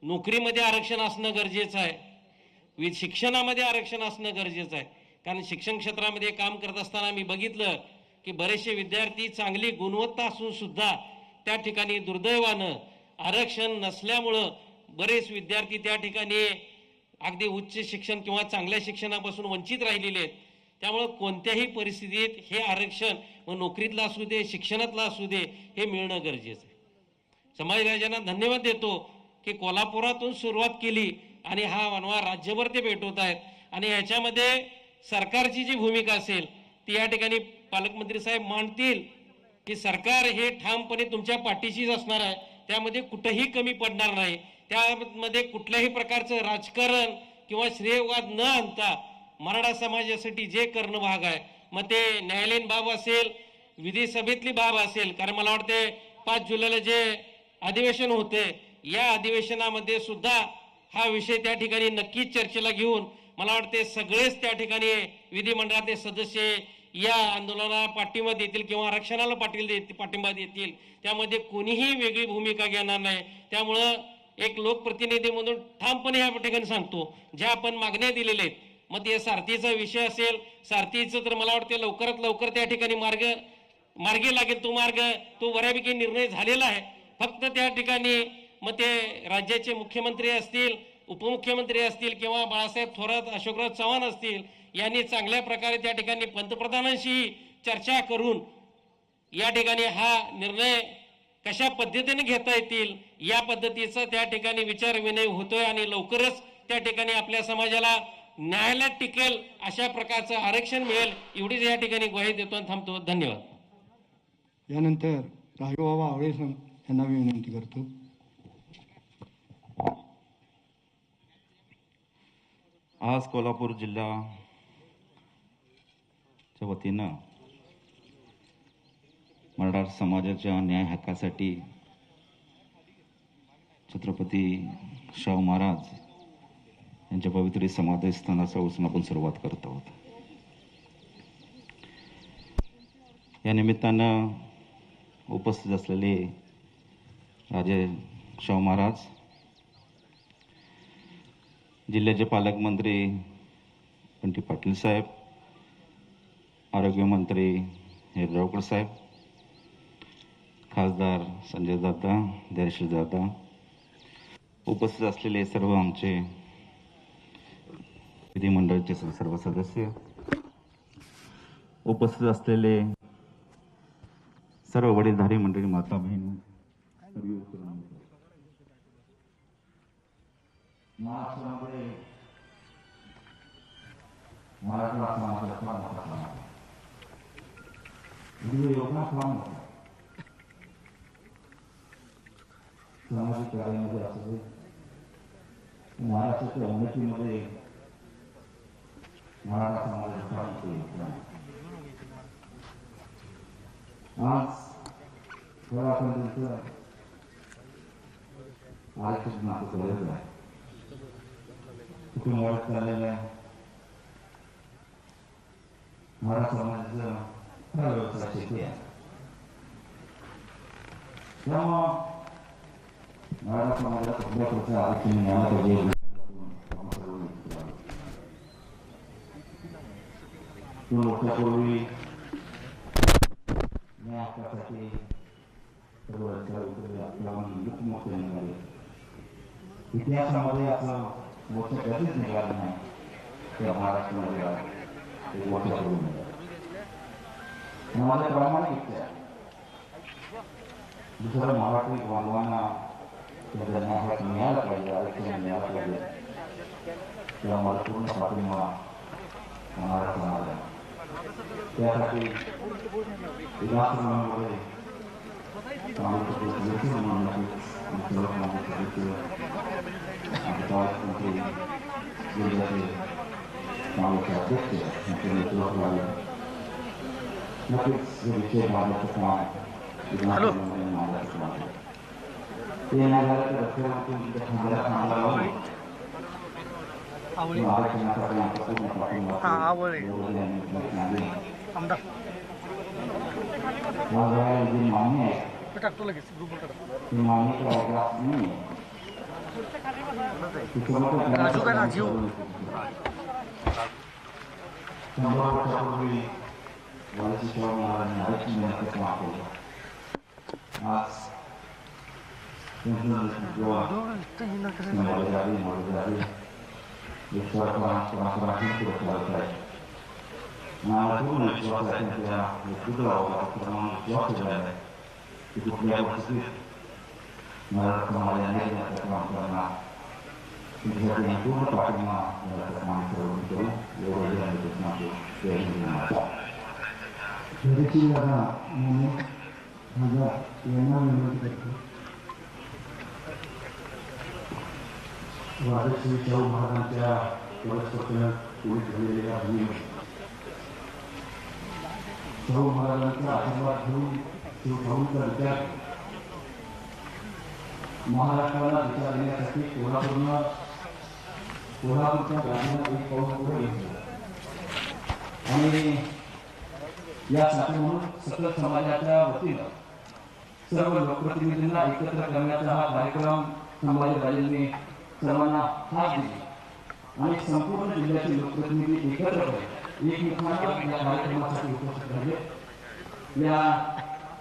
नोकरीमध्ये आरक्षण असणं गरजेचं आहे, शिक्षणामध्ये आरक्षण असणं गरजेचं आहे. कारण शिक्षण क्षेत्रामध्ये काम करत असताना मी बघितलं की बरेचसे विद्यार्थी चांगली गुणवत्ता असून सुद्धा त्या ठिकाणी दुर्दैवानं आरक्षण नसल्यामुळं बरेच विद्यार्थी त्या ठिकाणी अगदी उच्च शिक्षण किंवा चांगल्या शिक्षणापासून वंचित राहिलेले आहेत. त्यामुळं कोणत्याही परिस्थितीत हे आरक्षण मग नोकरीतलं असू दे, शिक्षणातलं असू दे, हे मिळणं गरजेचं आहे. संभाजीराजांना धन्यवाद देतो की कोल्हापुरातून सुरुवात केली आणि हा वनवा राज्यभर ते भेटवत आहेत आणि याच्यामध्ये सरकारची जी भूमिका असेल ती या ठिकाणी पालकमंत्री साहेब मांडतील की सरकार हे ठामपणे तुमच्या पाठीशीच असणार आहे, त्यामध्ये कुठंही कमी पडणार नाही. त्यामध्ये कुठल्याही प्रकारचं राजकारण किंवा श्रेयवाद न आणता मराठा समाजासाठी जे करणं भाग आहे, मग ते न्यायालयीन बाब असेल, विधिसभेतली बाब असेल. कारण मला वाटते 5 जुलैला जे अधिवेशन होते या अधिवेशनामध्ये सुद्धा हा विषय त्या ठिकाणी नक्कीच चर्चेला घेऊन मला वाटते सगळेच त्या ठिकाणी विधिमंडळातले सदस्य या आंदोलनाला पाठिंबा देतील किंवा आरक्षणाला पाठिंबा देतील. त्यामध्ये कोणीही वेगळी भूमिका घेणार नाही. त्यामुळं एक लोकप्रतिनिधी म्हणून ठामपणे या ठिकाणी सांगतो, ज्या आपण मागण्या दिलेल्या आहेत, मग ते सारथीचा विषय असेल, सारथीचं तर मला वाटतं लवकरात लवकर त्या ठिकाणी मार्गी लागेल. तो मार्ग तो बऱ्यापैकी निर्णय झालेला आहे. फक्त त्या ठिकाणी मग ते राज्याचे मुख्यमंत्री असतील, उपमुख्यमंत्री असतील किंवा बाळासाहेब थोरात, अशोकराव चव्हाण असतील यांनी चांगल्या प्रकारे त्या ठिकाणी पंतप्रधानांशी चर्चा करून या ठिकाणी हा निर्णय कशा पद्धतीने घेता येतील या पद्धतीचा त्या ठिकाणी विचार विनिमय होतोय आणि लवकरच त्या ठिकाणी आपल्या समाजाला न्यायालयात टिकेल अशा प्रकारचं आरक्षण मिळेल एवढीच या ठिकाणी ग्वाही देतो आणि थांबतो. धन्यवाद. यानंतर राजूबाबा आवळे यांना मी विनंती करतो. आज कोल्हापूर जिल्ह्याच्या वतीनं मराठा समाजाच्या न्याय हक्कासाठी छत्रपती शाहू महाराज यांच्या पवित्र समाधी स्थानापासून आपण सुरुवात करत आहोत. या निमित्तानं उपस्थित असलेले राजे शाहू महाराज, जिल्ह्याचे पालकमंत्री बंटी पाटील साहेब, आरोग्यमंत्री हेरगावकर साहेब, खासदार संजय दादा, देरशील दादा, उपस्थित असलेले सर्व आमचे विधिमंडळाचे सर्व सदस्य, उपस्थित असलेले सर्व वडीलधारी मंडळी, माता बहीण, महाराष्ट्रामध्ये मराठा समाजाचा मोठा समाज सामाजिक कार्यामध्ये असू दे, महाराष्ट्राच्या उन्नतीमध्ये मराठा समाजाचा आज थोडा आपण त्यांचं आरक्षण नातं केलेलं आहे, कुठून वाढत चाललेलं आहे. मराठा समाजाचं खरा व्यवसाय शेती आहे, त्यामुळं मराठा समाजाला कुठल्या प्रकारचं आरक्षण मिळालं पाहिजे. दोन वर्षापूर्वी न्याय हक्कासाठी सर्व मुख्यमंत्री निघाले. इतिहासामध्ये असं मोठं कधीच निघालं नाही त्या महाराष्ट्रामध्ये एक वर्षापूर्वी निघालं. माझ्या प्रामाणिक इच्छा दुसरं मराठी बांधवांना त्यांचा न्याय हक्क मिळाला पाहिजे, आरक्षण मिळालं पाहिजे. तेव्हा मला पूर्ण पाठिंबा महाराष्ट्र समाज आहे. त्यासाठी विधानसभामध्ये टाकतो लगेच ग्रुपवर राजू काय राजीव कुठल्या परिस्थितीत मराठा समाजाने काम करणार त्यासाठी पूर्ण पाठिंबा मराठा समाज सर्व करून राजश्री शाहू महाराजांच्या पुरस्कृतीनं पुढे झालेल्या शाहू महाराजांचा आशीर्वाद घेऊन शिवभाऊंचा विचार महाराष्ट्राला दिशा देण्यासाठी कोल्हापूरच्या ग्रामीण एक पाऊल पुढे घेतलं आणि यासाठी म्हणून सकल समाजाच्या वतीनं सर्व लोकप्रतिनिधींना एकत्र करण्याचा हा कार्यक्रम संभाजीराजेंनी सर्वांना हात दिली आणि संपूर्ण जिल्ह्याचे लोकप्रतिनिधी एकत्र करून एकमेकांना या कार्यक्रमासाठी उपस्थित राहिले. या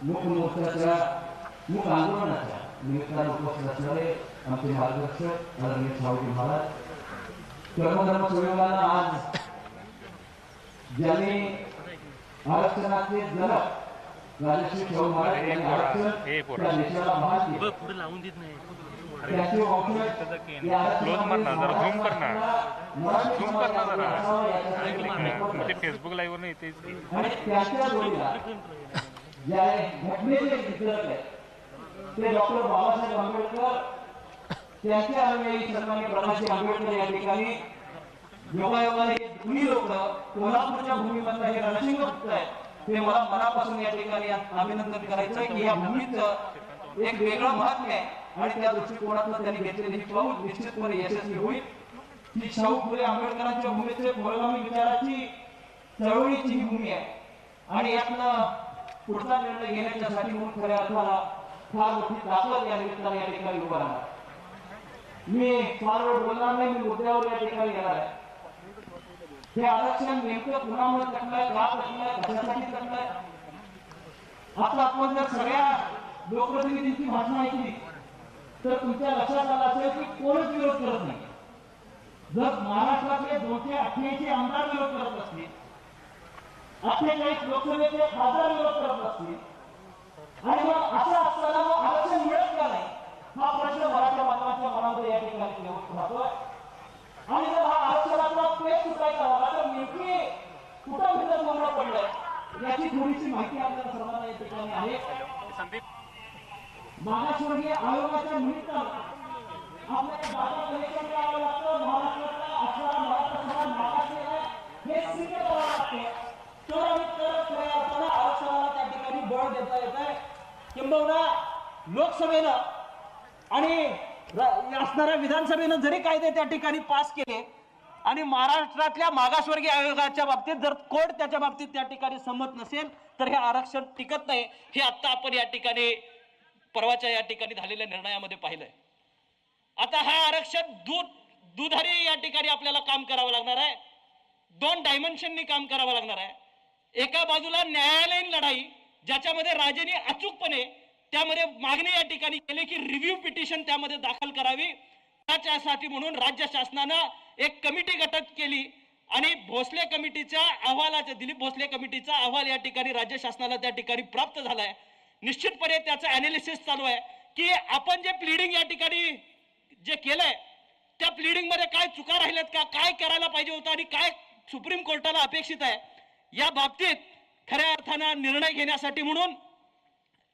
मुख्य मोर्चाच्या मुख्य आंदोलनाच्या निमित्ताने उपस्थित असणारे आमचे मार्गदर्शक आदरणीय शाहूजी महाराज, कर्मधर्म संयोगाला आज ज्यांनी आरक्षणाचे जनक राजश्री शाहू महाराज यांनी आरक्षण त्या देशाला भान दिले, पुढे लावून देत नाही त्याचे फेसबुक लाईव्ह वर येते आणि त्याच्या जोडीला ज्या घटनेचे वितरक आहे ते डॉक्टर बाबासाहेब आंबेडकर, त्यांच्या अनुयायी सन्माननीय प्रकाश आंबेडकर या ठिकाणी योगायोगाने तुम्ही लोक कोल्हापूरच्या भूमीमधलं हे रणशिंग आहे ते मला मनापासून या ठिकाणी अभिनंदन करायचं आहे की या भूमीचं एक वेगळं महत्व आहे आणि त्या दृष्टिकोनातून त्यांनी घेतलेली पाऊल निश्चितपणे यशस्वी होईल. ही शाहू फुले आंबेडकरांच्या भूमीचे पुरोगामी विचाराची चळवळीची ही भूमी आहे आणि यातनं पुढचा निर्णय घेण्याच्यासाठी म्हणून खऱ्या अर्थाला फार मोठी ताकद या निमित्ताने या ठिकाणी उभा राहणार. मी फार वेळ बोलणार नाही, मी मुद्द्यावर या ठिकाणी येणार आहे. हे आरक्षण नेमकं कुणामुळे टाकलंय, का टाकलंय, कशासाठी टाकलंय? आता आपण जर सगळ्या लोकप्रतिनिधींची भाषणं ऐकली तर तुमच्या लक्षात आलं असेल की कोणच विरोध करत नाही. जर महाराष्ट्रातले 288 आमदार विरोध करत असतील, 48 लोकसभेचे खासदार विरोध करत असतील, आणि मग असं असताना मग आरक्षण मिळत का नाही हा प्रश्न मराठा बांधवांच्या मनामध्ये या ठिकाणी राहतोय. आणि जर हा आरक्षणाचा पेच सुटायचा झाला तर नेमकी कुठं भिन्न बोलणं पडलंय याची थोडीशी माहिती आपल्याला सर्वांना या ठिकाणी आहे. मागासवर्गीय आयोगाच्या निमित्तानं आपल्याला डाटा कलेक्शन करावं लागतं. महाराष्ट्रातला 18 मराठा समाज मागासलेला आहे हे सिद्ध करावं लागतं. तर आणि तर खऱ्या अर्थानं आरक्षणाला त्या ठिकाणी बळ देता येत आहे. किंबहुना लोकसभेनं आणि असणाऱ्या विधानसभेनं जरी कायदे त्या ठिकाणी पास केले आणि महाराष्ट्रातल्या मागासवर्गीय आयोगाच्या बाबतीत जर कोर्ट त्याच्या बाबतीत त्या ठिकाणी संमत नसेल तर हे आरक्षण टिकत नाही. हे आता आपण या ठिकाणी परवाच्या या ठिकाणी झालेल्या निर्णयामध्ये पाहिलंय. आता हा आरक्षण दुधारी या ठिकाणी आपल्याला काम करावं लागणार आहे. 2 डायमेन्शननी काम करावं लागणार आहे. एका बाजूला न्यायालयीन लढाई ज्याच्यामध्ये राजेंनी अचूकपणे त्यामध्ये मागणी या ठिकाणी केली की रिव्ह्यू पिटिशन त्यामध्ये दाखल करावी. त्याच्यासाठी म्हणून राज्य शासनानं एक कमिटी गठीत केली आणि भोसले कमिटीच्या अहवालाच्या दिलीप भोसले कमिटीचा अहवाल या ठिकाणी राज्य शासनाला त्या ठिकाणी प्राप्त झालाय. निश्चितपणे त्याचं अनालिसिस चालू आहे की आपण जे प्लीडिंग या ठिकाणी जे केलंय त्या प्लीडिंग मध्ये काय चुका राहिल्यात का, काय करायला पाहिजे होतं आणि काय सुप्रीम कोर्टाला अपेक्षित आहे या बाबतीत खऱ्या अर्थानं निर्णय घेण्यासाठी म्हणून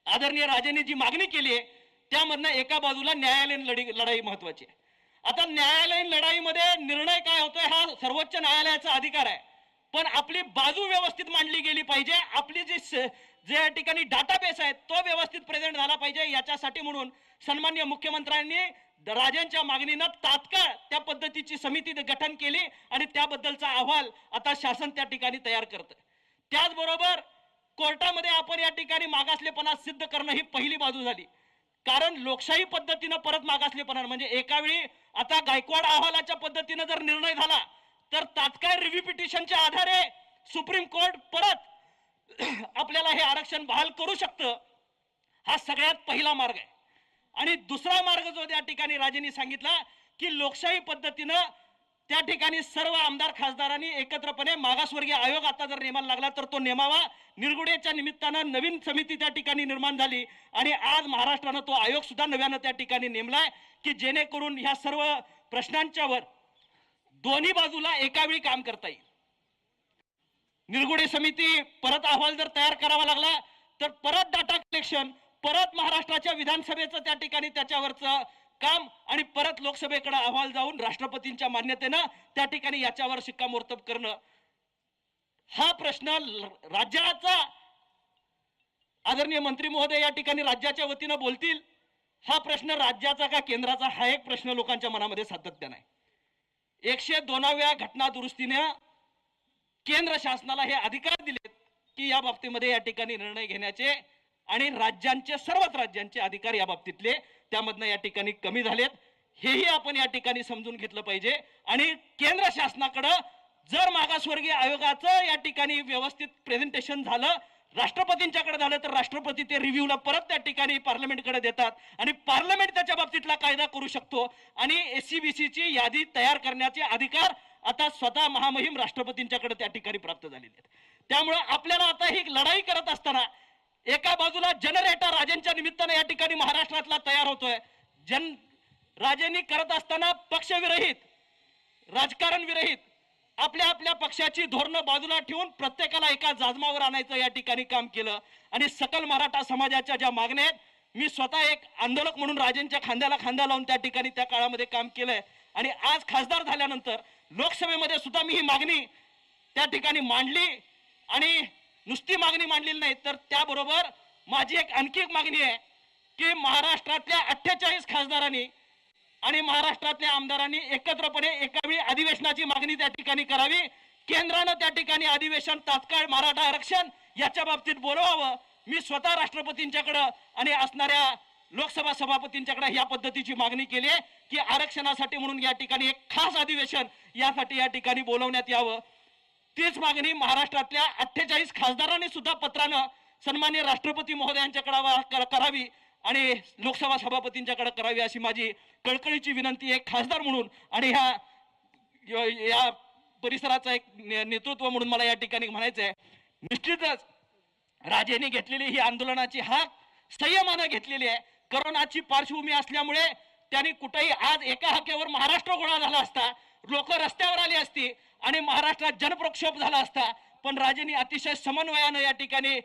आदरणीय राजेंनी जी मागणी केली आहे त्यामधनं एका बाजूला न्यायालयीन लढाई महत्वाची आहे. आता न्यायालयीन लढाईमध्ये निर्णय काय होतोय हा सर्वोच्च न्यायालयाचा अधिकार आहे, पण आपली बाजू व्यवस्थित मांडली गेली पाहिजे. आपली जे या ठिकाणी डाटाबेस आहे तो व्यवस्थित प्रेझेंट झाला पाहिजे. याच्यासाठी म्हणून सन्माननीय मुख्यमंत्र्यांनी राजेंच्या मागणीनं तात्काळ त्या पद्धतीची समिती गठन केली आणि त्याबद्दलचा अहवाल आता शासन त्या ठिकाणी तयार करतं. त्याचबरोबर कोर्टामध्ये आपण या ठिकाणी मागासलेपणा सिद्ध करणं ही पहिली बाजू झाली. कारण लोकशाही पद्धतीनं परत मागासलेपणा म्हणजे एका वेळी आता गायकवाड अहवालाच्या पद्धतीनं जर निर्णय झाला तर तात्काळ रिव्ह्यू पिटिशनच्या आधारे सुप्रीम कोर्ट परत आपल्याला हे आरक्षण बहाल करू शकतं. हा सगळ्यात पहिला मार्ग आहे. आणि दुसरा मार्ग जो त्या ठिकाणी राजेंनी सांगितला की लोकशाही पद्धतीनं त्या ठिकाणी सर्व आमदार खासदारांनी एकत्रपणे मागासवर्गीय आयोग आता जर नेमायला लागला तर तो नेमावा. निरगुडेच्या निमित्तानं नवीन समिती त्या ठिकाणी निर्माण झाली आणि आज महाराष्ट्रानं तो आयोग सुद्धा नव्यानं त्या ठिकाणी नेमलाय की जेणेकरून ह्या सर्व प्रश्नांच्यावर दोन्ही बाजूला एका वेळी काम करता येईल. निरगुडे समिती परत अहवाल जर तयार करावा लागला तर परत डाटा कलेक्शन, परत महाराष्ट्राच्या विधानसभेचं त्या ठिकाणी त्याच्यावरचं काम आणि परत लोकसभेकडे अहवाल जाऊन राष्ट्रपतींच्या मान्यतेनं त्या ठिकाणी याच्यावर शिक्कामोर्तब करणं. हा प्रश्न राज्याचा आदरणीय मंत्री महोदय या ठिकाणी राज्याच्या वतीनं बोलतील. हा प्रश्न राज्याचा का केंद्राचा हा एक प्रश्न लोकांच्या मनामध्ये सातत्यानं आहे. 102व्या घटना दुरुस्तीने केंद्र शासनाला हे अधिकार दिलेत की या बाबतीमध्ये या ठिकाणी निर्णय घेण्याचे आणि राज्यांचे सर्वच राज्यांचे अधिकार या बाबतीतले त्यामधनं या ठिकाणी कमी झालेत. हेही आपण या ठिकाणी समजून घेतलं पाहिजे. आणि केंद्र शासनाकडं जर मागासवर्गीय आयोगाचं या ठिकाणी व्यवस्थित प्रेझेंटेशन झालं, राष्ट्रपतींच्याकडे झालं तर राष्ट्रपती ते रिव्ह्यूला परत त्या ठिकाणी पार्लमेंटकडे देतात आणि पार्लमेंट त्याच्या बाबतीतला कायदा करू शकतो. आणि SC-BCची यादी तयार करण्याचे अधिकार आता स्वतः महामहिम राष्ट्रपतींच्याकडे त्या ठिकाणी प्राप्त झालेले आहेत. त्यामुळे आपल्याला आता ही लढाई करत असताना एका बाजूला जनरेटर राजेंच्या निमित्तानं या ठिकाणी महाराष्ट्रातला तयार होतोय. राजेंनी करत असताना पक्षविरहित, राजकारण विरहित आपल्या आपल्या पक्षाची धोरणं बाजूला ठेवून प्रत्येकाला एका जाजमावर आणायचं या ठिकाणी काम केलं. आणि सकल मराठा समाजाच्या ज्या मागण्या आहेत, मी स्वतः एक आंदोलक म्हणून राजेंच्या खांद्याला खांदा लावून त्या ठिकाणी त्या काळामध्ये काम केलंय. आणि आज खासदार झाल्यानंतर लोकसभेमध्ये सुद्धा मी ही मागणी त्या ठिकाणी मांडली. आणि नुसती मागणी मांडलेली नाही तर त्याबरोबर माझी आणखी एक मागणी आहे की महाराष्ट्रातल्या 48 खासदारांनी आणि महाराष्ट्रातल्या आमदारांनी एकत्रपणे एकावेळी अधिवेशनाची मागणी त्या ठिकाणी करावी. केंद्रानं त्या ठिकाणी अधिवेशन तात्काळ मराठा आरक्षण याच्या बाबतीत बोलवावं मी स्वतः राष्ट्रपतींच्याकडं आणि असणाऱ्या लोकसभा सभापतींच्याकडे या पद्धतीची मागणी केली आहे की आरक्षणासाठी म्हणून या ठिकाणी एक खास अधिवेशन यासाठी या ठिकाणी बोलवण्यात यावं. तीच मागणी महाराष्ट्रातल्या 48 खासदारांनी सुद्धा पत्रानं सन्माननीय राष्ट्रपती महोदयांच्याकडे करावी आणि लोकसभा सभापतींच्याकडे करावी अशी माझी कळकळीची विनंती एक खासदार म्हणून आणि या परिसराचं एक नेतृत्व म्हणून मला या ठिकाणी म्हणायचं आहे. निश्चितच राजेंनी घेतलेली ही आंदोलनाची हाक संयमानं घेतलेली आहे. कोरोनाची पार्श्वभूमी असल्यामुळे त्यांनी कुठेही आज एका हाकेवर महाराष्ट्र गोळा झाला असता, लोक रस्त्यावर आली असती आणि महाराष्ट्रात जनप्रक्षोभ झाला असता. पण राजेंनी अतिशय समन्वयानं या ठिकाणी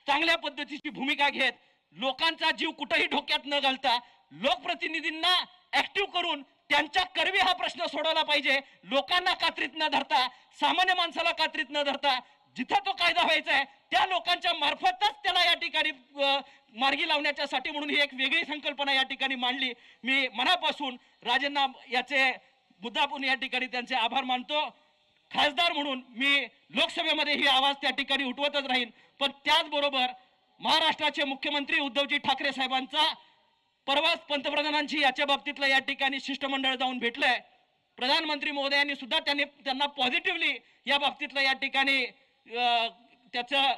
चांगल्या पद्धतीची भूमिका घेत लोकांचा जीव कुठेही धोक्यात न घालता लोकप्रतिनिधींना ऍक्टिव्ह करून त्यांच्या करवी हा प्रश्न सोडवला पाहिजे. लोकांना कात्रीत न धरता, सामान्य माणसाला कात्रीत न धरता जिथं तो कायदा व्हायचा आहे त्या लोकांच्या मार्फतच त्याला या ठिकाणी मार्गी लावण्याच्यासाठी म्हणून ही एक वेगळी संकल्पना या ठिकाणी मांडली. मी मनापासून राजेंना याचे मुद्दापून या ठिकाणी त्यांचे आभार मानतो. खासदार म्हणून मी लोकसभेमध्ये ही आवाज त्या ठिकाणी उठवतच राहीन. पण त्याचबरोबर महाराष्ट्राचे मुख्यमंत्री उद्धवजी ठाकरे साहेबांचा परवाच पंतप्रधानांची याच्या बाबतीतलं या ठिकाणी शिष्टमंडळ जाऊन भेटलंय. प्रधानमंत्री महोदयांनी सुद्धा त्यांना पॉझिटिव्हली या बाबतीतलं या ठिकाणी त्याचं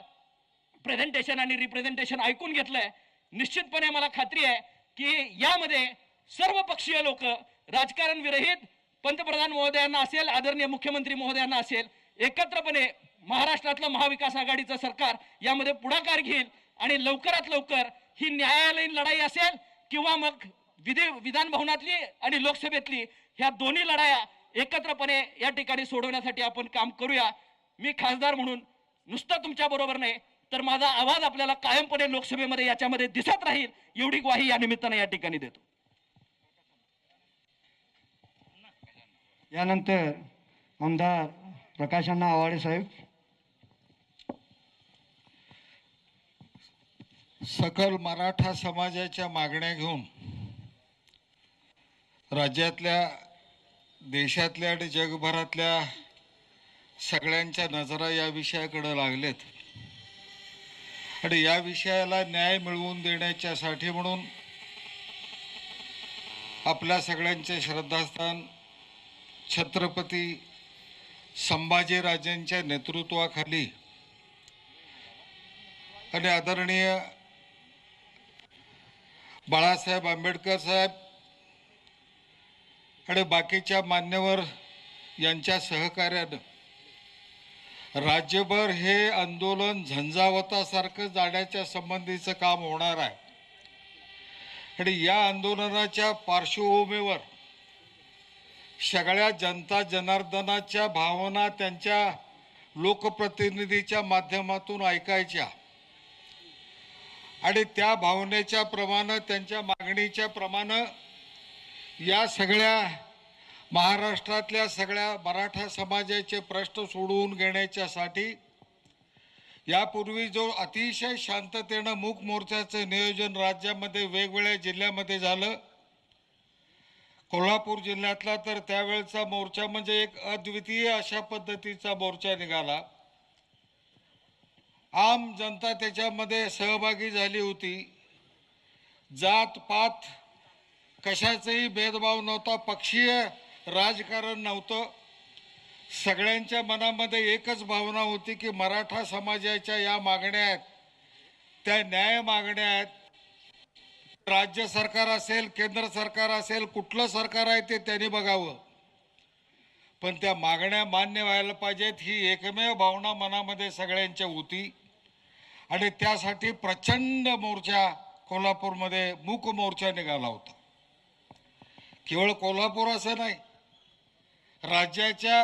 प्रेझेंटेशन आणि रिप्रेझेंटेशन ऐकून घेतलंय. निश्चितपणे मला खात्री आहे की यामध्ये सर्व पक्षीय लोक राजकारण विरहित पंतप्रधान महोदयांना असेल, आदरणीय मुख्यमंत्री महोदयांना असेल, एकत्रपणे महाराष्ट्रातलं महाविकास आघाडीचं सरकार यामध्ये पुढाकार घेईल आणि लवकरात लवकर ही न्यायालयीन लढाई असेल किंवा मग विधान भवनातली आणि लोकसभेतली ह्या दोन्ही लढाया एकत्रपणे या ठिकाणी सोडवण्यासाठी आपण काम करूया. मी खासदार म्हणून नुसतं तुमच्या बरोबर नाही तर माझा आवाज आपल्याला कायमपणे लोकसभेमध्ये याच्यामध्ये दिसत राहील एवढी ग्वाही या निमित्ताने या ठिकाणी देतो. यानंतर आमदार प्रकाश अण्णा आवाडे साहेब. सकल मराठा समाजाच्या मागण्या घेऊन राज्यातल्या, देशातल्या आणि जगभरातल्या सगळ्यांच्या नजरा या विषयाकडे लागलेत आणि या विषयाला न्याय मिळवून देण्याच्यासाठी म्हणून आपल्या सगळ्यांचे श्रद्धास्थान छत्रपती संभाजीराजांच्या नेतृत्वाखाली आणि आदरणीय बाळासाहेब आंबेडकर साहेब आणि बाकीच्या मान्यवर यांच्या सहकार्यानं राज्यभर हे आंदोलन झंझावतासारखं जाण्याच्या संबंधीचं काम होणार आहे. आणि या आंदोलनाच्या पार्श्वभूमीवर सगळ्या जनता जनार्दनाच्या भावना त्यांच्या लोकप्रतिनिधीच्या माध्यमातून ऐकायच्या आणि त्या भावनेच्या प्रमाणे, त्यांच्या मागणीच्या प्रमाणे या सगळ्या महाराष्ट्रातल्या सगळ्या मराठा समाजाचे प्रश्न सोडवून घेण्याच्यासाठी यापूर्वी जो अतिशय शांततेनं मूक मोर्चाचं नियोजन राज्यामध्ये वेगवेगळ्या जिल्ह्यामध्ये झालं, कोल्हापूर जिल्ह्यातला तर त्यावेळचा मोर्चा म्हणजे एक अद्वितीय अशा पद्धतीचा मोर्चा निघाला. आम जनता त्याच्यामध्ये सहभागी झाली होती. जात पात कशाचाही भेदभाव नव्हता, पक्षीय राजकारण नव्हतं. सगळ्यांच्या मनामध्ये एकच भावना होती की मराठा समाजाच्या या मागण्या आहेत त्या न्याय मागण्या आहेत. राज्य सरकार असेल, केंद्र सरकार असेल, कुठलं सरकार आहे ते त्यांनी बघावं, पण त्या मागण्या मान्य व्हायला पाहिजेत ही एकमेव भावना मनामध्ये सगळ्यांच्या होती. आणि त्यासाठी प्रचंड मोर्चा कोल्हापूरमध्ये मूक मोर्चा निघाला होता. केवळ कोल्हापूर असं नाही, राज्याच्या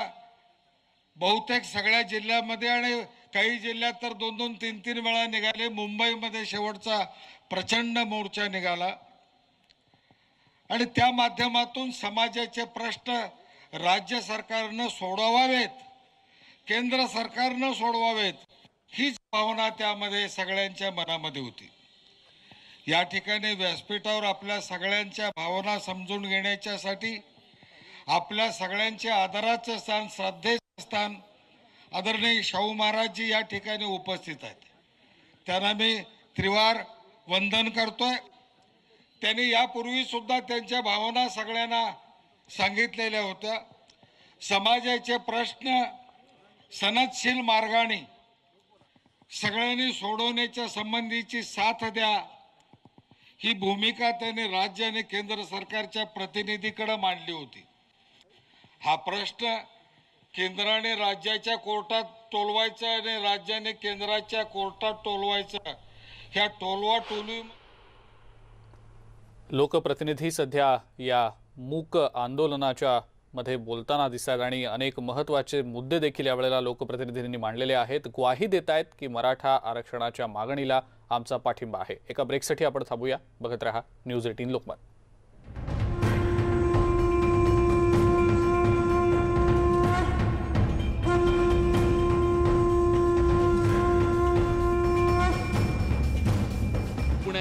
बहुतेक सगळ्या जिल्ह्यामध्ये आणि काही जिल्ह्यात तर 2-2, 3-3 वेळा निघाले. मुंबईमध्ये शेवटचा प्रचंड मोर्चा निघाला आणि त्या माध्यमातून समाजाचे प्रश्न राज्य सरकारनं सोडवावेत, केंद्र सरकारनं सोडवावेत हीच भावना त्यामध्ये सगळ्यांच्या मनामध्ये होती. या ठिकाणी व्यासपीठावर आपल्या सगळ्यांच्या भावना समजून घेण्याच्यासाठी आपल्या सगळ्यांचे आदराचं स्थान, श्रद्धेचं स्थान आदरणीय शाहू महाराजजी या ठिकाणी उपस्थित आहेत. त्यांना मी त्रिवार वंदन करतोय. त्यांनी यापूर्वी सुद्धा त्यांच्या भावना सगळ्यांना सांगितलेल्या होत्या. समाजाचे प्रश्न सनदशील मार्गाने सगळ्यांनी सोडवण्याच्या संबंधीची साथ द्या, ही भूमिका त्यांनी राज्य आणि केंद्र सरकारच्या प्रतिनिधीकडे मांडली होती. हा प्रश्न केंद्राने राज्याच्या कोर्टात टोलवायचा आणि राज्याने केंद्राच्या कोर्टात टोलवायचा, ह्या टोलवाटोली. लोकप्रतिनिधी सध्या या मूक आंदोलनाच्या मध्ये बोलताना दिसतात आणि अनेक महत्त्वाचे मुद्दे देखील यावेळेला लोकप्रतिनिधींनी मांडलेले आहेत. ग्वाही देत आहेत की मराठा आरक्षणाच्या मागणीला आमचा पाठिंबा आहे. एका ब्रेकसाठी आपण थांबूया. बघत रहा न्यूज 18 लोकमत.